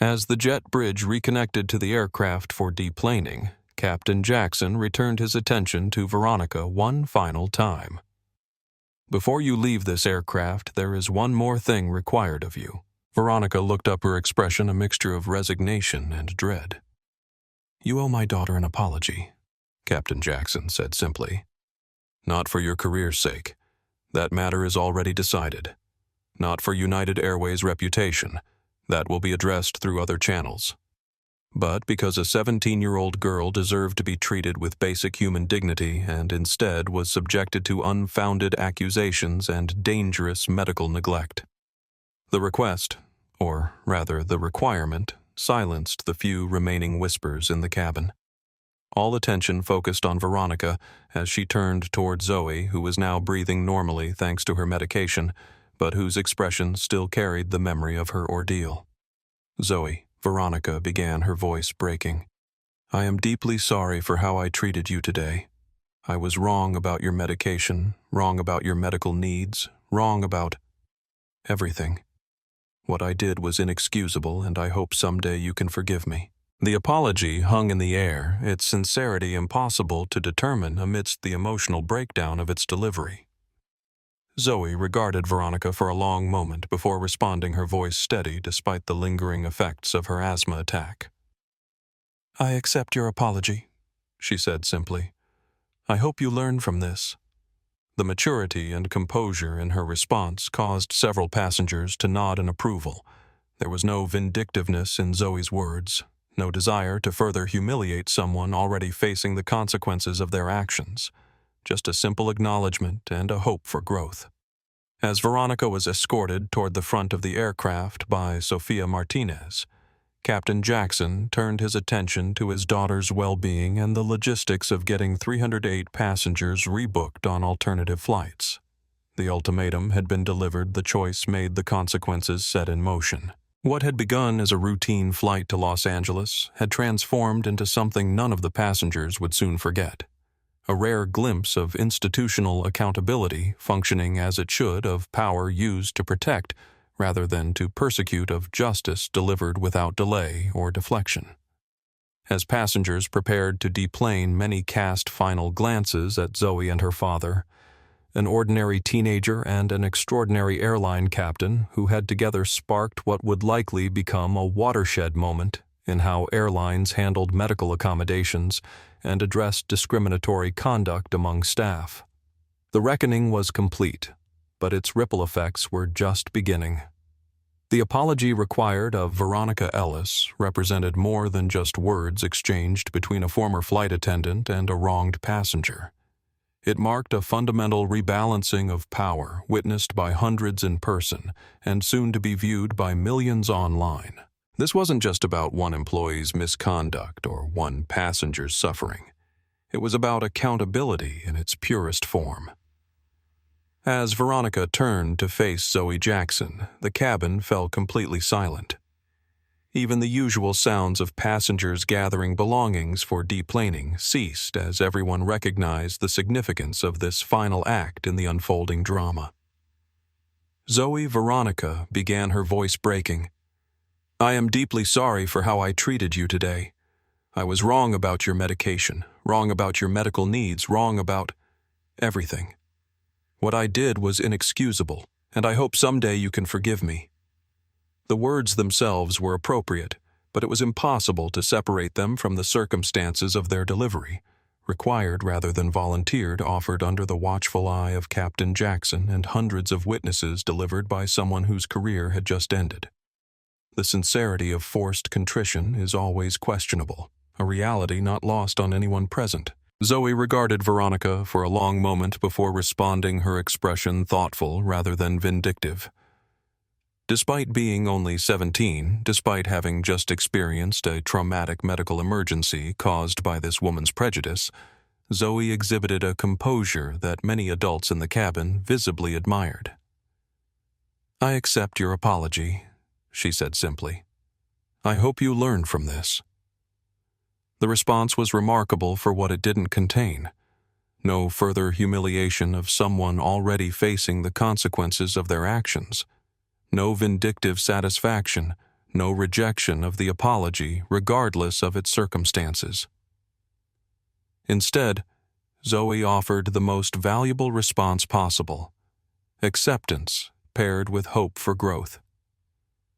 As the jet bridge reconnected to the aircraft for deplaning, Captain Jackson returned his attention to Veronica one final time. "Before you leave this aircraft, there is one more thing required of you." Veronica looked up, her expression a mixture of resignation and dread. "You owe my daughter an apology," Captain Jackson said simply. "Not for your career's sake. That matter is already decided. Not for United Airways' reputation. That will be addressed through other channels. But because a 17-year-old girl deserved to be treated with basic human dignity and instead was subjected to unfounded accusations and dangerous medical neglect." The request, or rather the requirement, silenced the few remaining whispers in the cabin. All attention focused on Veronica as she turned toward Zoe, who was now breathing normally thanks to her medication, but whose expression still carried the memory of her ordeal. "Zoe," Veronica began, her voice breaking, "I am deeply sorry for how I treated you today. I was wrong about your medication, wrong about your medical needs, wrong about everything. What I did was inexcusable, and I hope someday you can forgive me." The apology hung in the air, its sincerity impossible to determine amidst the emotional breakdown of its delivery. Zoe regarded Veronica for a long moment before responding, her voice steady despite the lingering effects of her asthma attack. "I accept your apology," she said simply. "I hope you learn from this." The maturity and composure in her response caused several passengers to nod in approval. There was no vindictiveness in Zoe's words, no desire to further humiliate someone already facing the consequences of their actions. Just a simple acknowledgement and a hope for growth. As Veronica was escorted toward the front of the aircraft by Sofia Martinez, Captain Jackson turned his attention to his daughter's well-being and the logistics of getting 308 passengers rebooked on alternative flights. The ultimatum had been delivered, the choice made, the consequences set in motion. What had begun as a routine flight to Los Angeles had transformed into something none of the passengers would soon forget. A rare glimpse of institutional accountability functioning as it should, of power used to protect rather than to persecute, of justice delivered without delay or deflection. As passengers prepared to deplane, many cast final glances at Zoe and her father, an ordinary teenager and an extraordinary airline captain who had together sparked what would likely become a watershed moment in how airlines handled medical accommodations and addressed discriminatory conduct among staff. The reckoning was complete, but its ripple effects were just beginning. The apology required of Veronica Ellis represented more than just words exchanged between a former flight attendant and a wronged passenger. It marked a fundamental rebalancing of power witnessed by hundreds in person and soon to be viewed by millions online. This wasn't just about one employee's misconduct or one passenger's suffering. It was about accountability in its purest form. As Veronica turned to face Zoe Jackson, the cabin fell completely silent. Even the usual sounds of passengers gathering belongings for deplaning ceased as everyone recognized the significance of this final act in the unfolding drama. Zoe Veronica began, her voice breaking. "I am deeply sorry for how I treated you today. I was wrong about your medication, wrong about your medical needs, wrong about everything. What I did was inexcusable, and I hope someday you can forgive me." The words themselves were appropriate, but it was impossible to separate them from the circumstances of their delivery, required rather than volunteered, offered under the watchful eye of Captain Jackson and hundreds of witnesses, delivered by someone whose career had just ended. The sincerity of forced contrition is always questionable, a reality not lost on anyone present. Zoe regarded Veronica for a long moment before responding, her expression thoughtful rather than vindictive. Despite being only 17, despite having just experienced a traumatic medical emergency caused by this woman's prejudice, Zoe exhibited a composure that many adults in the cabin visibly admired. "I accept your apology," she said simply. "I hope you learn from this." The response was remarkable for what it didn't contain. No further humiliation of someone already facing the consequences of their actions. No vindictive satisfaction, no rejection of the apology regardless of its circumstances. Instead, Zoe offered the most valuable response possible: acceptance paired with hope for growth.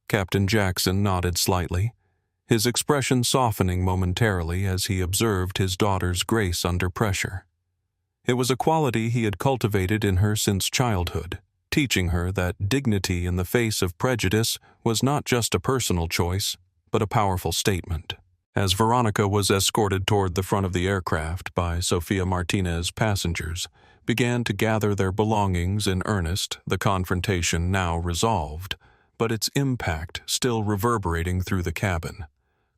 Captain Jackson nodded slightly, his expression softening momentarily as he observed his daughter's grace under pressure. It was a quality he had cultivated in her since childhood, teaching her that dignity in the face of prejudice was not just a personal choice, but a powerful statement. As Veronica was escorted toward the front of the aircraft by Sofia Martinez, passengers began to gather their belongings in earnest, the confrontation now resolved, but its impact still reverberating through the cabin.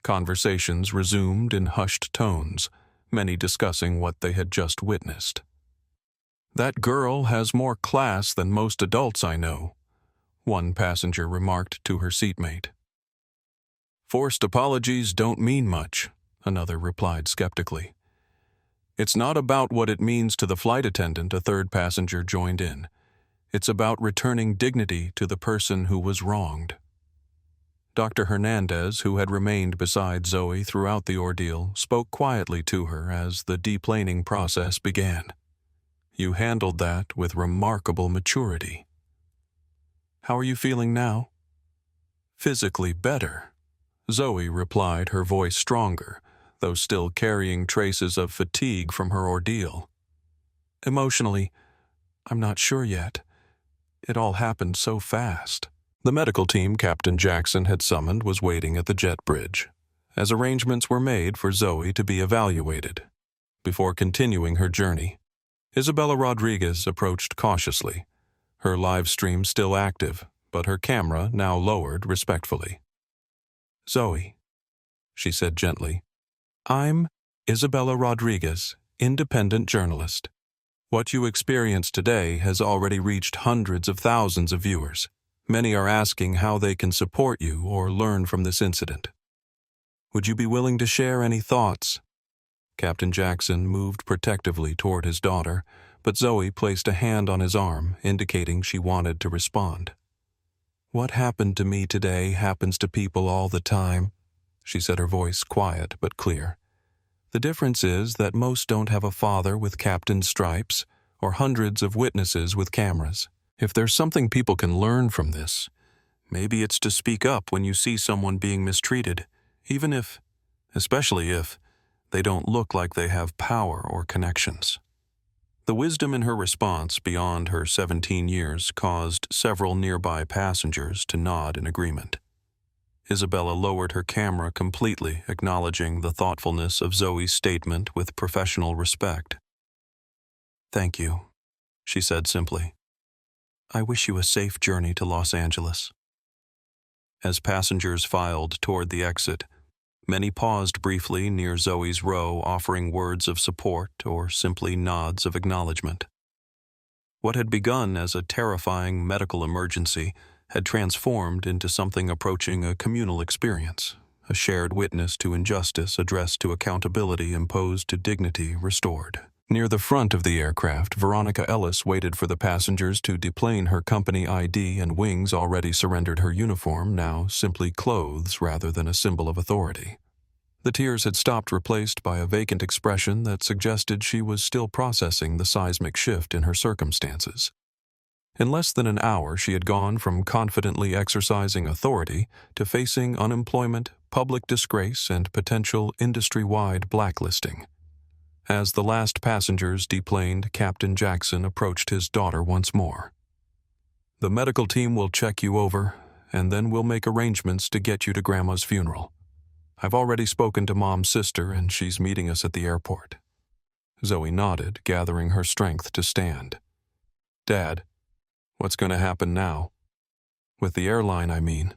Conversations resumed in hushed tones, many discussing what they had just witnessed. "That girl has more class than most adults I know," one passenger remarked to her seatmate. "Forced apologies don't mean much," another replied skeptically. "It's not about what it means to the flight attendant," a third passenger joined in. "It's about returning dignity to the person who was wronged." Dr. Hernandez, who had remained beside Zoe throughout the ordeal, spoke quietly to her as the deplaning process began. "You handled that with remarkable maturity." "How are you feeling now?" "Physically better," Zoe replied, her voice stronger, though still carrying traces of fatigue from her ordeal. "Emotionally, I'm not sure yet. It all happened so fast." The medical team Captain Jackson had summoned was waiting at the jet bridge, as arrangements were made for Zoe to be evaluated. Before continuing her journey, Isabella Rodriguez approached cautiously, her live stream still active, but her camera now lowered respectfully. "Zoe," she said gently, "I'm Isabella Rodriguez, independent journalist. What you experienced today has already reached hundreds of thousands of viewers. Many are asking how they can support you or learn from this incident. Would you be willing to share any thoughts?" Captain Jackson moved protectively toward his daughter, but Zoe placed a hand on his arm, indicating she wanted to respond. "What happened to me today happens to people all the time," she said, her voice quiet but clear. "The difference is that most don't have a father with captain's stripes or hundreds of witnesses with cameras. If there's something people can learn from this, maybe it's to speak up when you see someone being mistreated, especially if, they don't look like they have power or connections." The wisdom in her response beyond her 17 years caused several nearby passengers to nod in agreement. Isabella lowered her camera completely, acknowledging the thoughtfulness of Zoe's statement with professional respect. "Thank you," she said simply. "I wish you a safe journey to Los Angeles." As passengers filed toward the exit, many paused briefly near Zoe's row, offering words of support or simply nods of acknowledgement. What had begun as a terrifying medical emergency had transformed into something approaching a communal experience, a shared witness to injustice addressed to accountability imposed to dignity restored. Near the front of the aircraft, Veronica Ellis waited for the passengers to deplane her company ID, and Wings already surrendered her uniform, now simply clothes rather than a symbol of authority. The tears had stopped, replaced by a vacant expression that suggested she was still processing the seismic shift in her circumstances. In less than an hour, she had gone from confidently exercising authority to facing unemployment, public disgrace, and potential industry-wide blacklisting. As the last passengers deplaned, Captain Jackson approached his daughter once more. "The medical team will check you over, and then we'll make arrangements to get you to Grandma's funeral. I've already spoken to Mom's sister, and she's meeting us at the airport." Zoe nodded, gathering her strength to stand. "Dad, what's going to happen now? With the airline, I mean."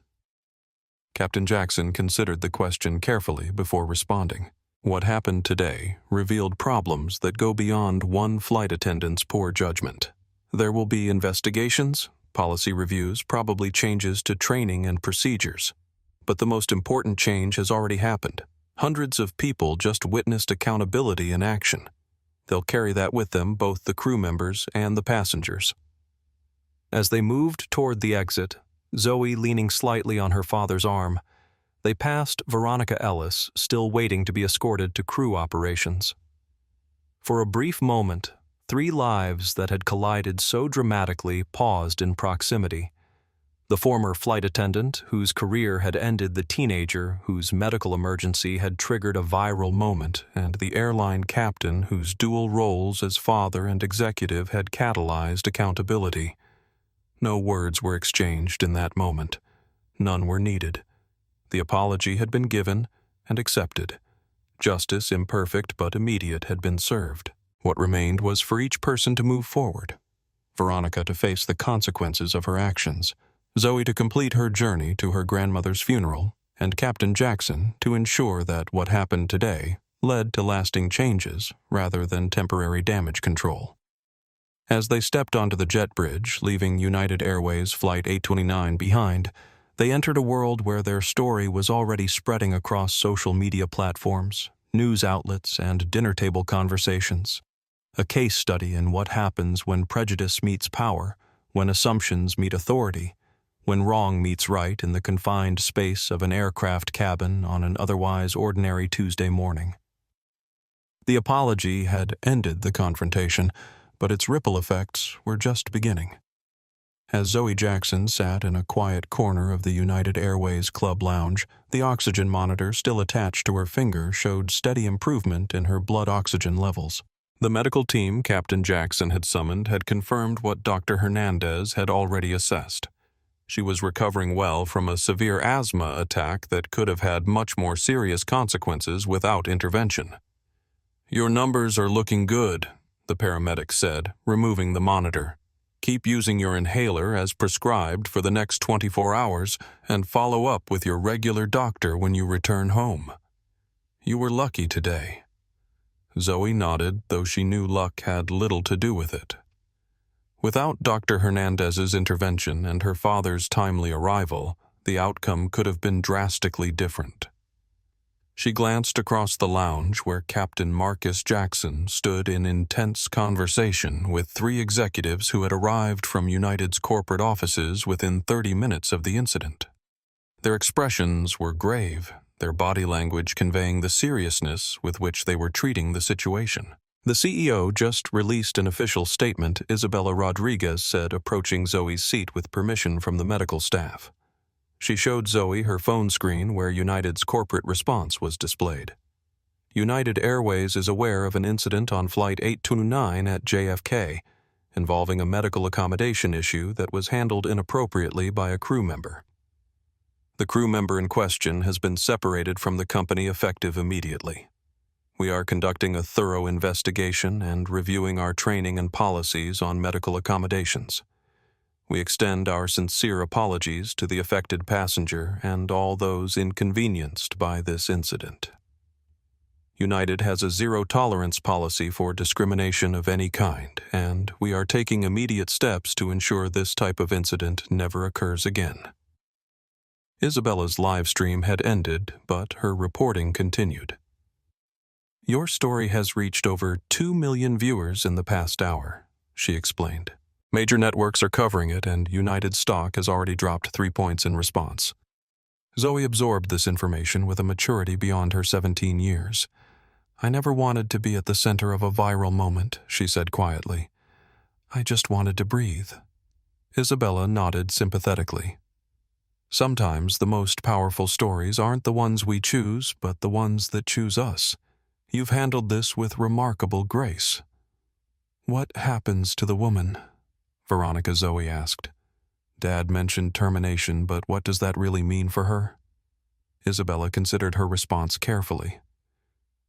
Captain Jackson considered the question carefully before responding. What happened today revealed problems that go beyond one flight attendant's poor judgment. There will be investigations, policy reviews, probably changes to training and procedures. But the most important change has already happened. Hundreds of people just witnessed accountability in action. They'll carry that with them, both the crew members and the passengers. As they moved toward the exit, Zoe leaning slightly on her father's arm. They passed Veronica Ellis, still waiting to be escorted to crew operations. For a brief moment, 3 lives that had collided so dramatically paused in proximity. The former flight attendant, whose career had ended the teenager whose medical emergency had triggered a viral moment, and the airline captain whose dual roles as father and executive had catalyzed accountability. No words were exchanged in that moment. None were needed. The apology had been given and accepted. Justice, imperfect but immediate, had been served. What remained was for each person to move forward. Veronica to face the consequences of her actions, Zoe to complete her journey to her grandmother's funeral, and Captain Jackson to ensure that what happened today led to lasting changes rather than temporary damage control. As they stepped onto the jet bridge, leaving United Airways Flight 829 behind, they entered a world where their story was already spreading across social media platforms, news outlets, and dinner table conversations. A case study in what happens when prejudice meets power, when assumptions meet authority, when wrong meets right in the confined space of an aircraft cabin on an otherwise ordinary Tuesday morning. The apology had ended the confrontation, but its ripple effects were just beginning. As Zoe Jackson sat in a quiet corner of the United Airways Club lounge, the oxygen monitor still attached to her finger showed steady improvement in her blood oxygen levels. The medical team Captain Jackson had summoned had confirmed what Dr. Hernandez had already assessed. She was recovering well from a severe asthma attack that could have had much more serious consequences without intervention. "Your numbers are looking good," the paramedic said, removing the monitor. "Keep using your inhaler as prescribed for the next 24 hours and follow up with your regular doctor when you return home. You were lucky today." Zoe nodded, though she knew luck had little to do with it. Without Dr. Hernandez's intervention and her father's timely arrival, the outcome could have been drastically different. She glanced across the lounge where Captain Marcus Jackson stood in intense conversation with 3 executives who had arrived from United's corporate offices within 30 minutes of the incident. Their expressions were grave, their body language conveying the seriousness with which they were treating the situation. The CEO just released an official statement, Isabella Rodriguez said, approaching Zoe's seat with permission from the medical staff. She showed Zoe her phone screen where United's corporate response was displayed. United Airways is aware of an incident on Flight 829 at JFK involving a medical accommodation issue that was handled inappropriately by a crew member. The crew member in question has been separated from the company effective immediately. We are conducting a thorough investigation and reviewing our training and policies on medical accommodations. We extend our sincere apologies to the affected passenger and all those inconvenienced by this incident. United has a zero-tolerance policy for discrimination of any kind, and we are taking immediate steps to ensure this type of incident never occurs again. Isabella's live stream had ended, but her reporting continued. "Your story has reached over 2 million viewers in the past hour," she explained. "Major networks are covering it, and United stock has already dropped 3 points in response." Zoe absorbed this information with a maturity beyond her 17 years. "I never wanted to be at the center of a viral moment," she said quietly. "I just wanted to breathe." Isabella nodded sympathetically. "Sometimes the most powerful stories aren't the ones we choose, but the ones that choose us. You've handled this with remarkable grace." "What happens to the woman?" Veronica Zoe asked. "Dad mentioned termination, but what does that really mean for her?" Isabella considered her response carefully.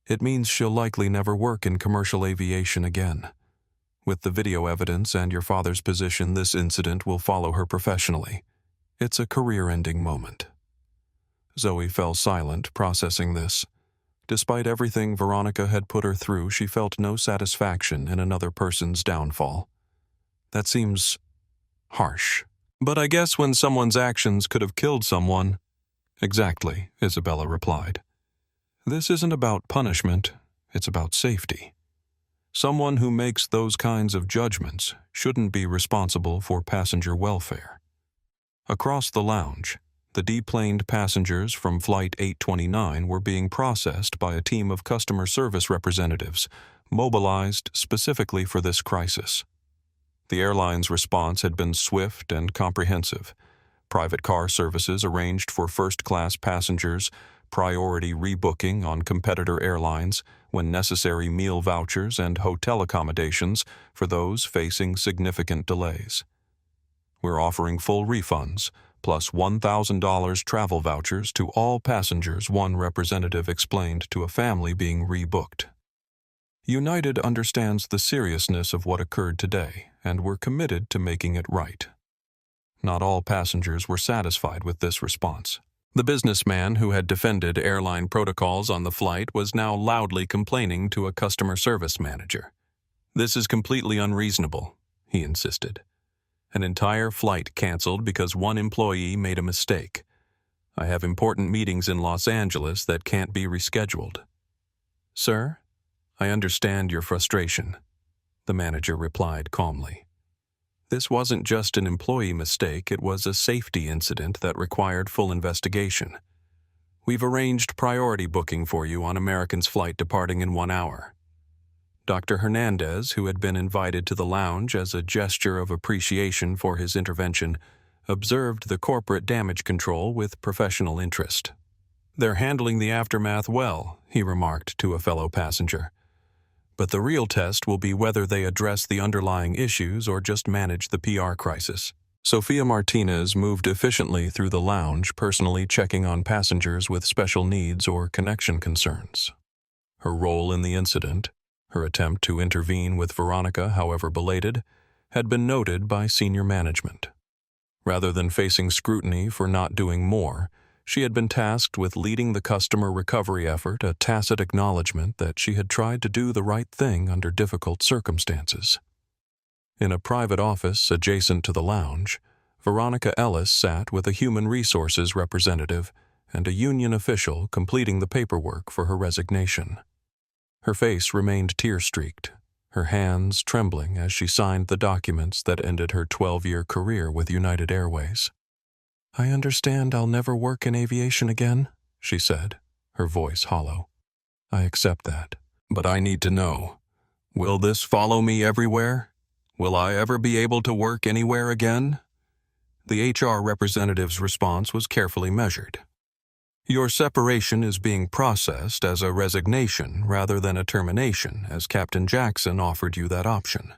"It means she'll likely never work in commercial aviation again. With the video evidence and your father's position, this incident will follow her professionally. It's a career-ending moment." Zoe fell silent, processing this. Despite everything Veronica had put her through, she felt no satisfaction in another person's downfall. That seems harsh. "But I guess when someone's actions could have killed someone—" "Exactly," Isabella replied. "This isn't about punishment, it's about safety. Someone who makes those kinds of judgments shouldn't be responsible for passenger welfare." Across the lounge, the deplaned passengers from Flight 829 were being processed by a team of customer service representatives mobilized specifically for this crisis. The airline's response had been swift and comprehensive. Private car services arranged for first-class passengers, priority rebooking on competitor airlines, when necessary meal vouchers and hotel accommodations for those facing significant delays. We're offering full refunds, plus $1,000 travel vouchers to all passengers, one representative explained to a family being rebooked. United understands the seriousness of what occurred today, and we're committed to making it right. Not all passengers were satisfied with this response. The businessman who had defended airline protocols on the flight was now loudly complaining to a customer service manager. "This is completely unreasonable," he insisted. "An entire flight canceled because one employee made a mistake. I have important meetings in Los Angeles that can't be rescheduled." "Sir, I understand your frustration," the manager replied calmly. "This wasn't just an employee mistake, it was a safety incident that required full investigation. We've arranged priority booking for you on American's flight departing in 1 hour." Dr. Hernandez, who had been invited to the lounge as a gesture of appreciation for his intervention, observed the corporate damage control with professional interest. "They're handling the aftermath well," he remarked to a fellow passenger. "But the real test will be whether they address the underlying issues or just manage the PR crisis." Sofia Martinez moved efficiently through the lounge, personally checking on passengers with special needs or connection concerns. Her role in the incident, her attempt to intervene with Veronica, however belated, had been noted by senior management. Rather than facing scrutiny for not doing more, she had been tasked with leading the customer recovery effort, a tacit acknowledgement that she had tried to do the right thing under difficult circumstances. In a private office adjacent to the lounge, Veronica Ellis sat with a human resources representative and a union official completing the paperwork for her resignation. Her face remained tear-streaked, her hands trembling as she signed the documents that ended her 12-year career with United Airways. "I understand I'll never work in aviation again," she said, her voice hollow. "I accept that. But I need to know, will this follow me everywhere? Will I ever be able to work anywhere again?" The HR representative's response was carefully measured. "Your separation is being processed as a resignation rather than a termination, as Captain Jackson offered you that option.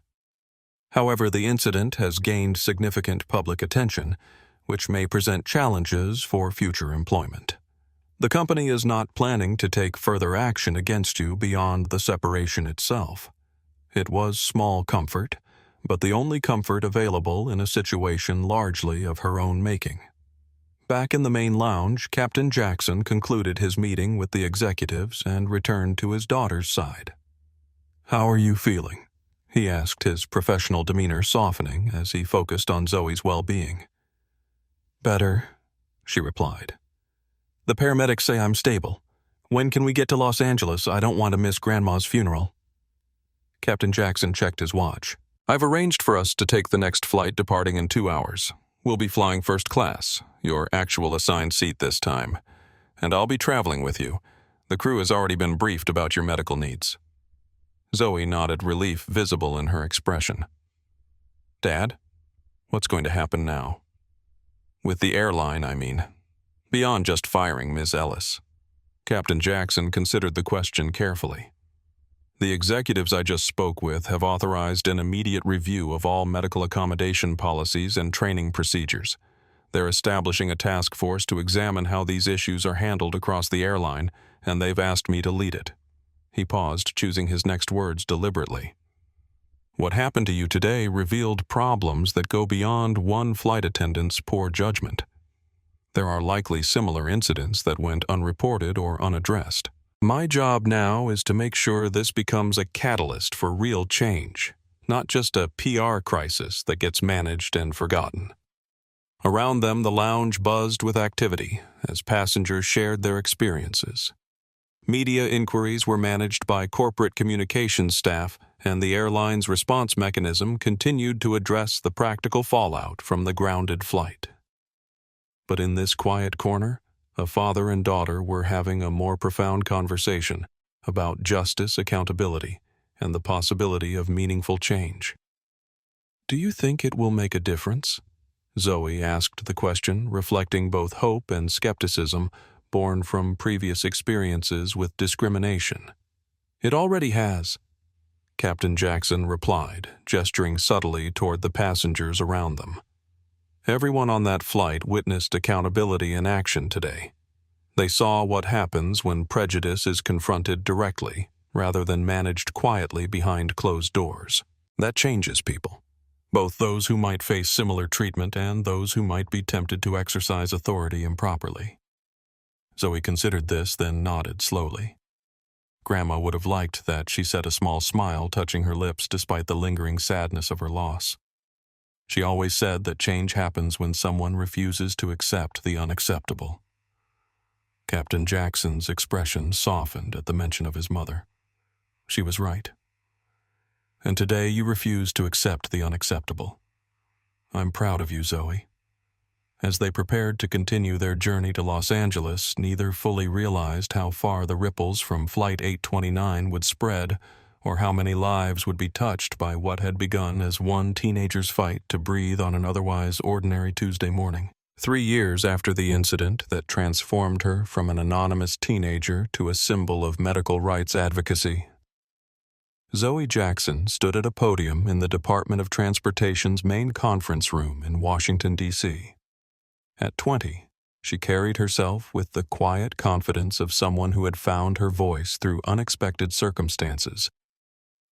However, the incident has gained significant public attention, which may present challenges for future employment. The company is not planning to take further action against you beyond the separation itself. It was small comfort, but the only comfort available in a situation largely of her own making." Back in the main lounge, Captain Jackson concluded his meeting with the executives and returned to his daughter's side. "How are you feeling?" he asked, his professional demeanor softening as he focused on Zoe's well-being. "Better," she replied. "The paramedics say I'm stable. When can we get to Los Angeles? I don't want to miss Grandma's funeral." Captain Jackson checked his watch. "I've arranged for us to take the next flight departing in 2 hours. We'll be flying first class, your actual assigned seat this time. And I'll be traveling with you. The crew has already been briefed about your medical needs." Zoe nodded, relief visible in her expression. "Dad, what's going to happen now?" "With the airline, I mean. Beyond just firing Ms. Ellis." Captain Jackson considered the question carefully. "The executives I just spoke with have authorized an immediate review of all medical accommodation policies and training procedures. They're establishing a task force to examine how these issues are handled across the airline, and they've asked me to lead it." He paused, choosing his next words deliberately. "What happened to you today revealed problems that go beyond one flight attendant's poor judgment. There are likely similar incidents that went unreported or unaddressed. My job now is to make sure this becomes a catalyst for real change, not just a PR crisis that gets managed and forgotten." Around them, the lounge buzzed with activity as passengers shared their experiences. Media inquiries were managed by corporate communications staff, and the airline's response mechanism continued to address the practical fallout from the grounded flight. But in this quiet corner, a father and daughter were having a more profound conversation about justice, accountability, and the possibility of meaningful change. "Do you think it will make a difference?" Zoe asked the question, reflecting both hope and skepticism born from previous experiences with discrimination. "It already has," Captain Jackson replied, gesturing subtly toward the passengers around them. Everyone on that flight witnessed accountability in action today. They saw what happens when prejudice is confronted directly, rather than managed quietly behind closed doors. That changes people, both those who might face similar treatment and those who might be tempted to exercise authority improperly. Zoe considered this, then nodded slowly. Grandma would have liked that, she said, a small smile touching her lips despite the lingering sadness of her loss. She always said that change happens when someone refuses to accept the unacceptable. Captain Jackson's expression softened at the mention of his mother. She was right. And today you refuse to accept the unacceptable. I'm proud of you, Zoe. As they prepared to continue their journey to Los Angeles, neither fully realized how far the ripples from Flight 829 would spread, or how many lives would be touched by what had begun as one teenager's fight to breathe on an otherwise ordinary Tuesday morning. 3 years after the incident that transformed her from an anonymous teenager to a symbol of medical rights advocacy, Zoe Jackson stood at a podium in the Department of Transportation's main conference room in Washington, D.C. At 20, she carried herself with the quiet confidence of someone who had found her voice through unexpected circumstances.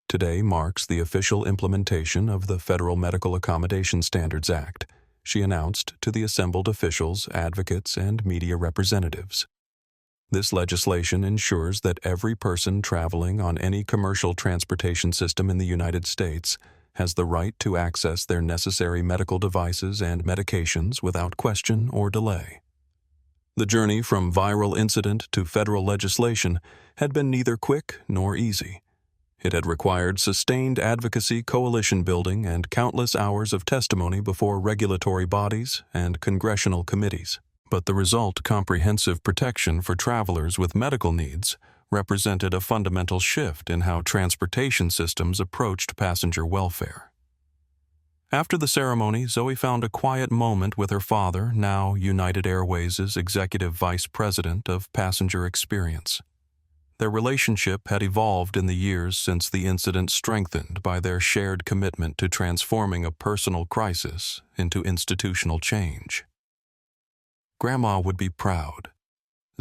Today marks the official implementation of the Federal Medical Accommodation Standards Act, she announced to the assembled officials, advocates, and media representatives. This legislation ensures that every person traveling on any commercial transportation system in the United States has the right to access their necessary medical devices and medications without question or delay. The journey from viral incident to federal legislation had been neither quick nor easy. It had required sustained advocacy, coalition building, and countless hours of testimony before regulatory bodies and congressional committees. But the result, comprehensive protection for travelers with medical needs, represented a fundamental shift in how transportation systems approached passenger welfare. After the ceremony, Zoe found a quiet moment with her father, now United Airways' Executive Vice President of Passenger Experience. Their relationship had evolved in the years since the incident, strengthened by their shared commitment to transforming a personal crisis into institutional change. "Grandma would be proud,"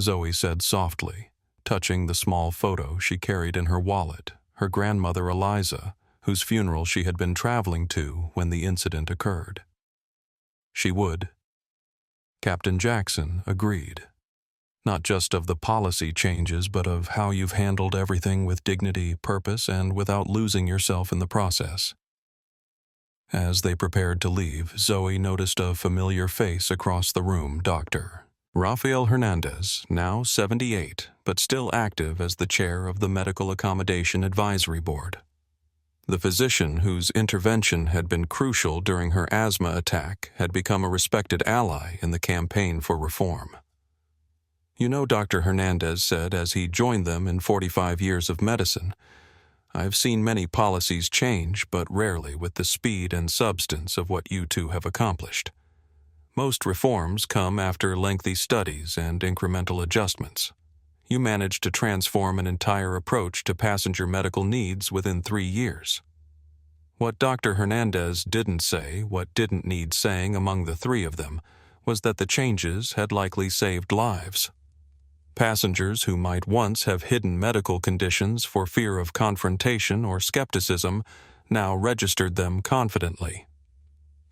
Zoe said softly, touching the small photo she carried in her wallet, her grandmother Eliza, whose funeral she had been traveling to when the incident occurred. "She would." Captain Jackson agreed. "Not just of the policy changes, but of how you've handled everything with dignity, purpose, and without losing yourself in the process." As they prepared to leave, Zoe noticed a familiar face across the room, Dr. Rafael Hernandez, now 78, but still active as the chair of the Medical Accommodation Advisory Board. The physician whose intervention had been crucial during her asthma attack had become a respected ally in the campaign for reform. "You know," Dr. Hernandez said as he joined them in 45 years of medicine, "I've seen many policies change, but rarely with the speed and substance of what you two have accomplished. Most reforms come after lengthy studies and incremental adjustments. You managed to transform an entire approach to passenger medical needs within 3 years." What Dr. Hernandez didn't say, what didn't need saying among the three of them, was that the changes had likely saved lives. Passengers who might once have hidden medical conditions for fear of confrontation or skepticism now registered them confidently.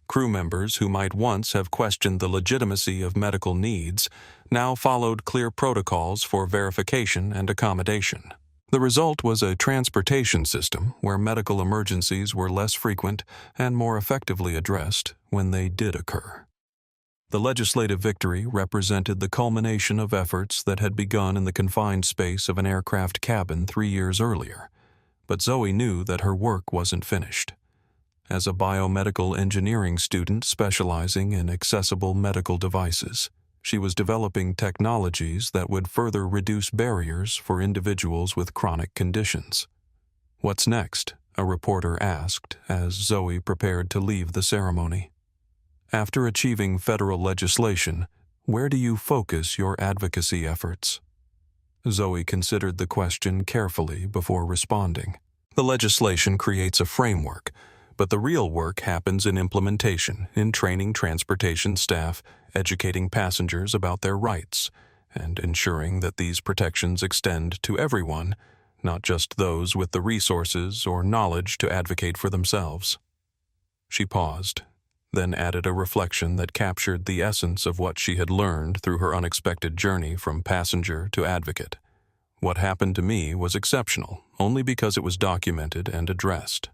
Crew members who might once have questioned the legitimacy of medical needs now followed clear protocols for verification and accommodation. The result was a transportation system where medical emergencies were less frequent and more effectively addressed when they did occur. The legislative victory represented the culmination of efforts that had begun in the confined space of an aircraft cabin 3 years earlier, but Zoe knew that her work wasn't finished. As a biomedical engineering student specializing in accessible medical devices, She was developing technologies that would further reduce barriers for individuals with chronic conditions. "What's next?" a reporter asked as Zoe prepared to leave the ceremony. "After achieving federal legislation, where do you focus your advocacy efforts?" Zoe considered the question carefully before responding. "The legislation creates a framework, but the real work happens in implementation, in training transportation staff, educating passengers about their rights, and ensuring that these protections extend to everyone, not just those with the resources or knowledge to advocate for themselves." She paused, then added a reflection that captured the essence of what she had learned through her unexpected journey from passenger to advocate. "What happened to me was exceptional, only because it was documented and addressed.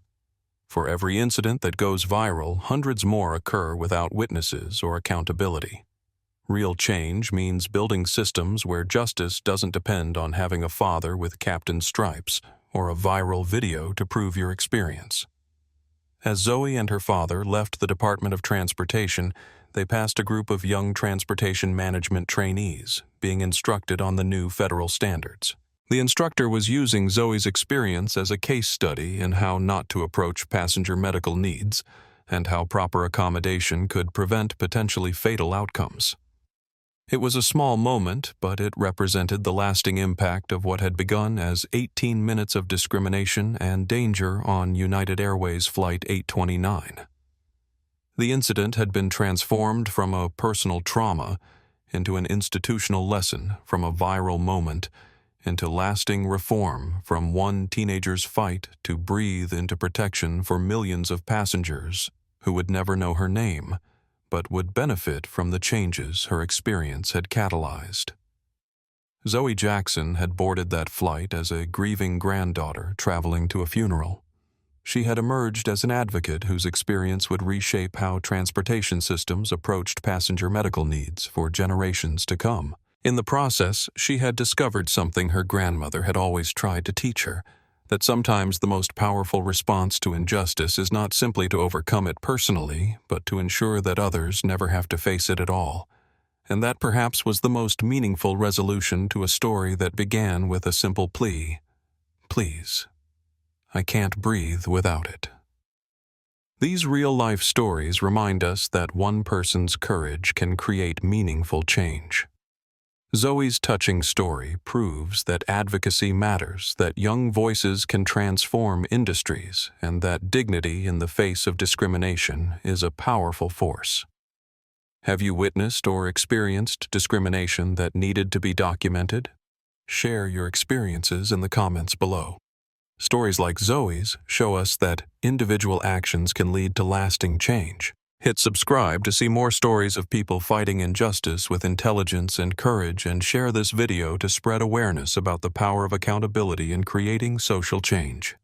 For every incident that goes viral, hundreds more occur without witnesses or accountability. Real change means building systems where justice doesn't depend on having a father with captain's stripes or a viral video to prove your experience." As Zoe and her father left the Department of Transportation, they passed a group of young transportation management trainees being instructed on the new federal standards. The instructor was using Zoe's experience as a case study in how not to approach passenger medical needs and how proper accommodation could prevent potentially fatal outcomes. It was a small moment, but it represented the lasting impact of what had begun as 18 minutes of discrimination and danger on United Airways Flight 829. The incident had been transformed from a personal trauma into an institutional lesson, from a viral moment into lasting reform, from one teenager's fight to breathe into protection for millions of passengers who would never know her name, but would benefit from the changes her experience had catalyzed. Zoe Jackson had boarded that flight as a grieving granddaughter traveling to a funeral. She had emerged as an advocate whose experience would reshape how transportation systems approached passenger medical needs for generations to come. In the process, she had discovered something her grandmother had always tried to teach her, that sometimes the most powerful response to injustice is not simply to overcome it personally, but to ensure that others never have to face it at all. And that perhaps was the most meaningful resolution to a story that began with a simple plea: "Please, I can't breathe without it." These real-life stories remind us that one person's courage can create meaningful change. Zoe's touching story proves that advocacy matters, that young voices can transform industries, and that dignity in the face of discrimination is a powerful force. Have you witnessed or experienced discrimination that needed to be documented? Share your experiences in the comments below. Stories like Zoe's show us that individual actions can lead to lasting change. Hit subscribe to see more stories of people fighting injustice with intelligence and courage, and share this video to spread awareness about the power of accountability in creating social change.